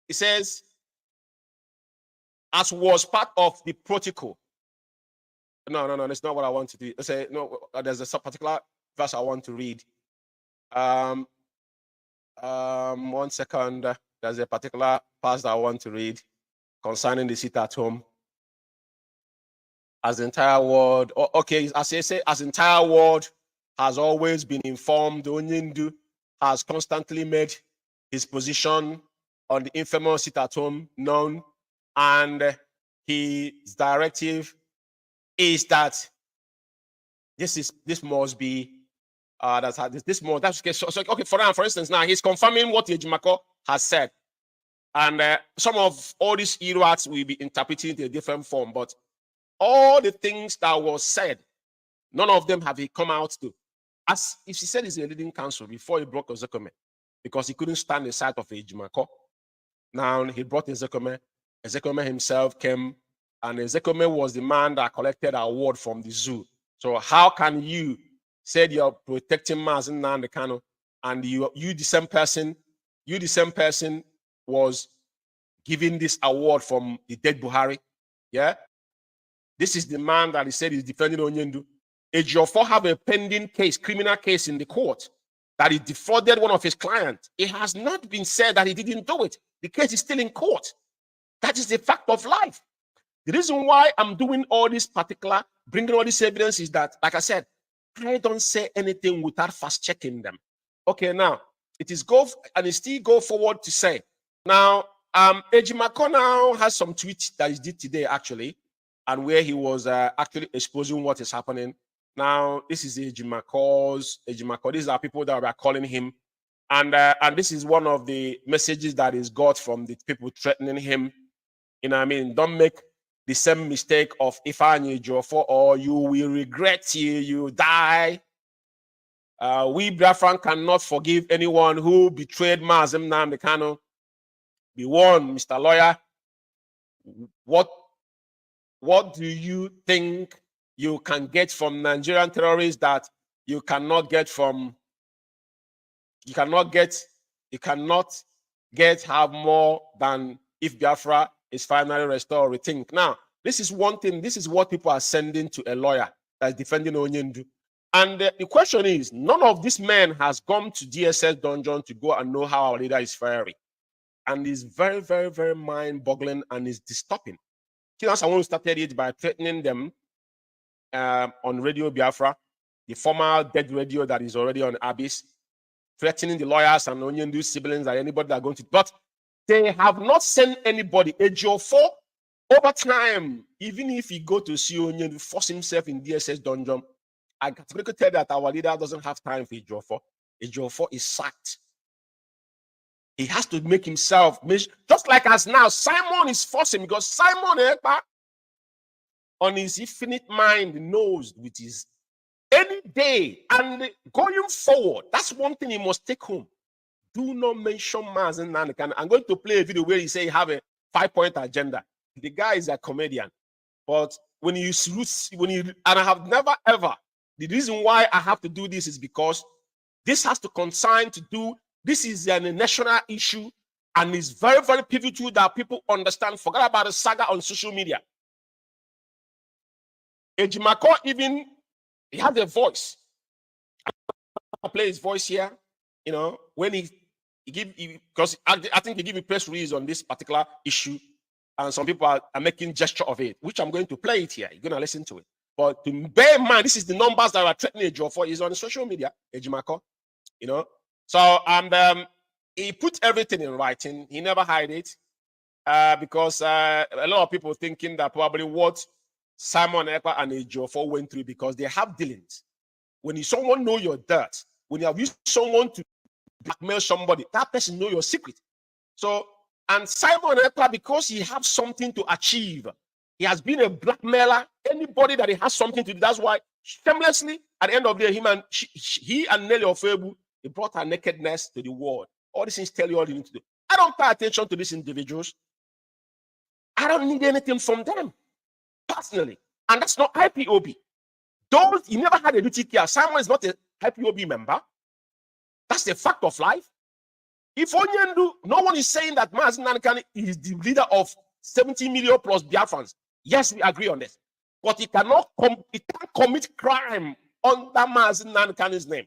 he says, as was part of the protocol. No, that's not what I want to do. I say no. There's a particular verse I want to read. 1 second. There's a particular verse that I want to read concerning the sit at home. As the entire world, as I say, as the entire world has always been informed, Onyendu has constantly made his position on the infamous sit at home known, and his directive is that this must be for instance, now he's confirming what Ejimako has said, and some of all these irats will be interpreted in a different form, but all the things that was said, none of them have he come out to. As if he said he's a leading counsel before he brought Ezekome, because he couldn't stand the sight of Ejimako. Now he brought Ezekome. Ezekome himself came, and Ezekome was the man that collected an award from the zoo. So how can you say you're protecting Mazen Nnamdi Kanu, and you the same person was giving this award from the dead Buhari? Yeah, this is the man that he said is defending Onyendu. Ejiofor have a pending case, criminal case in the court, that he defrauded one of his clients. It has not been said that he didn't do it. The case is still in court. That is the fact of life. The reason why I'm doing all this bringing all this evidence is that, like I said, I don't say anything without fast checking them. Okay, now it still go forward to say. Now, Ejimako now has some tweets that he did today actually, and where he was actually exposing what is happening. Now, this is Ejimako. These are people that are calling him, and this is one of the messages that is got from the people threatening him. Don't make the same mistake of Ifeanyi Ejiofor, or you will regret till you die. We Biafran cannot forgive anyone who betrayed Mazen Nnamdi Kanu. Be warned, Mr. Lawyer. What do you think you can get from Nigerian terrorists that you cannot get have more than if Biafra is finally restored? Rethink. Now, this is one thing. This is what people are sending to a lawyer that's defending Onyendu. And the question is, none of these men has gone to DSS dungeon to go and know how our leader is faring. And it's very, very, very mind-boggling, and it's disturbing. Someone started it by threatening them on Radio Biafra, the former dead radio that is already on Abyss, threatening the lawyers and Onyendu siblings and anybody that are going to. But they have not sent anybody. Ejiofor, over time, even if he go to see Onyendu, force himself in DSS dungeon, I categorically tell that our leader doesn't have time for Ejiofor. Ejiofor is sacked. He has to make himself, just like as now, Simon is forcing, because Simon, on his infinite mind, knows with his any day and going forward. That's one thing he must take home. Do not mention Mazen Nnamdi Kanu. I'm going to play a video where he say he have a 5-point agenda. The guy is a comedian, but and I have never ever The reason why I have to do this is because this has to concern to do, this is a national issue and it's very, very pivotal that people understand. Forget about the saga on social media. Ejimako even, he has a voice. I play his voice here, you know, when he give, because I think he give a press release on this particular issue, and some people are making gesture of it, which I'm going to play it here. You're going to listen to it. But to bear in mind, this is the numbers that are threatening Ejiofor. He's on social media, Ejimako, you know. So, and he put everything in writing. He never hide it because a lot of people thinking that probably what Simon Ekpa and Ejiofor went through because they have dealings. When someone know your dirt, when you have used someone to blackmail somebody, that person know your secret. So, and Simon Ekpa, because he has something to achieve, he has been a blackmailer. Anybody that he has something to do, that's why shamelessly, at the end of the day, he and Nelly Ofebu, they brought her nakedness to the world. All these things tell you all you need to do. I don't pay attention to these individuals. I don't need anything from them, personally. And that's not IPOB. Those, he never had a duty care. Simon is not a IPOB member. That's the fact of life. If Onyendu, no one is saying that Mazen Nankani is the leader of 70 million plus Biafrans. Yes, we agree on this. But he can't commit crime under Mazen Nankani's name.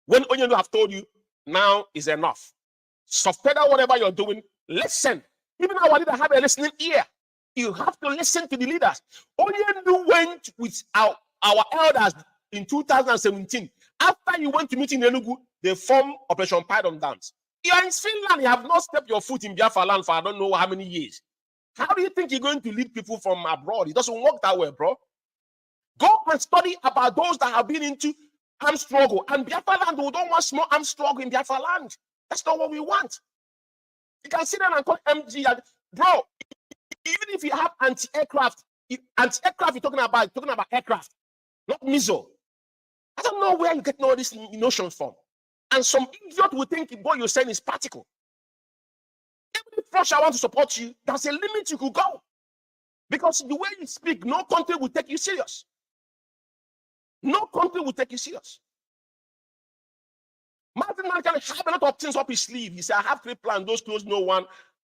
When Onyendu have told you, now is enough. Suspend whatever you're doing. Listen. Even our leader have a listening ear. You have to listen to the leaders. Onyendu went with our elders in 2017. After you went to meet in Enugu, they formed Operation Python Dance. You are in Finland, you have not stepped your foot in Biafra land for I don't know how many years. How do you think you're going to lead people from abroad? It doesn't work that way, bro. Go and study about those that have been into armed struggle. And Biafra land, we don't want small armed struggle in Biafra land. That's not what we want. You can sit down and call MG. And, bro, even if you have anti-aircraft, you're talking about aircraft, not missile. I don't know where you get all these notions from. And some idiot will think what you're saying is practical. Even if Russia wants to support you, there's a limit you could go. Because the way you speak, no country will take you serious. No country will take you serious. Martin Man can have a lot of things up his sleeve. He said, I have 3 plans, those close no one.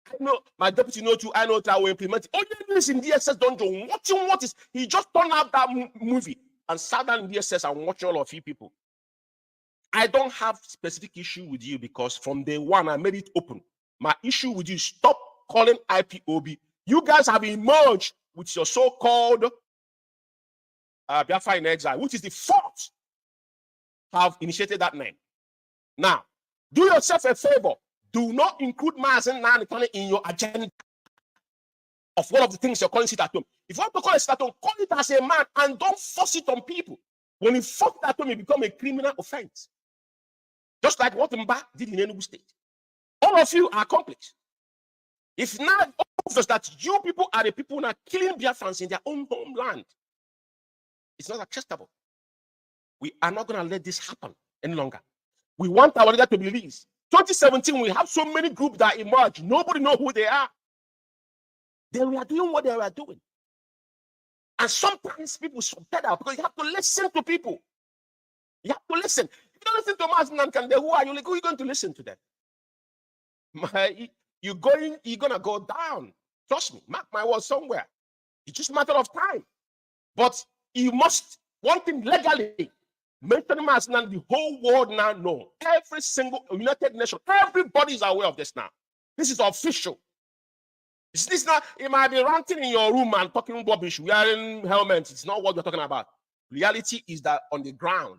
I know my deputy know 2, I know that I will implement it. All you do is in DSS dungeon, watching what is, he just turned out that movie and sat down in DSS and watched all of you people. I don't have specific issue with you because from day one, I made it open. My issue with you, stop calling IPOB. You guys have emerged with your so-called Biafra in exile, which is the fourth have initiated that name. Now, do yourself a favor. Do not include Mazen Nankani in your agenda of one of the things you're calling sit at home. If you want to call it sit at home, call it as a man and don't force it on people. When you force it at home, it becomes a criminal offense. Just like what Mba did in Enugu State. All of you are accomplices. If not obvious that you people are the people who are killing Biafrans in their own homeland, it's not acceptable. We are not going to let this happen any longer. We want our leader to be released. 2017, we have so many groups that emerge. Nobody knows who they are. They were doing what they were doing. And sometimes people submit out because you have to listen to people. You have to listen. If you don't listen to Mazen Nankani, who are you? Who are you going to listen to them? You're going to go down. Trust me. Mark my words somewhere. It's just a matter of time. But you must, one thing legally, mention Mazen Nankani, the whole world now know. Every single United Nations, everybody is aware of this now. This is official. This not, it might be ranting in your room and talking rubbish, wearing helmets. It's not what you're talking about. Reality is that on the ground.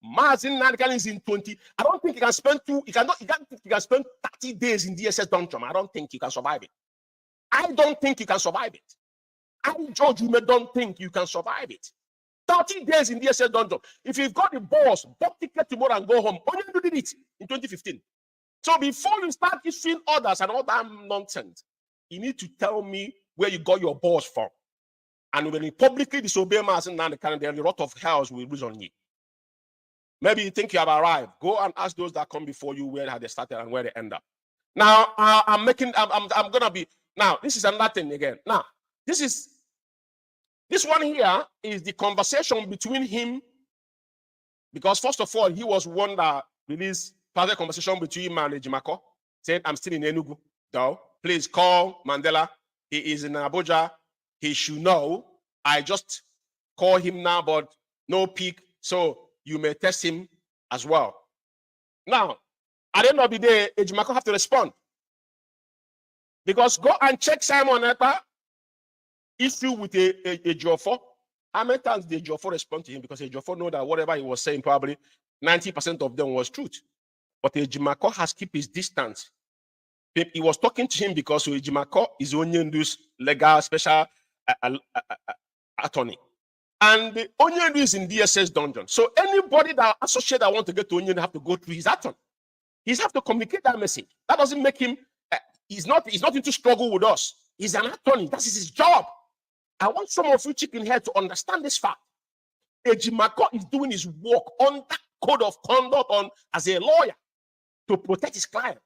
Mazen Nankani is in 20. I don't think you can spend you can spend 30 days in DSS dungeon. I don't think you can survive it. I don't think you can survive it. I, George, you don't think you can survive it. 30 days in DSS dungeon. If you've got the boss, book ticket tomorrow and go home. Onyendu did it in 2015. So before you start issuing orders and all that nonsense, you need to tell me where you got your boss from. And when you publicly disobey Mazen Nankani, there are a lot of hells will lose on you. Maybe you think you have arrived. Go and ask those that come before you where have they started and where they end up. Now, I'm gonna be, now, this is another thing again. Now, this is This one here is the conversation between him, because first of all, he was one that released private conversation between him and Ejimako, saying, I'm still in Enugu, though. Please call Mandela. He is in Abuja. He should know. I just call him now, but no pick, so you may test him as well. Now, at the end of the day, Ejimako have to respond. Because go and check Simon Ekpa issue with a Jofo. How many times did Jofo respond to him? Because Jofo know that whatever he was saying, probably 90% of them was truth. But Ejimako has kept his distance. He was talking to him because Ejimako is Onyendu's legal special attorney. And Onyendu is in DSS dungeon. So anybody that associate that want to get to Onyendu have to go through his attorney. He has to communicate that message. That doesn't make him, he's not into struggle with us. He's an attorney. That is his job. I want some of you chicken here to understand this fact. Ejimako is doing his work on that code of conduct as a lawyer to protect his client.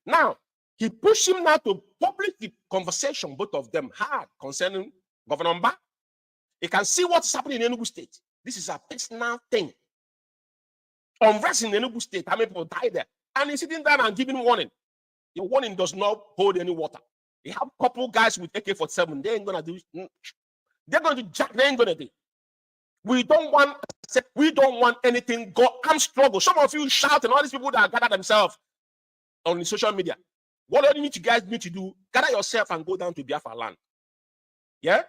Now, he pushed him now to publish the conversation both of them had concerning Governor Mba. You can see what's happening in Enugu State. This is a personal thing. Unrest in Enugu State, how many people died there? And he's sitting down and giving warning. The warning does not hold any water. You have a couple guys with AK-47. They ain't gonna do. They're going to jack. They ain't gonna do. We don't want anything. Armed struggle. Some of you shouting. All these people that gather themselves on the social media. What do you guys need to do? Gather yourself and go down to Biafra land. Yeah,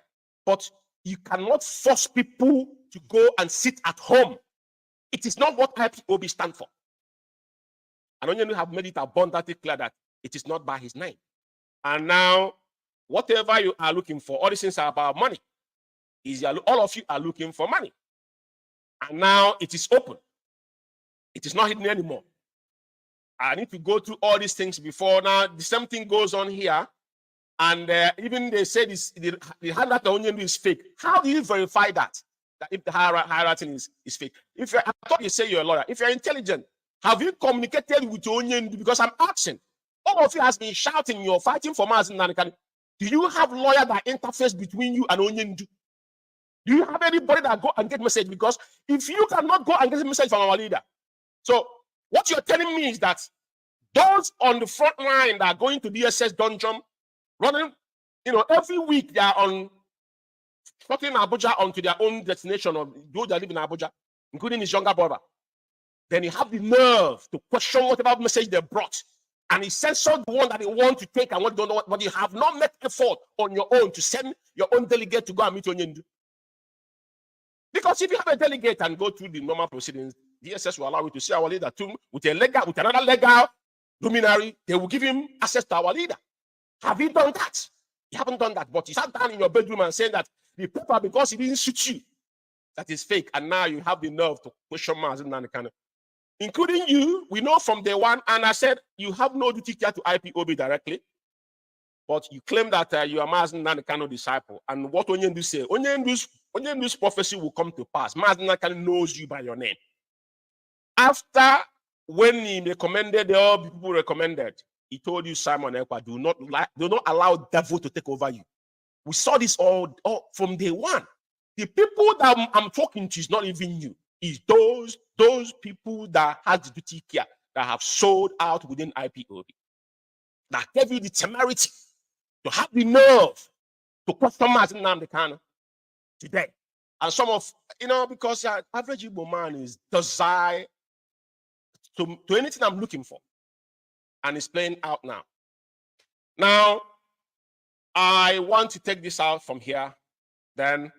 but you cannot force people to go and sit at home. It is not what IPOB stand for. And Onyendu have made it abundantly clear that it is not by his name. And now, whatever you are looking for, all these things are about money. All of you are looking for money. And now it is open. It is not hidden anymore. I need to go through all these things before. Now, the same thing goes on here. And even they say the handwriting Onyendu is fake. How do you verify that? That if the handwriting is fake? I thought you say you're a lawyer. If you're intelligent, have you communicated with Onyendu? Because I'm asking. All of you has been shouting, you're fighting for Mazi Nnamdi. Do you have lawyer that interface between you and Onyendu? Do you have anybody that go and get message? Because if you cannot go and get a message from our leader, so what you're telling me is that those on the front line that are going to DSS dungeon, running, every week they are on fucking Abuja onto their own destination, or those that live in Abuja, including his younger brother. Then you have the nerve to question whatever message they brought. And he censored the one that they want to take and what don't know what you have not met effort on your own to send your own delegate to go and meet Onyendu. Because if you have a delegate and go through the normal proceedings, DSS will allow you to see our leader too with another legal luminary. They will give him access to our leader. Have you done that? You haven't done that, but you sat down in your bedroom and saying that the paper, because it didn't suit you, that is fake. And now you have the nerve to question Mazi Nnamdi, including you. We know from day one, and I said you have no duty here to IPOB directly, but you claim that you are Mazi Nnamdi disciple. And what Onyendu say? Onyendu's prophecy will come to pass. Mazi Nnamdi knows you by your name. After when he recommended, all people recommended, he told you, Simon Ekpa, do not allow devil to take over you. We saw this all from day one. The people that I'm talking to is not even you. Is those people that have the duty care, that have sold out within IPOB, that gave you the temerity to have the nerve to question Mazi Nnamdi today. And some of, because your average Igbo man is docile to anything I'm looking for. And it's playing out now. Now, I want to take this out from here. Then,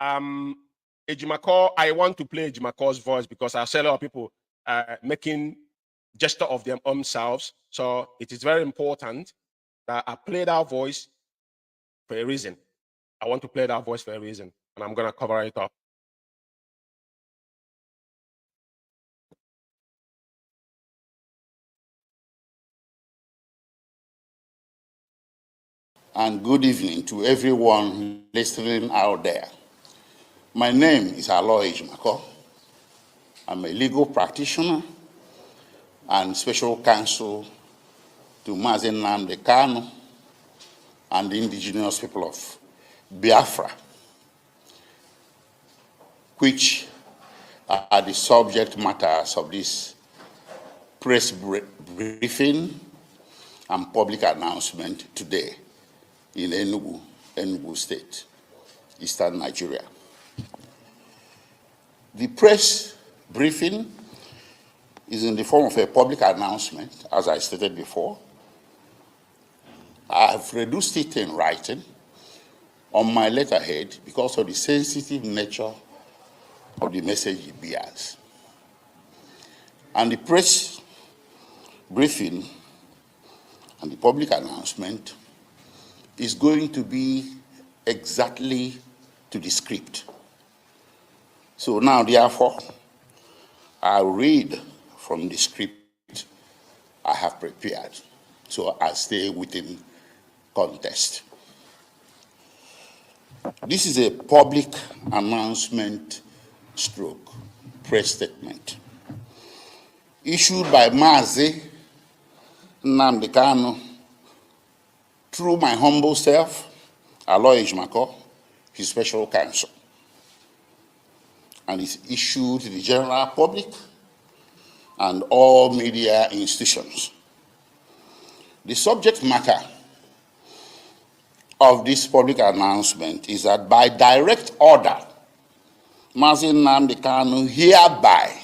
Ejimako, I want to play Ejimako's voice because I see a lot of people making gesture of their own selves. So it is very important that I play that voice for a reason. I want to play that voice for a reason, and I'm going to cover it up. And good evening to everyone listening out there. My name is Aloy Ejimako. I'm a legal practitioner and special counsel to Mazi Nnamdi, the, and the indigenous people of Biafra. which are the subject matters of this press briefing and public announcement today in Enugu State, Eastern Nigeria. The press briefing is in the form of a public announcement, as I stated before. I have reduced it in writing on my letterhead because of the sensitive nature of the message it bears. And the press briefing and the public announcement is going to be exactly to the script. So now, therefore, I'll read from the script I have prepared, so I'll stay within context. This is a public announcement stroke press statement issued by Mazi Nnamdi Kanu through my humble self, Aloy Ejimako, his special counsel, and is issued to the general public and all media institutions. The subject matter of this public announcement is that by direct order, Mazi Nnamdi Kanu hereby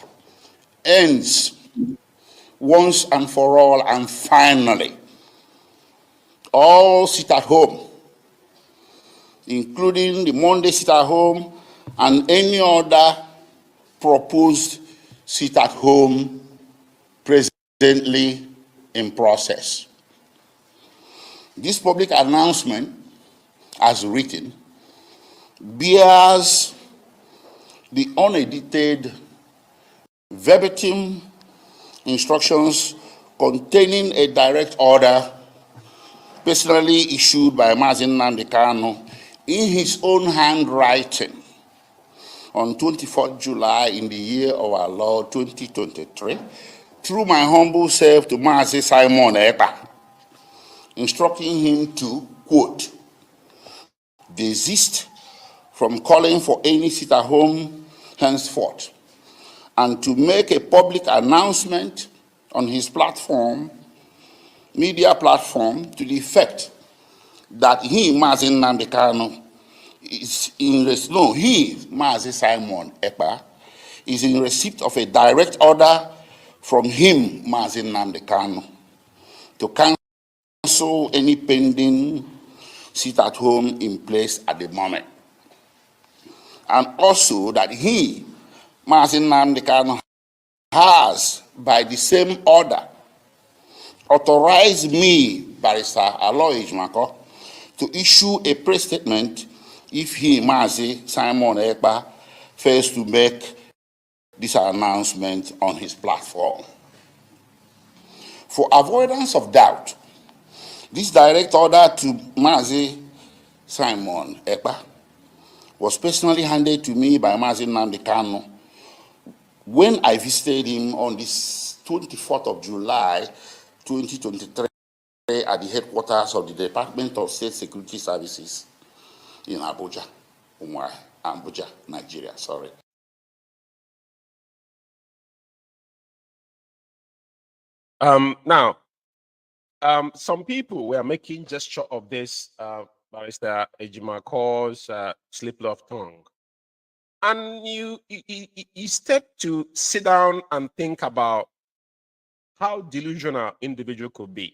ends once and for all and finally all sit-at-home, including the Monday sit-at-home and any other proposed sit-at-home presently in process. This public announcement, as written, bears the unedited verbatim instructions containing a direct order personally issued by Mazi Nnamdi Kanu in his own handwriting on 24th July in the year of our Lord 2023 through my humble self to Mazi Simon Ekpa, instructing him to, quote, desist from calling for any sit-at-home henceforth, and to make a public announcement on his platform, media platform, to the effect that he, Mazi Nnamdi Kanu, Mazi Simon Ekpa, is in receipt of a direct order from him, Mazi Nnamdi Kanu, to cancel any pending sit-at-home in place at the moment. And also that he, Mazi Nnamdi Kanu, has, by the same order, authorized me, Barrister Aloy Ejimako, to issue a press statement if he, Mazi Simon Ekpa, fails to make this announcement on his platform. For avoidance of doubt, this direct order to Mazi Simon Ekpa was personally handed to me by Mazi Nnamdi Kanu when I visited him on this 24th of July, 2023, at the headquarters of the Department of State Security Services in Abuja, Nigeria, sorry. Now, some people were making gesture of this Barrister Ejimako's slip of tongue. And you step to sit down and think about how delusional individual could be.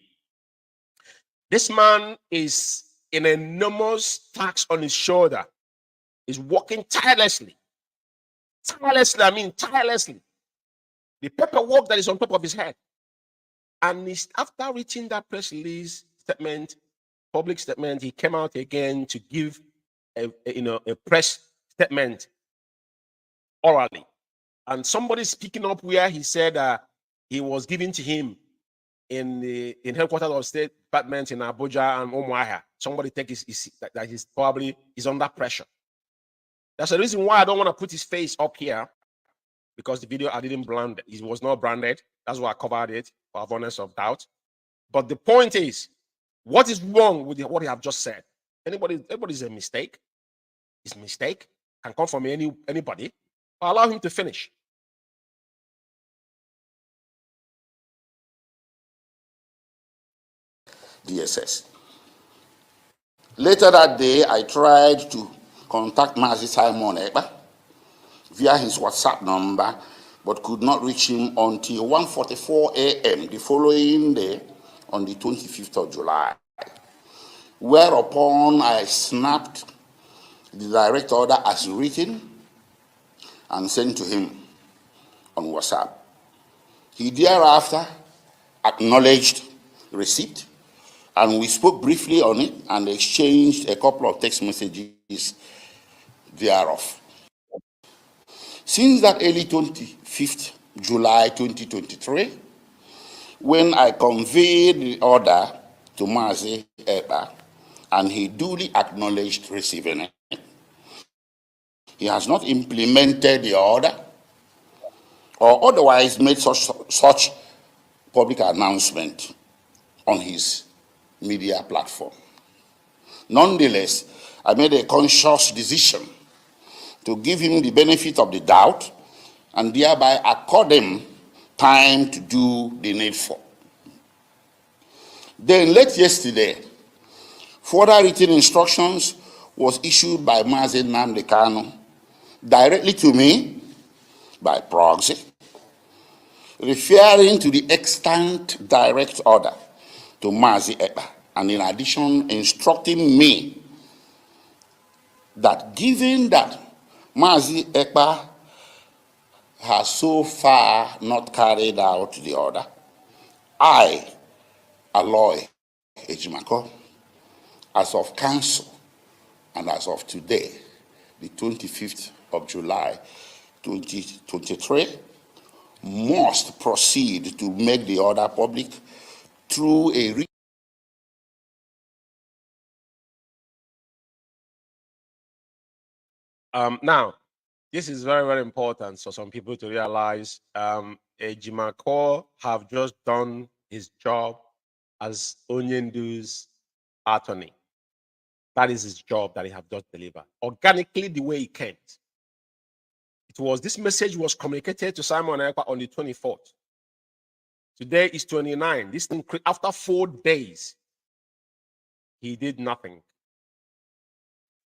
This man is in an enormous tax on his shoulder, is working tirelessly. Tirelessly. The paperwork that is on top of his head. And after reaching that press release statement, public statement, he came out again to give a press statement orally. And somebody speaking up where he said he was given to him in headquarters of State Department in Abuja and Umuahia. Somebody take that he's probably under pressure. That's the reason why I don't want to put his face up here, because the video I didn't brand it. It was not branded. That's why I covered it for avoidance of doubt. But the point is, what is wrong with what I have just said? Everybody's a mistake. It's a mistake. Can come from anybody. Allow him to finish. DSS. Later that day, I tried to contact Mazi Simon Ekpa via his WhatsApp number, but could not reach him until 1:44 a.m. the following day, on the 25th of July, whereupon I snapped the direct order as written and sent to him on WhatsApp. He thereafter acknowledged receipt, and we spoke briefly on it and exchanged a couple of text messages thereof. Since that early 25th July 2023, when I conveyed the order to Mazi Ekpa, and he duly acknowledged receiving it, he has not implemented the order or otherwise made such public announcement on his media platform. Nonetheless, I made a conscious decision to give him the benefit of the doubt and thereby accord him time to do the needful. Then late yesterday, further written instructions was issued by Mazi Nnamdi Kanu directly to me by proxy, referring to the extant direct order to Mazi Ekpa, and in addition instructing me that given that Mazi Ekpa has so far not carried out the order, I, Aloy Ejimako, as of council and as of today, the 25th of July 2023, must proceed to make the order public through a now, this is very, very important for some people to realize Ejimako have just done his job as Onyendu's attorney. That is his job that he have just delivered organically the way he came. It was this message was communicated to Simon Ekpa on the 24th. Today is 29. This thing, after 4 days, he did nothing.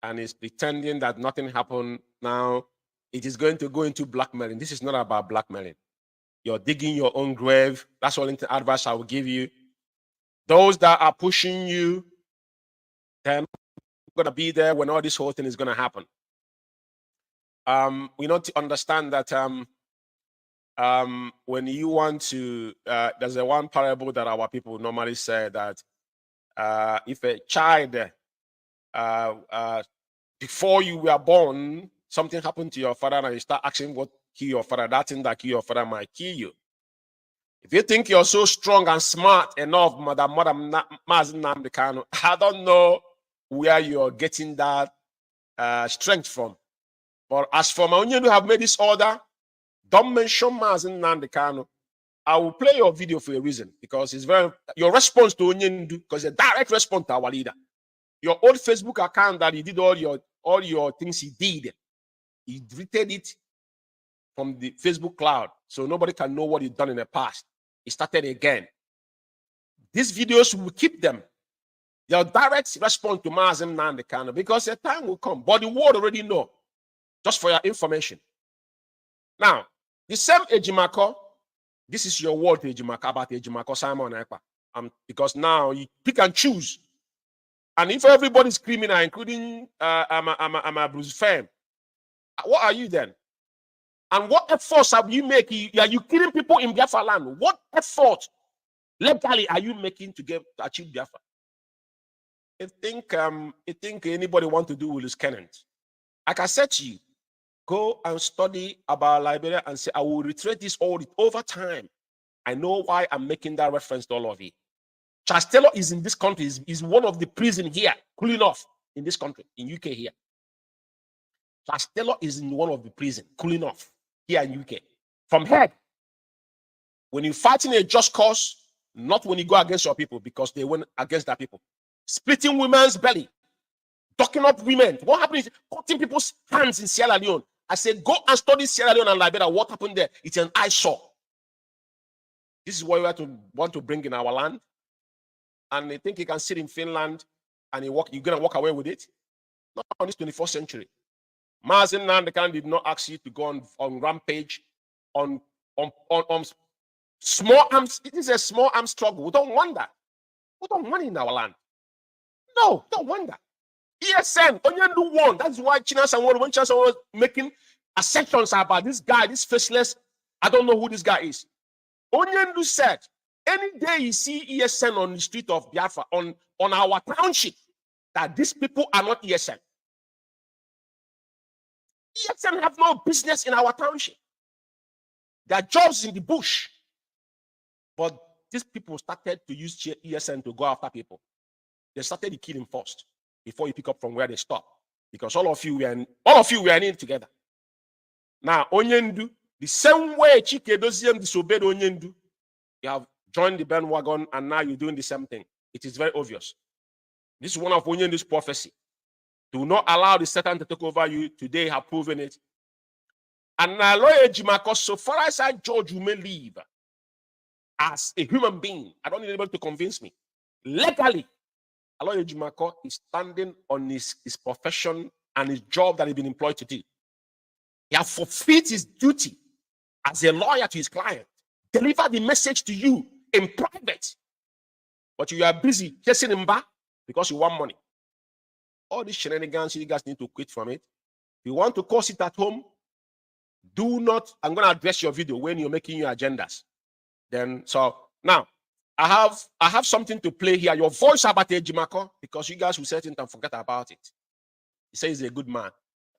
And he's pretending that nothing happened. Now it is going to go into blackmailing. This is not about blackmailing. You're digging your own grave. That's all the advice I will give you. Those that are pushing you, they're not going to be there when all this whole thing is going to happen. We need to understand that when you want to, there's a one parable that our people normally say that if a child, before you were born, something happened to your father and you start asking what killed your father, that thing that killed your father might kill you. If you think you're so strong and smart enough, Madam Mazi Nnamdi Kanu, I don't know where you're getting that strength from. But as for my Onyendu have made this order, don't mention Mazi Nnamdi Kanu. I will play your video for a reason, because it's very your response to Onyendu, because a direct response to our leader. Your old Facebook account that he did all your things he did, he deleted it from the Facebook cloud, so nobody can know what he done in the past. He started again. These videos will keep them. Your direct response to Mazi Nnamdi Kanu, because a time will come, but the world already know. Just for your information. Now, the same Ejimako, this is your word, Ejimako, about Ejimako Simon Ekpa. Because now you pick and choose. And if everybody's screaming, including I'm a Bruce fan, what are you then? And what efforts have you making? Are you killing people in Biafra land? What effort legally are you making to achieve Biafra? I think anybody want to do will lose Kenneth. Like I said to you, go and study about Liberia and say, I will reiterate this all over time. I know why I'm making that reference to all of you. Charles Taylor is in this country, is one of the prison here, cooling off in this country, in UK here. Charles Taylor is in one of the prison, cooling off here in UK. From head, when you're fighting a just cause, not when you go against your people, because they went against their people. Splitting women's belly, docking up women. What happened is cutting people's hands in Sierra Leone. I said, go and study Sierra Leone and Liberia. What happened there? It's an eyesore. This is what we want to bring in our land. And they think you can sit in Finland and you're going to walk away with it. Not on this 21st century. Mazin Nandekan did not ask you to go on rampage on small arms. It is a small arm struggle. We don't want that. We don't want it in our land. No, don't want that. ESN, Onyendu won. That's why China Sanwo, when China Sanwo was making assertions about this guy, this faceless, I don't know who this guy is. Onyendu said, any day you see ESN on the street of Biafra, on our township, that these people are not ESN. ESN have no business in our township. Their jobs in the bush. But these people started to use ESN to go after people. They started the killing first before you pick up from where they stop. Because all of you were in it together. Now, Onyendu, the same way Chike Doziem disobeyed Onyendu, you have joined the bandwagon and now you're doing the same thing. It is very obvious. This is one of Onyendu's prophecy. Do not allow the Satan to take over you. Today have proven it. And now, Lawyer Jimako, so far as I judge, you may live as a human being. I don't need anybody to convince me. Legally, Lawyer Jimako is standing on his profession and his job that he's been employed to do. He has fulfilled his duty as a lawyer to his client. Deliver the message to you in private. But you are busy chasing him back because you want money. All these shenanigans, you guys need to quit from it. If you want to cause it at home, do not. I'm going to address your video when you're making your agendas. Then, so now I have something to play here. Your voice about Ejimako, because you guys will set it and forget about it. He says he's a good man.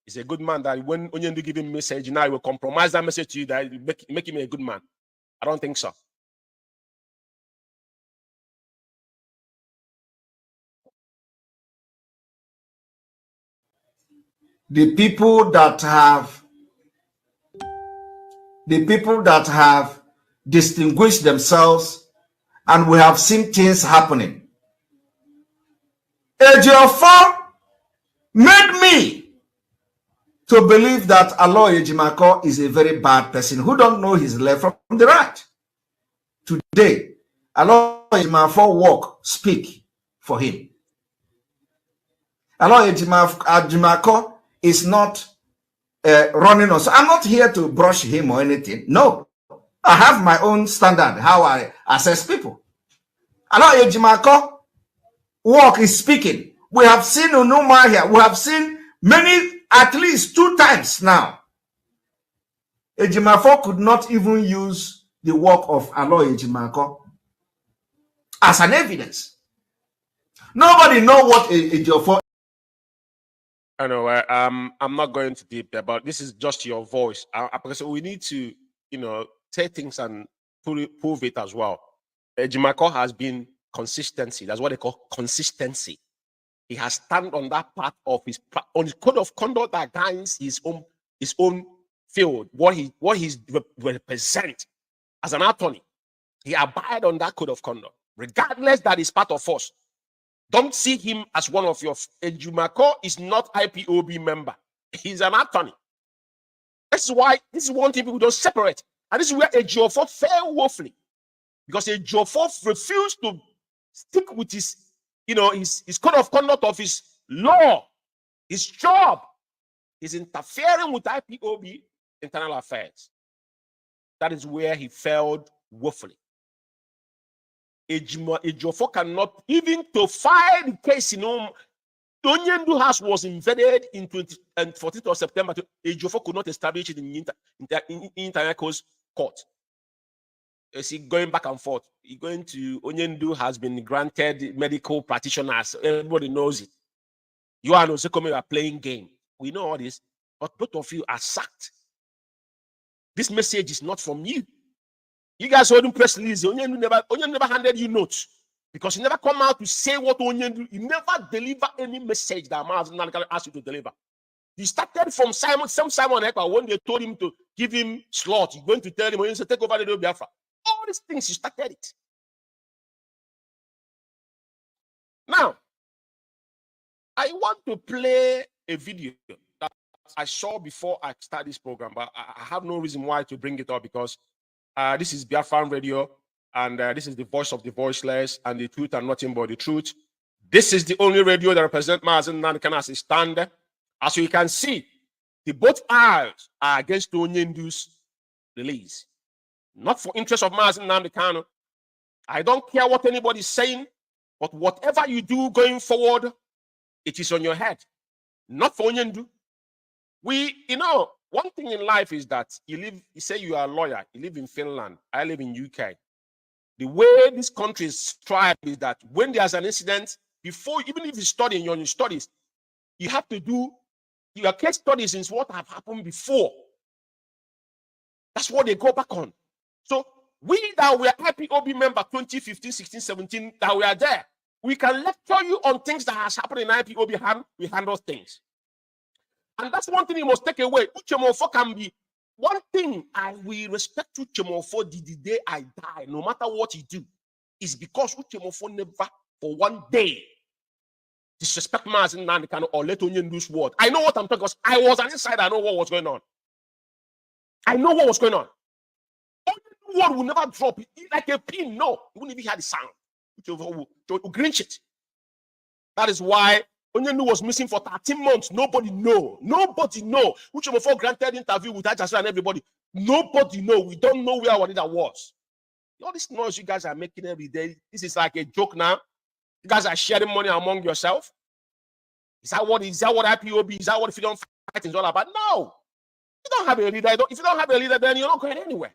He's a good man that when Onyendu give him a message, now he will compromise that message to you that make him a good man. I don't think so. The people that have distinguished themselves, and we have seen things happening. Ejiofor made me to believe that Aloy Ejimako is a very bad person who don't know his left from the right. Today, Aloy Ejimako walk, speak for him. Aloy Ejimako is not running on. So I'm not here to brush him or anything. No, I have my own standard how I assess people. Aloy Ejimako walk is speaking. We have seen Unuma here. We have seen many, at least 2 times now. Ejimafo could not even use the work of Aloy Ejimako as an evidence. Nobody know what Ejiofor. I know. I'm not going to deep there, but this is just your voice. Because we need to, say things and prove it as well. Ejimako has been consistency. That's what they call consistency. He has stand on that part of his code of conduct that guides his own field, what he represent as an attorney. He abide on that code of conduct, regardless that is part of us. Don't see him as one of your. Ejimako is not IPOB member. He's an attorney. This is one thing people don't separate. And this is where Ejiofor fell woefully. Because Ejiofor refused to stick with his code of conduct of his law, his job. He's interfering with IPOB internal affairs. That is where he failed woefully. Ejiofor cannot, even to file the case, the Onyendu house was invaded in 14th of September. Ejiofor could not establish it in International Court. Is he going back and forth? Onyendu has been granted medical practitioners. Everybody knows it. You and Osekome are playing game. We know all this, but both of you are sacked. This message is not from you. You guys holding press release. Onyendu never handed you notes because he never come out to say what Onyendu. He never deliver any message that Maazan asked you to deliver. He started from Simon Ekpa when they told him to give him slot. He's going to tell him, to take over the Biafra. All these things, he started it. Now, I want to play a video that I saw before I start this program, but I have no reason why to bring it up because this is Biafra Radio, and this is the voice of the voiceless and the truth and nothing but the truth. This is the only radio that represents Mazen Nankan as a stand. As you can see, the both eyes are against Onyendu's release. Not for interest of Mazen Nankan. I don't care what anybody's saying, but whatever you do going forward, it is on your head. Not for Onyendu. One thing in life is that you say you are a lawyer, you live in Finland, I live in UK. The way this country is tried is that when there's an incident, before, even if you study in your studies, you have to do your case studies in what have happened before. That's what they go back on. So we that were IPOB member 2015, 16, 17, that we are there, we can lecture you on things that has happened in IPOB. We handle things. And that's one thing you must take away. Uchemofo can be one thing I will respect Uchemofo the day I die, no matter what he do, is because Uchemofo never for one day disrespect Mazen Nankan or let Onyendu's word. I know what I'm talking about. I was an insider. I know what was going on. I know what was going on. Onyendu's word will never drop it like a pin. No, he wouldn't even hear the sound. Uchemofo will grinch it. That is why Onyendu was missing for 13 months. Nobody know. Nobody know. Uchemofo granted interview with Ajasa and everybody. Nobody know. We don't know where our leader was. All this noise you guys are making every day, this is like a joke now. You guys are sharing money among yourself. Is that what IPOB, is that what freedom fighting is all about? No. You don't have a leader. If you don't have a leader, then you're not going anywhere.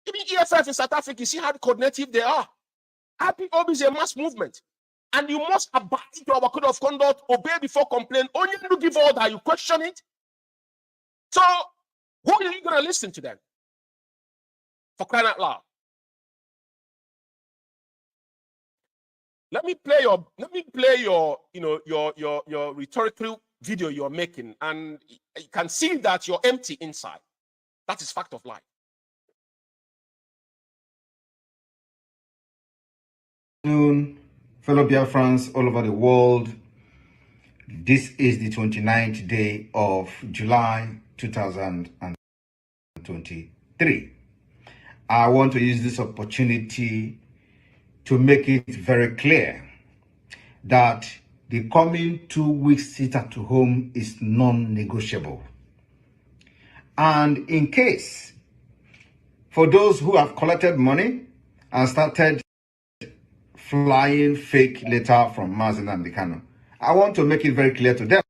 Even EFF in South Africa, you see how coordinative they are. IPOB is a mass movement. And you must abide to our code of conduct, obey before complain. Only to give order, you question it. So, who are you going to listen to then? For crying out loud. Let me play your rhetorical video you're making, and you can see that you're empty inside. That is fact of life. Fellow Biafrans all over the world, this is the 29th day of July 2023. I want to use this opportunity to make it very clear that the coming 2 weeks sit at home is non-negotiable. And in case, for those who have collected money and started flying fake letter from Mazen Nankan, I want to make it very clear to them.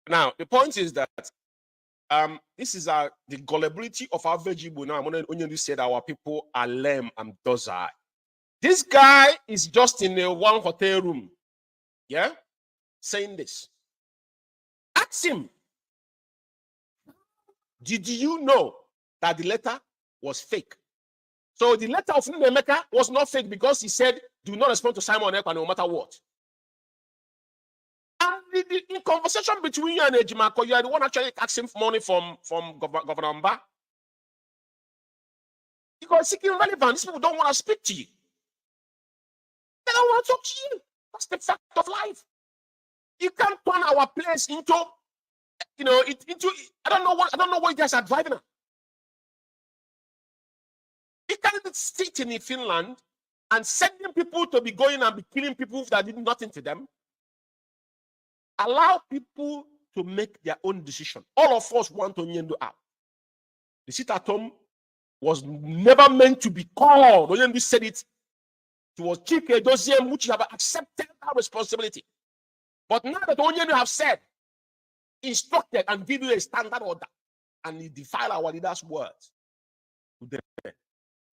Now, the point is that this is the gullibility of our vegetable. Now, I'm going to say that our people are lame and docile. This guy is just in a one hotel room, yeah, saying this. Ask him, did you know that the letter was fake? So the letter of Emeka was not fake because he said, do not respond to Simon Ekpa no matter what. And in conversation between you and Ejimako, you are the one actually asking for money from Governor Mba. Because seeking relevance, these people don't want to speak to you. They don't want to talk to you. That's the fact of life. You can't turn our place into, I don't know what you guys are driving at. You can't sit in Finland and sending people to be going and be killing people that did nothing to them. Allow people to make their own decision. All of us want Onyendu out. The sit at home was never meant to be called. Onyendu said it. It was Chike Doziem which have accepted that responsibility. But now that Onyendu have said, instructed and give you a standard order, and he defile our leaders' words,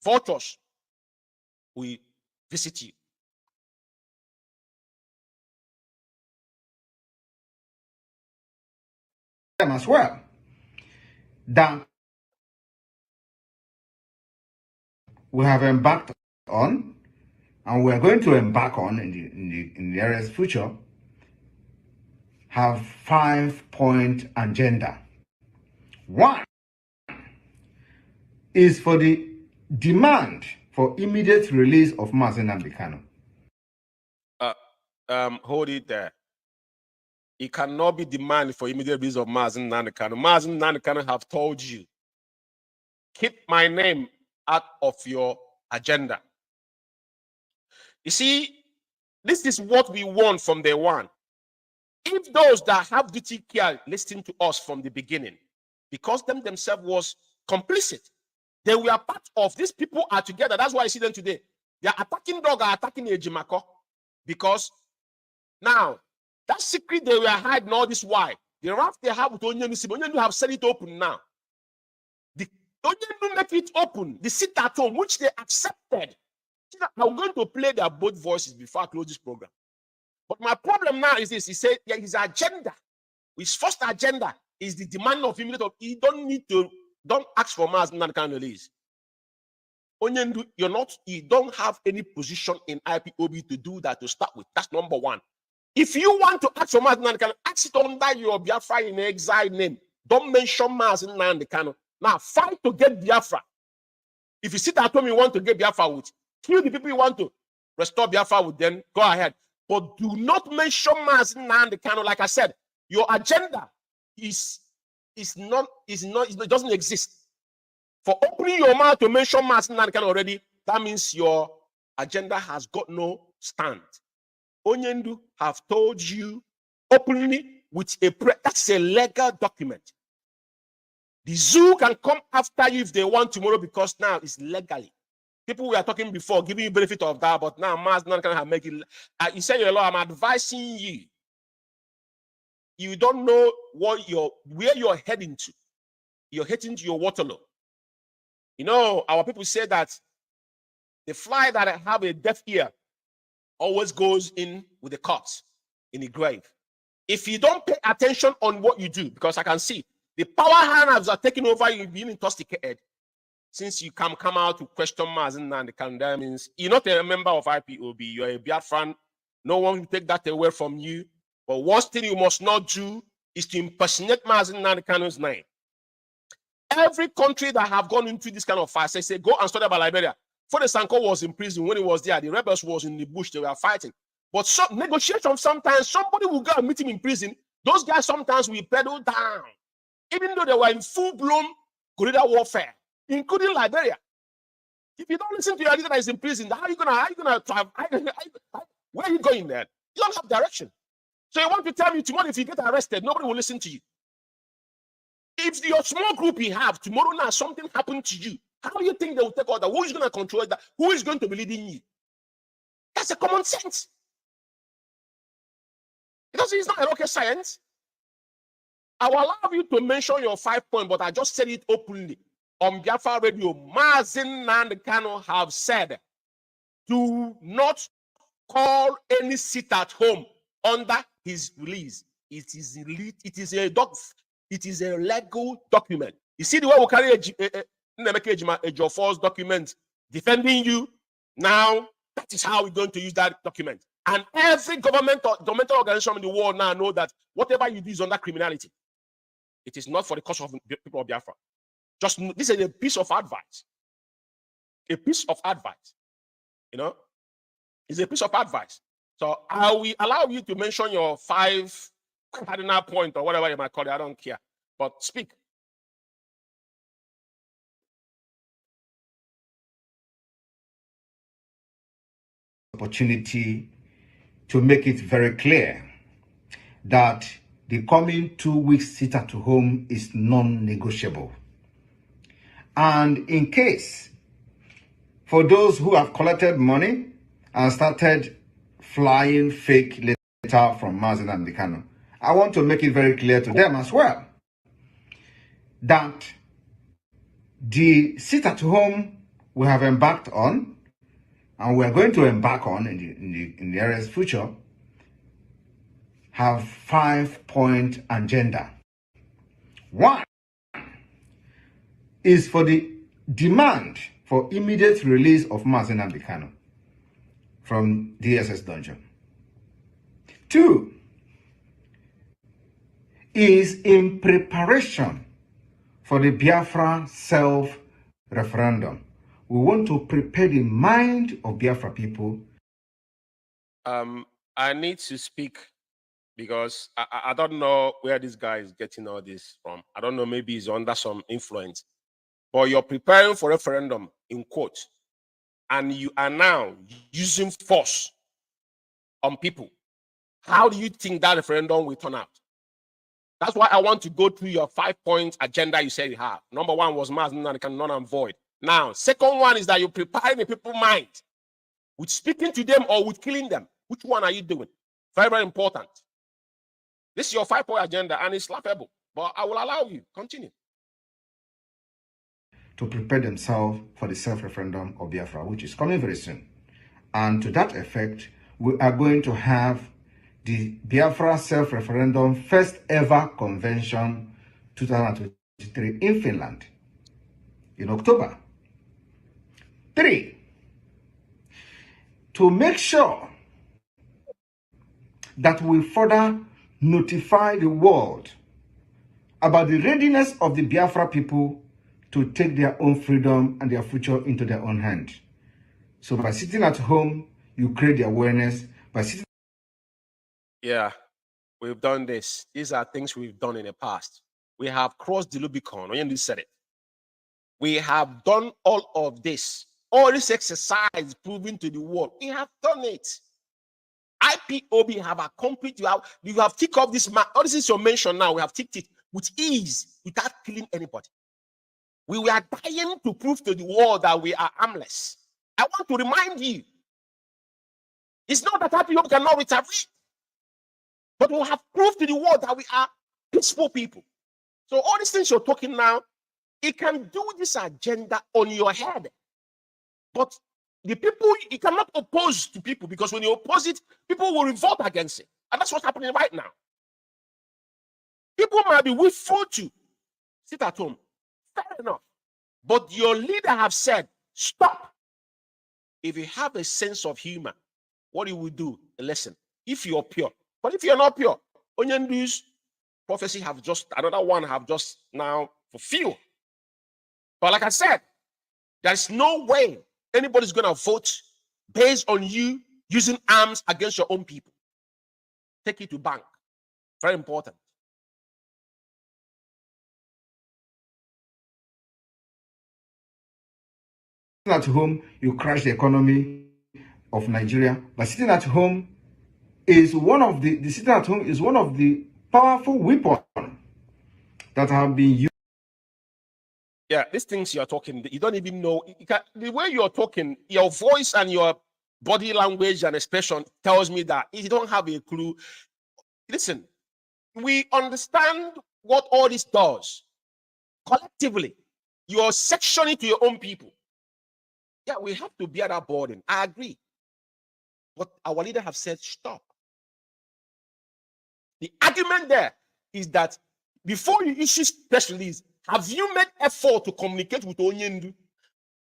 vultures, we visit you. As well, that we have embarked on, and we are going to embark on in the nearest future, have 5-point agenda. One is for the demand for immediate release of Mazen Nankan. Hold it there. it cannot be demanded for immediate release of Mazen Nandekano. Mazen Nandekano have told you, keep my name out of your agenda. You see, this is what we want from day one. If those that have duty care listen to us from the beginning, because them themselves was complicit, they were part of, these people are together. That's why I see them today. They are attacking dog, are attacking Ejimako. Because now, that secret they were hiding all this while, the raft they have with Onyendu have said it open now. The Onyendu make it open, the sit at home, which they accepted. I'm going to play their both voices before I close this program. But my problem now is this. He said his agenda, his first agenda is the demand of immediate. You don't ask for Mazen Nandekano release. Onyendu, you don't have any position in IPOB to do that to start with. That's number one. If you want to ask for Mazen Nandekano, ask it under your Biafra in exile name. Don't mention Mazen Nandekano. Now, fight to get Biafra. If you sit at home, you want to get Biafra with, kill the people you want to restore Biafra with, then go ahead. But do not mention Mazen Nandekano. Like I said, your agenda it doesn't exist. For opening your mouth to mention Mazen Nandekano already, that means your agenda has got no stand. Onyendu have told you openly with that's a legal document. The zoo can come after you if they want tomorrow because now it's legally. People we are talking before giving you benefit of that, but now Mazen Nandekano have make it. You say your law. I'm advising you. You don't know where you're heading to. You're heading to your Waterloo. You know, our people say that the fly that have a deaf ear always goes in with the corpse in the grave. If you don't pay attention on what you do, because I can see the power handlers are taking over you being intoxicated. Since you come out to question Mazen Nandekano, that means you're not a member of IPOB, you're a Biafran. No one will take that away from you. But one thing you must not do is to impersonate Mazen Nandekano's name. Every country that have gone into this kind of fast, they say, go and study about Liberia. For the Sanko was in prison, when he was there, the rebels was in the bush, they were fighting. But some negotiation, sometimes somebody will go and meet him in prison. Those guys sometimes will pedal down. Even though they were in full-blown guerrilla warfare, including Liberia. If you don't listen to your leader that is in prison, how are you gonna try? Where are you going there? You don't have direction. So you want to tell me tomorrow if you get arrested, nobody will listen to you. If your small group you have, tomorrow now something happened to you, how do you think they will take order? Who is going to control that? Who is going to be leading you? That's a common sense. Because it's not a rocket science. I will allow you to mention your 5 points, but I just said it openly. On Biafra Radio, Mazen Nandekano have said, do not call any seat at home under his release. It is a legal document. You see the way we carry a false document defending you. Now, that is how we're going to use that document. And every governmental organization in the world now know that whatever you do is under criminality. It is not for the cause of people of Biafra. Just this is a piece of advice. A piece of advice. You know, it's a piece of advice. So I will allow you to mention your 5 cardinal point or whatever you might call it. I don't care. But speak. Opportunity to make it very clear that the coming 2 weeks sit at home is non-negotiable. And in case, for those who have collected money and started flying fake letter from Mazen Nandekano, I want to make it very clear to them as well that the sit at home we have embarked on, and we are going to embark on in the nearest future, have 5-point agenda. 1 is for the demand for immediate release of Mazen Nandekano from DSS dungeon. 2 is in preparation for the Biafra self-referendum. We want to prepare the mind of Biafra people. I need to speak because I don't know where this guy is getting all this from. I don't know, maybe he's under some influence. But you're preparing for referendum, in quote, and you are now using force on people. How do you think that referendum will turn out? That's why I want to go through your 5-point agenda you said you have. Number one was mass, none and void. Now, second one is that you're preparing the people's mind with speaking to them or with killing them. Which one are you doing? Very, very important. This is your 5-point agenda, and it's laughable. But I will allow you. Continue. To prepare themselves for the self-referendum of Biafra, which is coming very soon. And to that effect, we are going to have the Biafra self-referendum first ever convention 2023 in Finland in October. 3, to make sure that we further notify the world about the readiness of the Biafra people to take their own freedom and their future into their own hand. So by sitting at home, you create the awareness. By sitting... Yeah, we've done this. These are things we've done in the past. We have crossed the Rubicon. Oyendi said it. We have done all of this. All this exercise proving to the world. We have done it. IPOB have accomplished. You have ticked off this mark. All this is your mention now. We have ticked it with ease without killing anybody. We were dying to prove to the world that we are harmless. I want to remind you, it's not that IPOB cannot retaliate, but we have proved to the world that we are peaceful people. So all these things you're talking now, it can do this agenda on your head. But the people, you cannot oppose to people, because when you oppose it, people will revolt against it. And that's what's happening right now. People might be willful to sit at home. Fair enough. But your leader have said, stop. If you have a sense of humor, what you will do, listen, if you're pure. But if you're not pure, Onyendu's prophecy have just, another one have just now fulfilled. But like I said, there's no way anybody's going to vote based on you using arms against your own people. Take it to bank. Very important. At home, you crash the economy of Nigeria. But sitting at home is one of the sitting at home is one of the powerful weapons that have been used. Yeah, these things you're talking, you don't even know. The way you're talking, your voice and your body language and expression tells me that you don't have a clue. Listen, we understand what all this does. Collectively, you're sectioning to your own people. Yeah, we have to bear that burden. I agree. But our leader have said, stop. The argument there is that before you issue press release, have you made effort to communicate with Onyendu?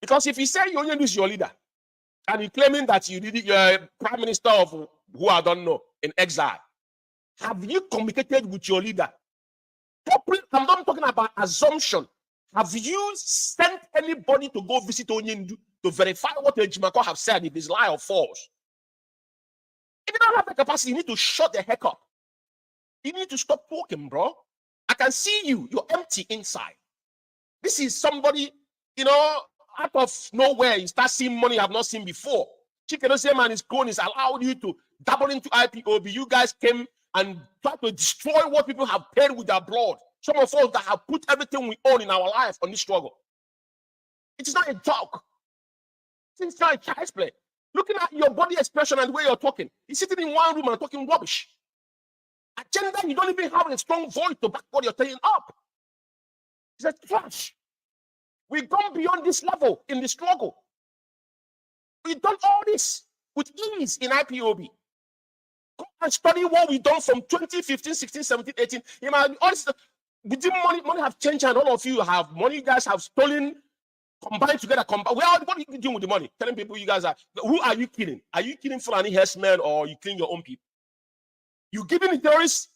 Because if you say Onyendu is your leader, and you're claiming that you're prime minister of who I don't know, in exile, have you communicated with your leader? I'm not talking about assumption. Have you sent anybody to go visit Onyendu to verify what Ejimako have said, if it's lie or false? If you don't have the capacity, you need to shut the heck up. You need to stop talking, bro. I can see you. You're empty inside. This is somebody, out of nowhere, you start seeing money you have not seen before. Chikenose and his cronies allowed you to double into IPOB. You guys came and tried to destroy what people have paid with their blood. Some of us that have put everything we own in our life on this struggle. It is not a joke. It's not a child's play. Looking at your body expression and the way you're talking, you're sitting in one room and talking rubbish. Agenda, you don't even have a strong voice to back what you're telling up. It's a trash. We've gone beyond this level in the struggle. We've done all this with ease in IPOB. Go and study what we've done from 2015, 16, 17, 18. All this stuff. Within money have changed, and all of you have money. You guys have stolen, combined together. What are you doing with the money? Telling people you guys are. Who are you killing? Are you killing Fulani herdsmen, or you killing your own people? You giving the terrorists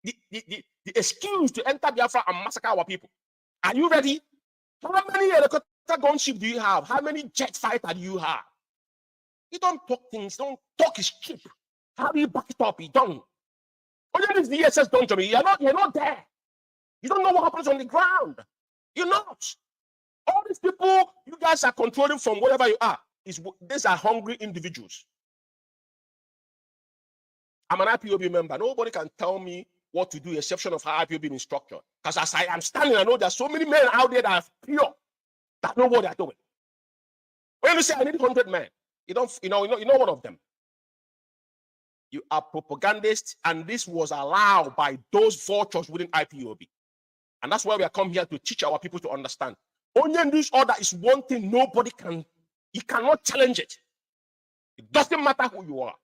the excuse to enter Biafra and massacre our people. Are you ready? How many helicopter gunship do you have? How many jet fighters do you have? You don't talk things. Don't talk is cheap. How do you back it up? You don't. What is the ESS done to me? You're not there. You don't know what happens on the ground. You're not. All these people you guys are controlling from wherever you are, these are hungry individuals. I'm an IPOB member. Nobody can tell me what to do, exception of how IPOB is structured. Because as I am standing, I know there's so many men out there that are pure, that know what they're doing. When you say I need 100 men, you know one of them. You are propagandists, and this was allowed by those vultures within IPOB. And that's why we are come here to teach our people to understand. Only in this order is one thing nobody can, you cannot challenge it. It doesn't matter who you are.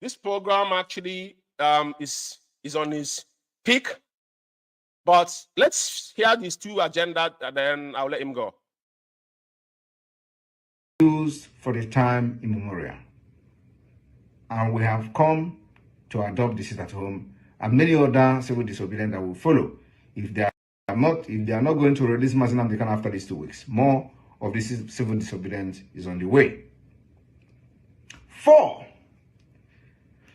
This program actually is on his peak, but let's hear these two agendas and then I'll let him go. Used for the time immemorial, and we have come to adopt the sit at home, and many other civil disobedience that will follow if they are not going to release Mazi Nnamdi Kanu after these 2 weeks. More of this civil disobedience is on the way. 4,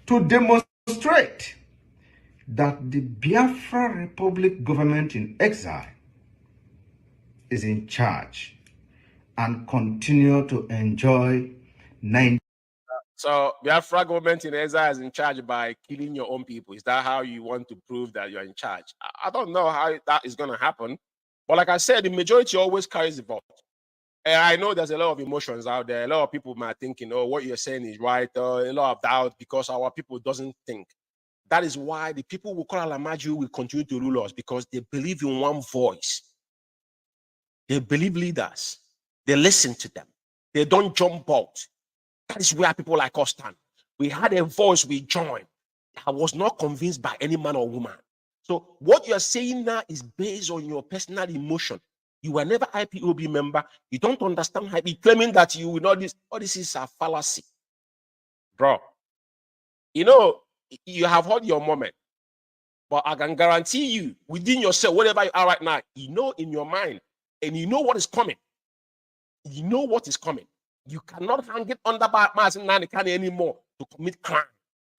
to demonstrate that the Biafra Republic government in exile is in charge and continue to enjoy 9. So Biafra government in exile is in charge by killing your own people. Is that how you want to prove that you're in charge? I don't know how that is going to happen. But like I said, the majority always carries the vote. And I know there's a lot of emotions out there. A lot of people might thinking, oh, what you're saying is right. A lot of doubt because our people doesn't think. That is why the people who call Alamaju will continue to rule us, because they believe in one voice. They believe leaders. They listen to them. They don't jump out. That is where people like us stand. We had a voice, we joined. I was not convinced by any man or woman. So what you're saying now is based on your personal emotion. You were never IPOB member. You don't understand how be claiming that you will not this. All this is a fallacy. Bro, you know, you have had your moment. But I can guarantee you, within yourself, whatever you are right now, you know in your mind, and you know what is coming. You know what is coming. You cannot hang it under Mazi Nnamdi Kanu anymore to commit crime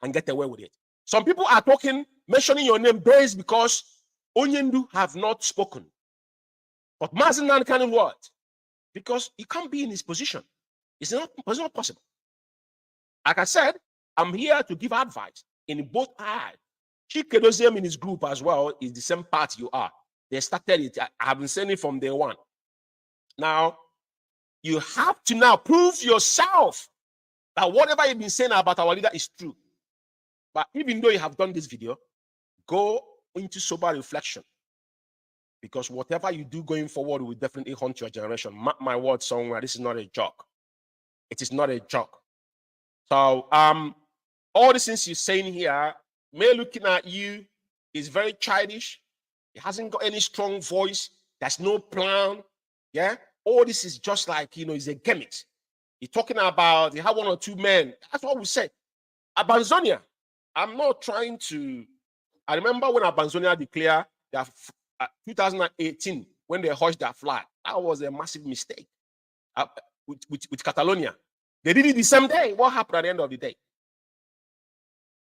and get away with it. Some people are talking, mentioning your name based because Onyendu have not spoken. But Mazi Nnamdi Kanu what? Because he can't be in his position. It's not possible. Like I said, I'm here to give advice in both sides. Chikedoziem in his group as well is the same part you are. They started it. I have been saying it from day one. Now, you have to now prove yourself that whatever you've been saying about our leader is true. But even though you have done this video, go into sober reflection. Because whatever you do going forward will definitely haunt your generation. Mark my words somewhere. This is not a joke. It is not a joke. So, all the things you're saying here, me looking at you is very childish. He hasn't got any strong voice. There's no plan. Yeah. All this is just like, you know, it's a gimmick. You're talking about, you have 1 or 2 men. That's what we say. Abanzonia. I'm not trying to, I remember when Abanzonia declared that 2018, when they hoisted that flag, that was a massive mistake with Catalonia. They did it the same day. What happened at the end of the day?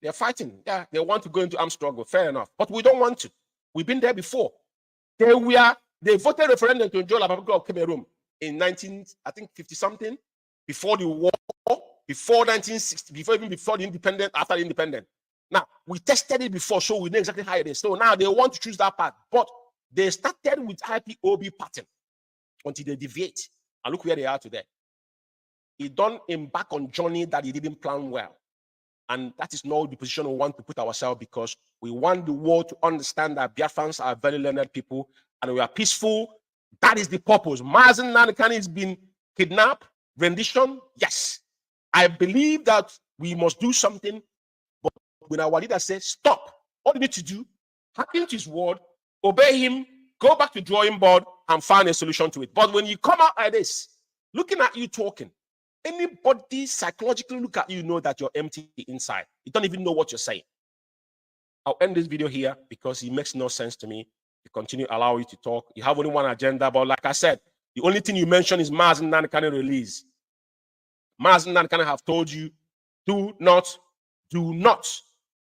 They're fighting. Yeah, they want to go into armed struggle. Fair enough. But we don't want to. We've been there before. They voted referendum to enjoy the Republic of Cameroon in 50-something, before the war, before 1960, before the independence, after the independence. Now, we tested it before, so we know exactly how it is. So now they want to choose that path. But they started with IPOB pattern until they deviate. And look where they are today. He don't embark on journey that he didn't plan well. And that is not the position we want to put ourselves, because we want the world to understand that Biafrans are very learned people and we are peaceful. That is the purpose. Mazi Nnamdi Kanu has been kidnapped, rendition. Yes. I believe that we must do something. But when our leader says, stop, all you need to do, hearken to his word, obey him, go back to drawing board and find a solution to it. But when you come out like this, looking at you talking, anybody psychologically look at you know that you're empty inside. You don't even know what you're saying. I'll end this video here because it makes no sense to me to continue allow you to talk. You have only one agenda, but like I said, the only thing you mention is Mazi Nnamdi Kanu release. Mazen Nankana have told you, do not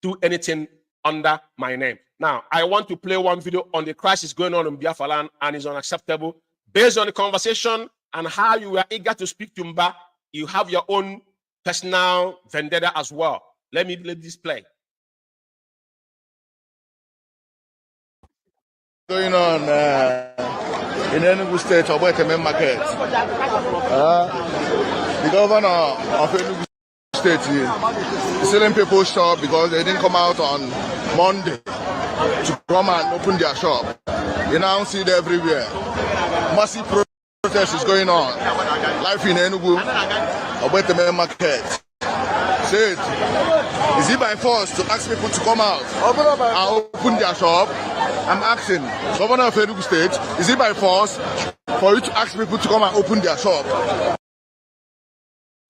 do anything under my name. Now, I want to play one video on the crisis going on in Biafra land, and it's unacceptable. Based on the conversation and how you were eager to speak to Mba, you have your own personal vendetta as well. Let this play. Going on in Enugu State, Oboeteme Market. The governor of Enugu State is selling people shop because they didn't come out on Monday to come and open their shop. You now see it everywhere. Massive protest is going on. Life in Enugu, Oboeteme Market. Said, is it by force to ask people to come out and open their shop? I'm asking, Governor of Enugu State, is it by force for you to ask people to come and open their shop?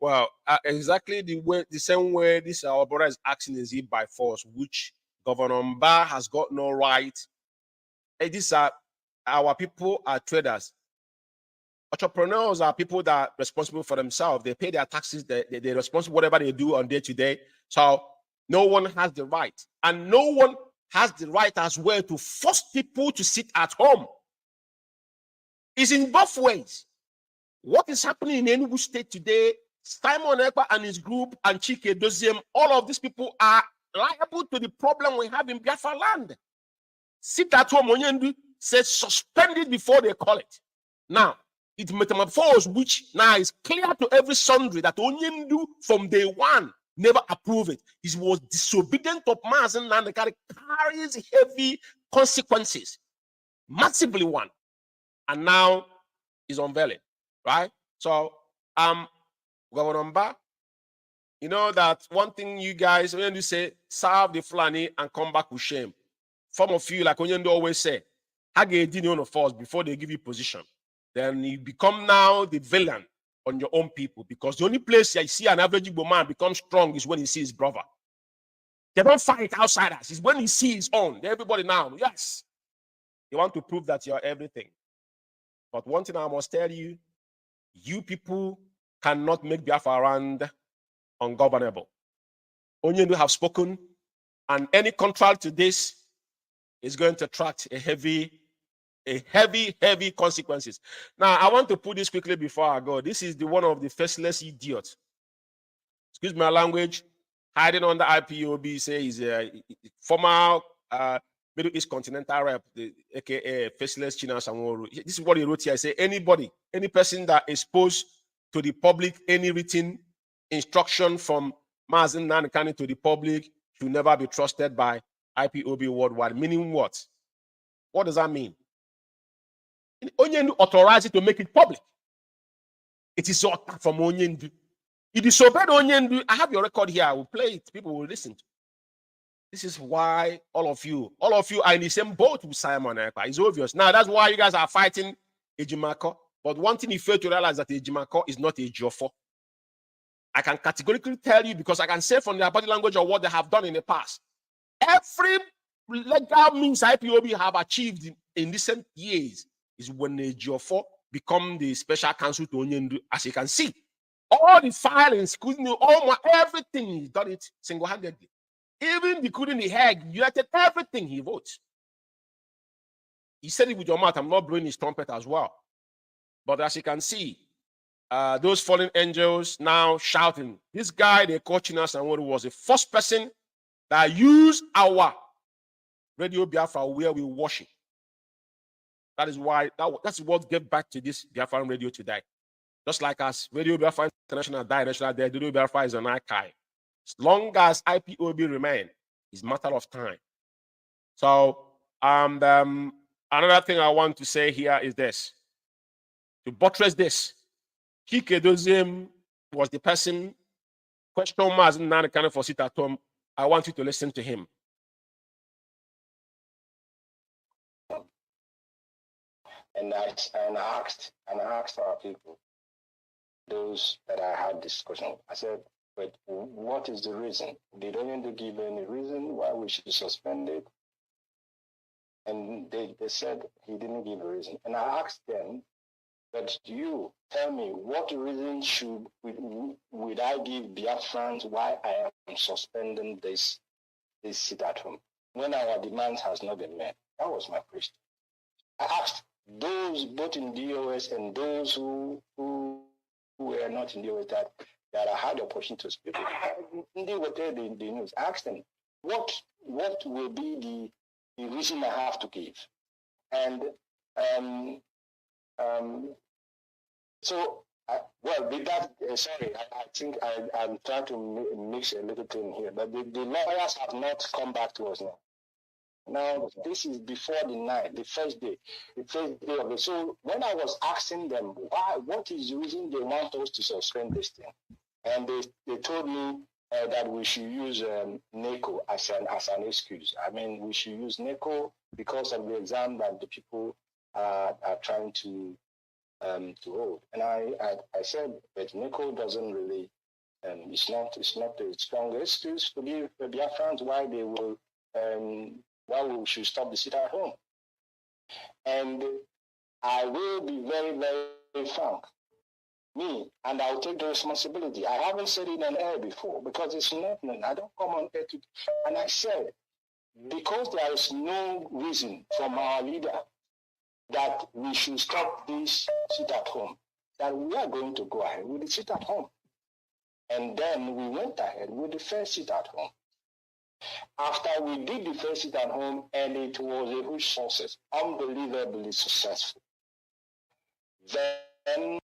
Well, exactly the same way this our brother is asking, is it by force, which Governor Mba has got no right. These are our people are traders. Entrepreneurs are people that are responsible for themselves. They pay their taxes. They're responsible whatever they do on day to day. So no one has the right, and no one has the right as well to force people to sit at home. It's in both ways. What is happening in Enugu State today, Simon Ekpa and his group and Chike Doziem, all of these people are liable to the problem we have in Biafra land. Sit at home, Onyendu says suspend it before they call it. Now, it metamorphosed, which now is clear to every sundry that Onyendu from day one never approved it. He was disobedient of Mazen and carries heavy consequences, massively one. And now is unveiling, right? So, Governor Mba, you know that one thing you guys, when you say, serve the Fulani and come back with shame. Some of you, like Onyendu always say, Hage Dini on first before they give you position. Then you become now the villain on your own people, because the only place I see an average Igbo man become strong is when he sees his brother. They don't fight outsiders. It's when he sees his own. Everybody now, yes, you want to prove that you're everything. But one thing I must tell you, you people cannot make Biafra land ungovernable. Onyendu have spoken, and any contrary to this is going to attract a heavy consequences. Now, I want to put this quickly before I go. This is the one of the faceless idiots. Excuse my language. Hiding under IPOB, say he's a former Middle East Continental rep, aka faceless China Sanworu. This is what he wrote here. I say anybody, any person that exposed to the public any written instruction from Mazen Nankani to the public should never be trusted by IPOB worldwide. Meaning what? What does that mean? Onyendu authorized it to make it public. It is your attack from Onyendu. You disobeyed Onyendu. I have your record here. I will play it. People will listen to. This is why all of you are in the same boat with Simon Ekpa. It's obvious. Now, that's why you guys are fighting Ejimako. But one thing you fail to realize that Ejimako is not a Jofo. I can categorically tell you, because I can say from their body language or what they have done in the past. Every legal means IPOB have achieved in recent years is when the Jofo become the special counsel to Onyendu. As you can see, all the filings, everything, he's done it single-handedly. Even including the Hague, United, everything he votes. He said it with your mouth. I'm not blowing his trumpet as well. But as you can see, those fallen angels now shouting. This guy, they call China Sanworu, was the first person that used our Radio Biafra where we worship. That is why, that's what gave back to this Biafran radio today. Just like as Radio Biafra International died, Radio Biafra is an archive. As long as IPOB remain, it's a matter of time. So, another thing I want to say here is this. To buttress this, Chike Doziem was the person, question Mazen Nankani for sit at home. I want you to listen to him. And I asked our people, those that I had discussion, I said, but what is the reason? They don't even give any reason why we should suspend it. And they said he didn't give a reason. And I asked them, But you tell me, what reason would I give Biafrans why I am suspending this sit at home when our demands has not been met? That was my question. I asked those both in DOS and those who were not in DOS that I had the opportunity to speak with. They were there the news. I asked them, what will be the reason I have to give? And so, with that, sorry, I think I'm trying to mix a little thing here, but the lawyers have not come back to us now. Now, this is before the night, the first day of it. So, when I was asking them, what is the reason they want us to suspend this thing? And they told me that we should use NECO as an excuse. I mean, we should use NECO because of the exam that the people are trying to hold. And I said that NECO doesn't really, it's not the strongest excuse to give the Biafrans why they will, why we should stop the sit at home. And I will be very, very frank. Me, and I'll take the responsibility. I haven't said it on air before because it's not, I don't come on air to, and I said, because there is no reason from our leader that we should stop this sit at home, that we are going to go ahead with the sit at home. And then we went ahead with the first sit at home. After we did the first sit at home, and it was a huge success, unbelievably successful. Then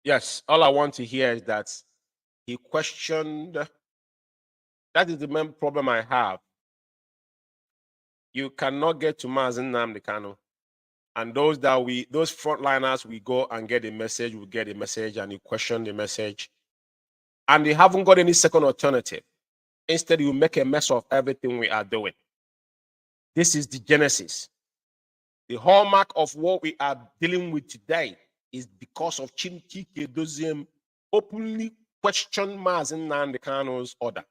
Yes, all I want to hear is that he questioned. That is the main problem I have. You cannot get to Mazen Nnamdi Kanu, and those frontliners, we go and get a message, we get a message, and you question the message, and they haven't got any second alternative. Instead, you make a mess of everything we are doing. This is the genesis. The hallmark of what we are dealing with today is because of Chimki Kedoziem openly questioned Mazen Nnamdi Kanu's order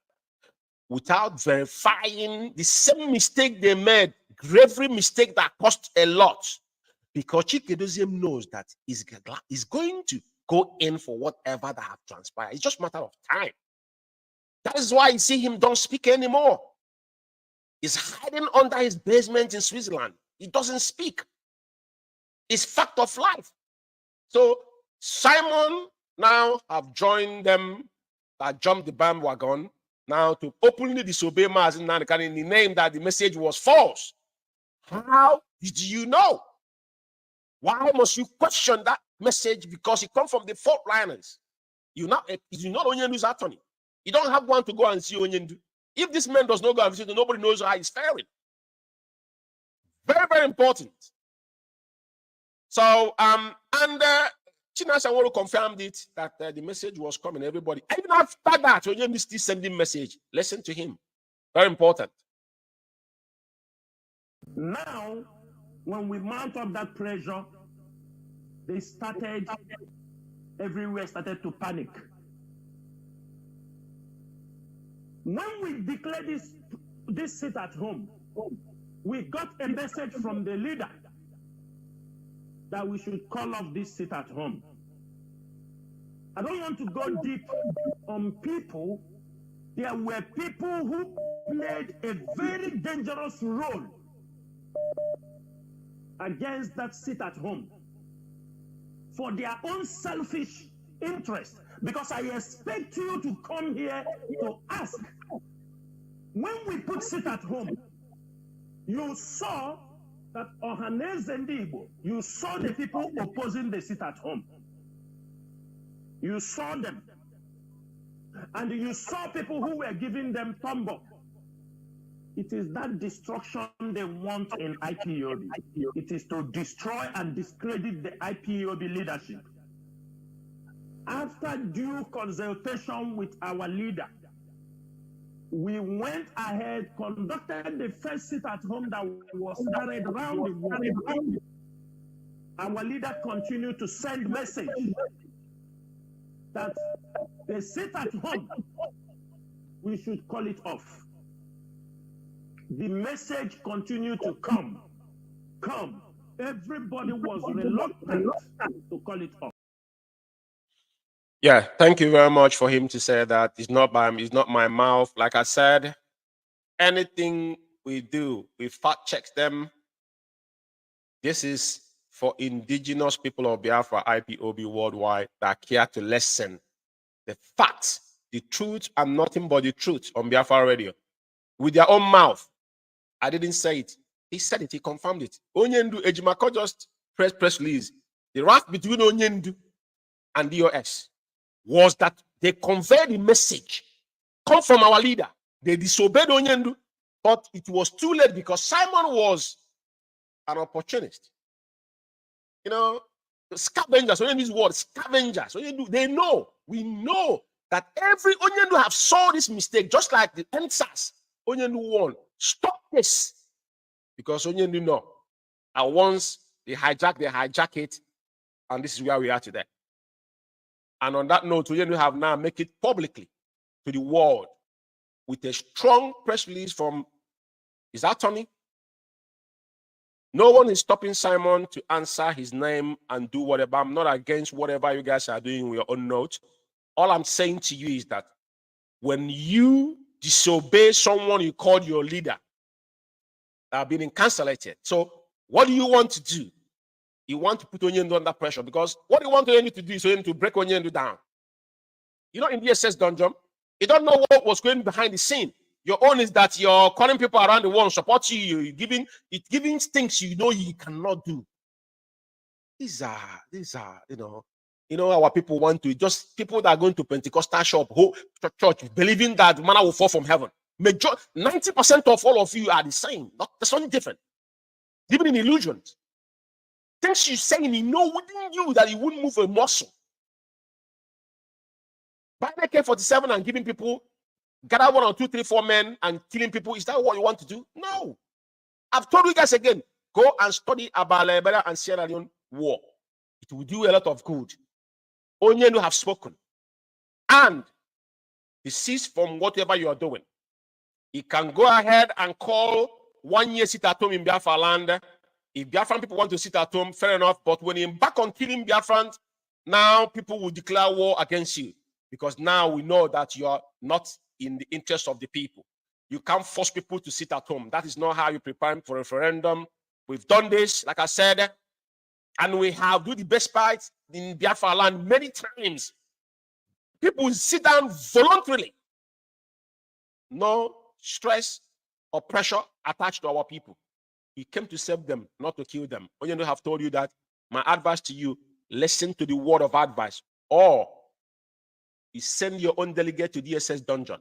without verifying the same mistake they made, grave mistake that cost a lot, because Chikedozium knows that he's going to go in for whatever that have transpired. It's just a matter of time. That is why you see him don't speak anymore. He's hiding under his basement in Switzerland. He doesn't speak. It's fact of life. So Simon now have joined them that jumped the bandwagon now to openly disobey Mazen Nnamdi Kanu in the name that the message was false. How did you know? Why must you question that message? Because it comes from the frontliners. You're not Onyendu's attorney. You don't have one to go and see Onyendu. If this man does not go and visit, nobody knows how he's faring. Very, very important. So, Chinasa want to confirm it that the message was coming. Everybody, even after that, Onyendu is still sending message. Listen to him. Very important. Now, when we mount up that pressure, everywhere started to panic. When we declared this sit at home, we got a message from the leader that we should call off this sit at home. I don't want to go deep on people. There were people who played a very dangerous role against that sit at home for their own selfish interest. Because I expect you to come here to ask. When we put sit at home, you saw that Ohaneze Ndigbo, you saw the people opposing the sit at home. You saw them. And you saw people who were giving them thumb up. It is that destruction they want in IPOB. It is to destroy and discredit the IPOB leadership. After due consultation with our leader, we went ahead, conducted the first sit at home that was carried around the world. Our leader continued to send message that the sit at home, we should call it off. The message continued to come. everybody was reluctant to call it off. Yeah, thank you very much for him to say that. It's not my mouth. Like I said, anything we do, we fact check them. This is for indigenous people of Biafra, IPOB worldwide, that care to listen. The facts, the truth, and nothing but the truth on Biafra Radio. With their own mouth. I didn't say it. He said it. He confirmed it. Onyendu Ejimako just press release. The rift between Onyendu and DOS was that they conveyed the message. Come from our leader. They disobeyed Onyendu, but it was too late because Simon was an opportunist. You know, scavengers. Onyendu is word scavengers. Onyendu, they know. We know that every Onyendu have saw this mistake, just like the NSAS. Onyendu won. Stop this. Because Onyendu know. And once they hijack it, and this is where we are today. And on that note, Onyendu have now make it publicly to the world with a strong press release from his attorney. No one is stopping Simon to answer his name and do whatever. I'm not against whatever you guys are doing with your own note. All I'm saying to you is that when you disobey someone you called your leader, that have been incarcerated. So what do you want to do? You want to put Onyendu under pressure because what you want Onyendu to do is to break Onyendu down. You know, in the SS dungeon, you don't know what was going behind the scene. Your own is that you're calling people around the world support you. You're giving things you know you cannot do. These are you know our people want to just people that are going to Pentecostal shop, church, believing that manna will fall from heaven. 90% of all of you are the same. There's something different. Living in illusions. Things you saying you know within you that you wouldn't move a muscle. Buying AK-47 and giving people, gather 1 or 2, 3, 4 men and killing people, is that what you want to do? No. I've told you guys again, go and study about Liberia and Sierra Leone war. It will do a lot of good. Onyendu have spoken. And desist from whatever you are doing. He can go ahead and call 1 year sit at home in Biafra land. If Biafran people want to sit at home, fair enough. But when he's back on killing Biafrans, now people will declare war against you. Because now we know that you are not in the interest of the people. You can't force people to sit at home. That is not how you prepare for a referendum. We've done this, like I said, and we have do the best part in Biafra land many times. People sit down voluntarily. No stress or pressure attached to our people. He came to save them, not to kill them. Onyendu have told you that. My advice to you, listen to the word of advice. Or you send your own delegate to DSS dungeon.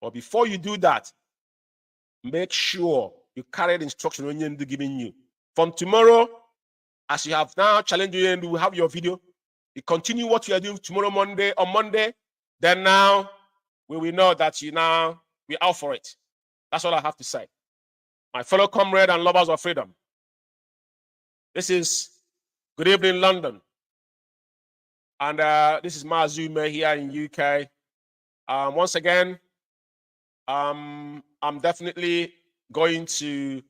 But before you do that, make sure you carry the instruction Onyendu giving you. From tomorrow, as you have now challenged Onyendu, we have your video. You continue what you are doing tomorrow, on Monday. Then now, we will know that we're out for it. That's all I have to say. My fellow comrade and lovers of freedom. This is Good Evening London. And this is Mazume here in UK. Once again, I'm definitely going to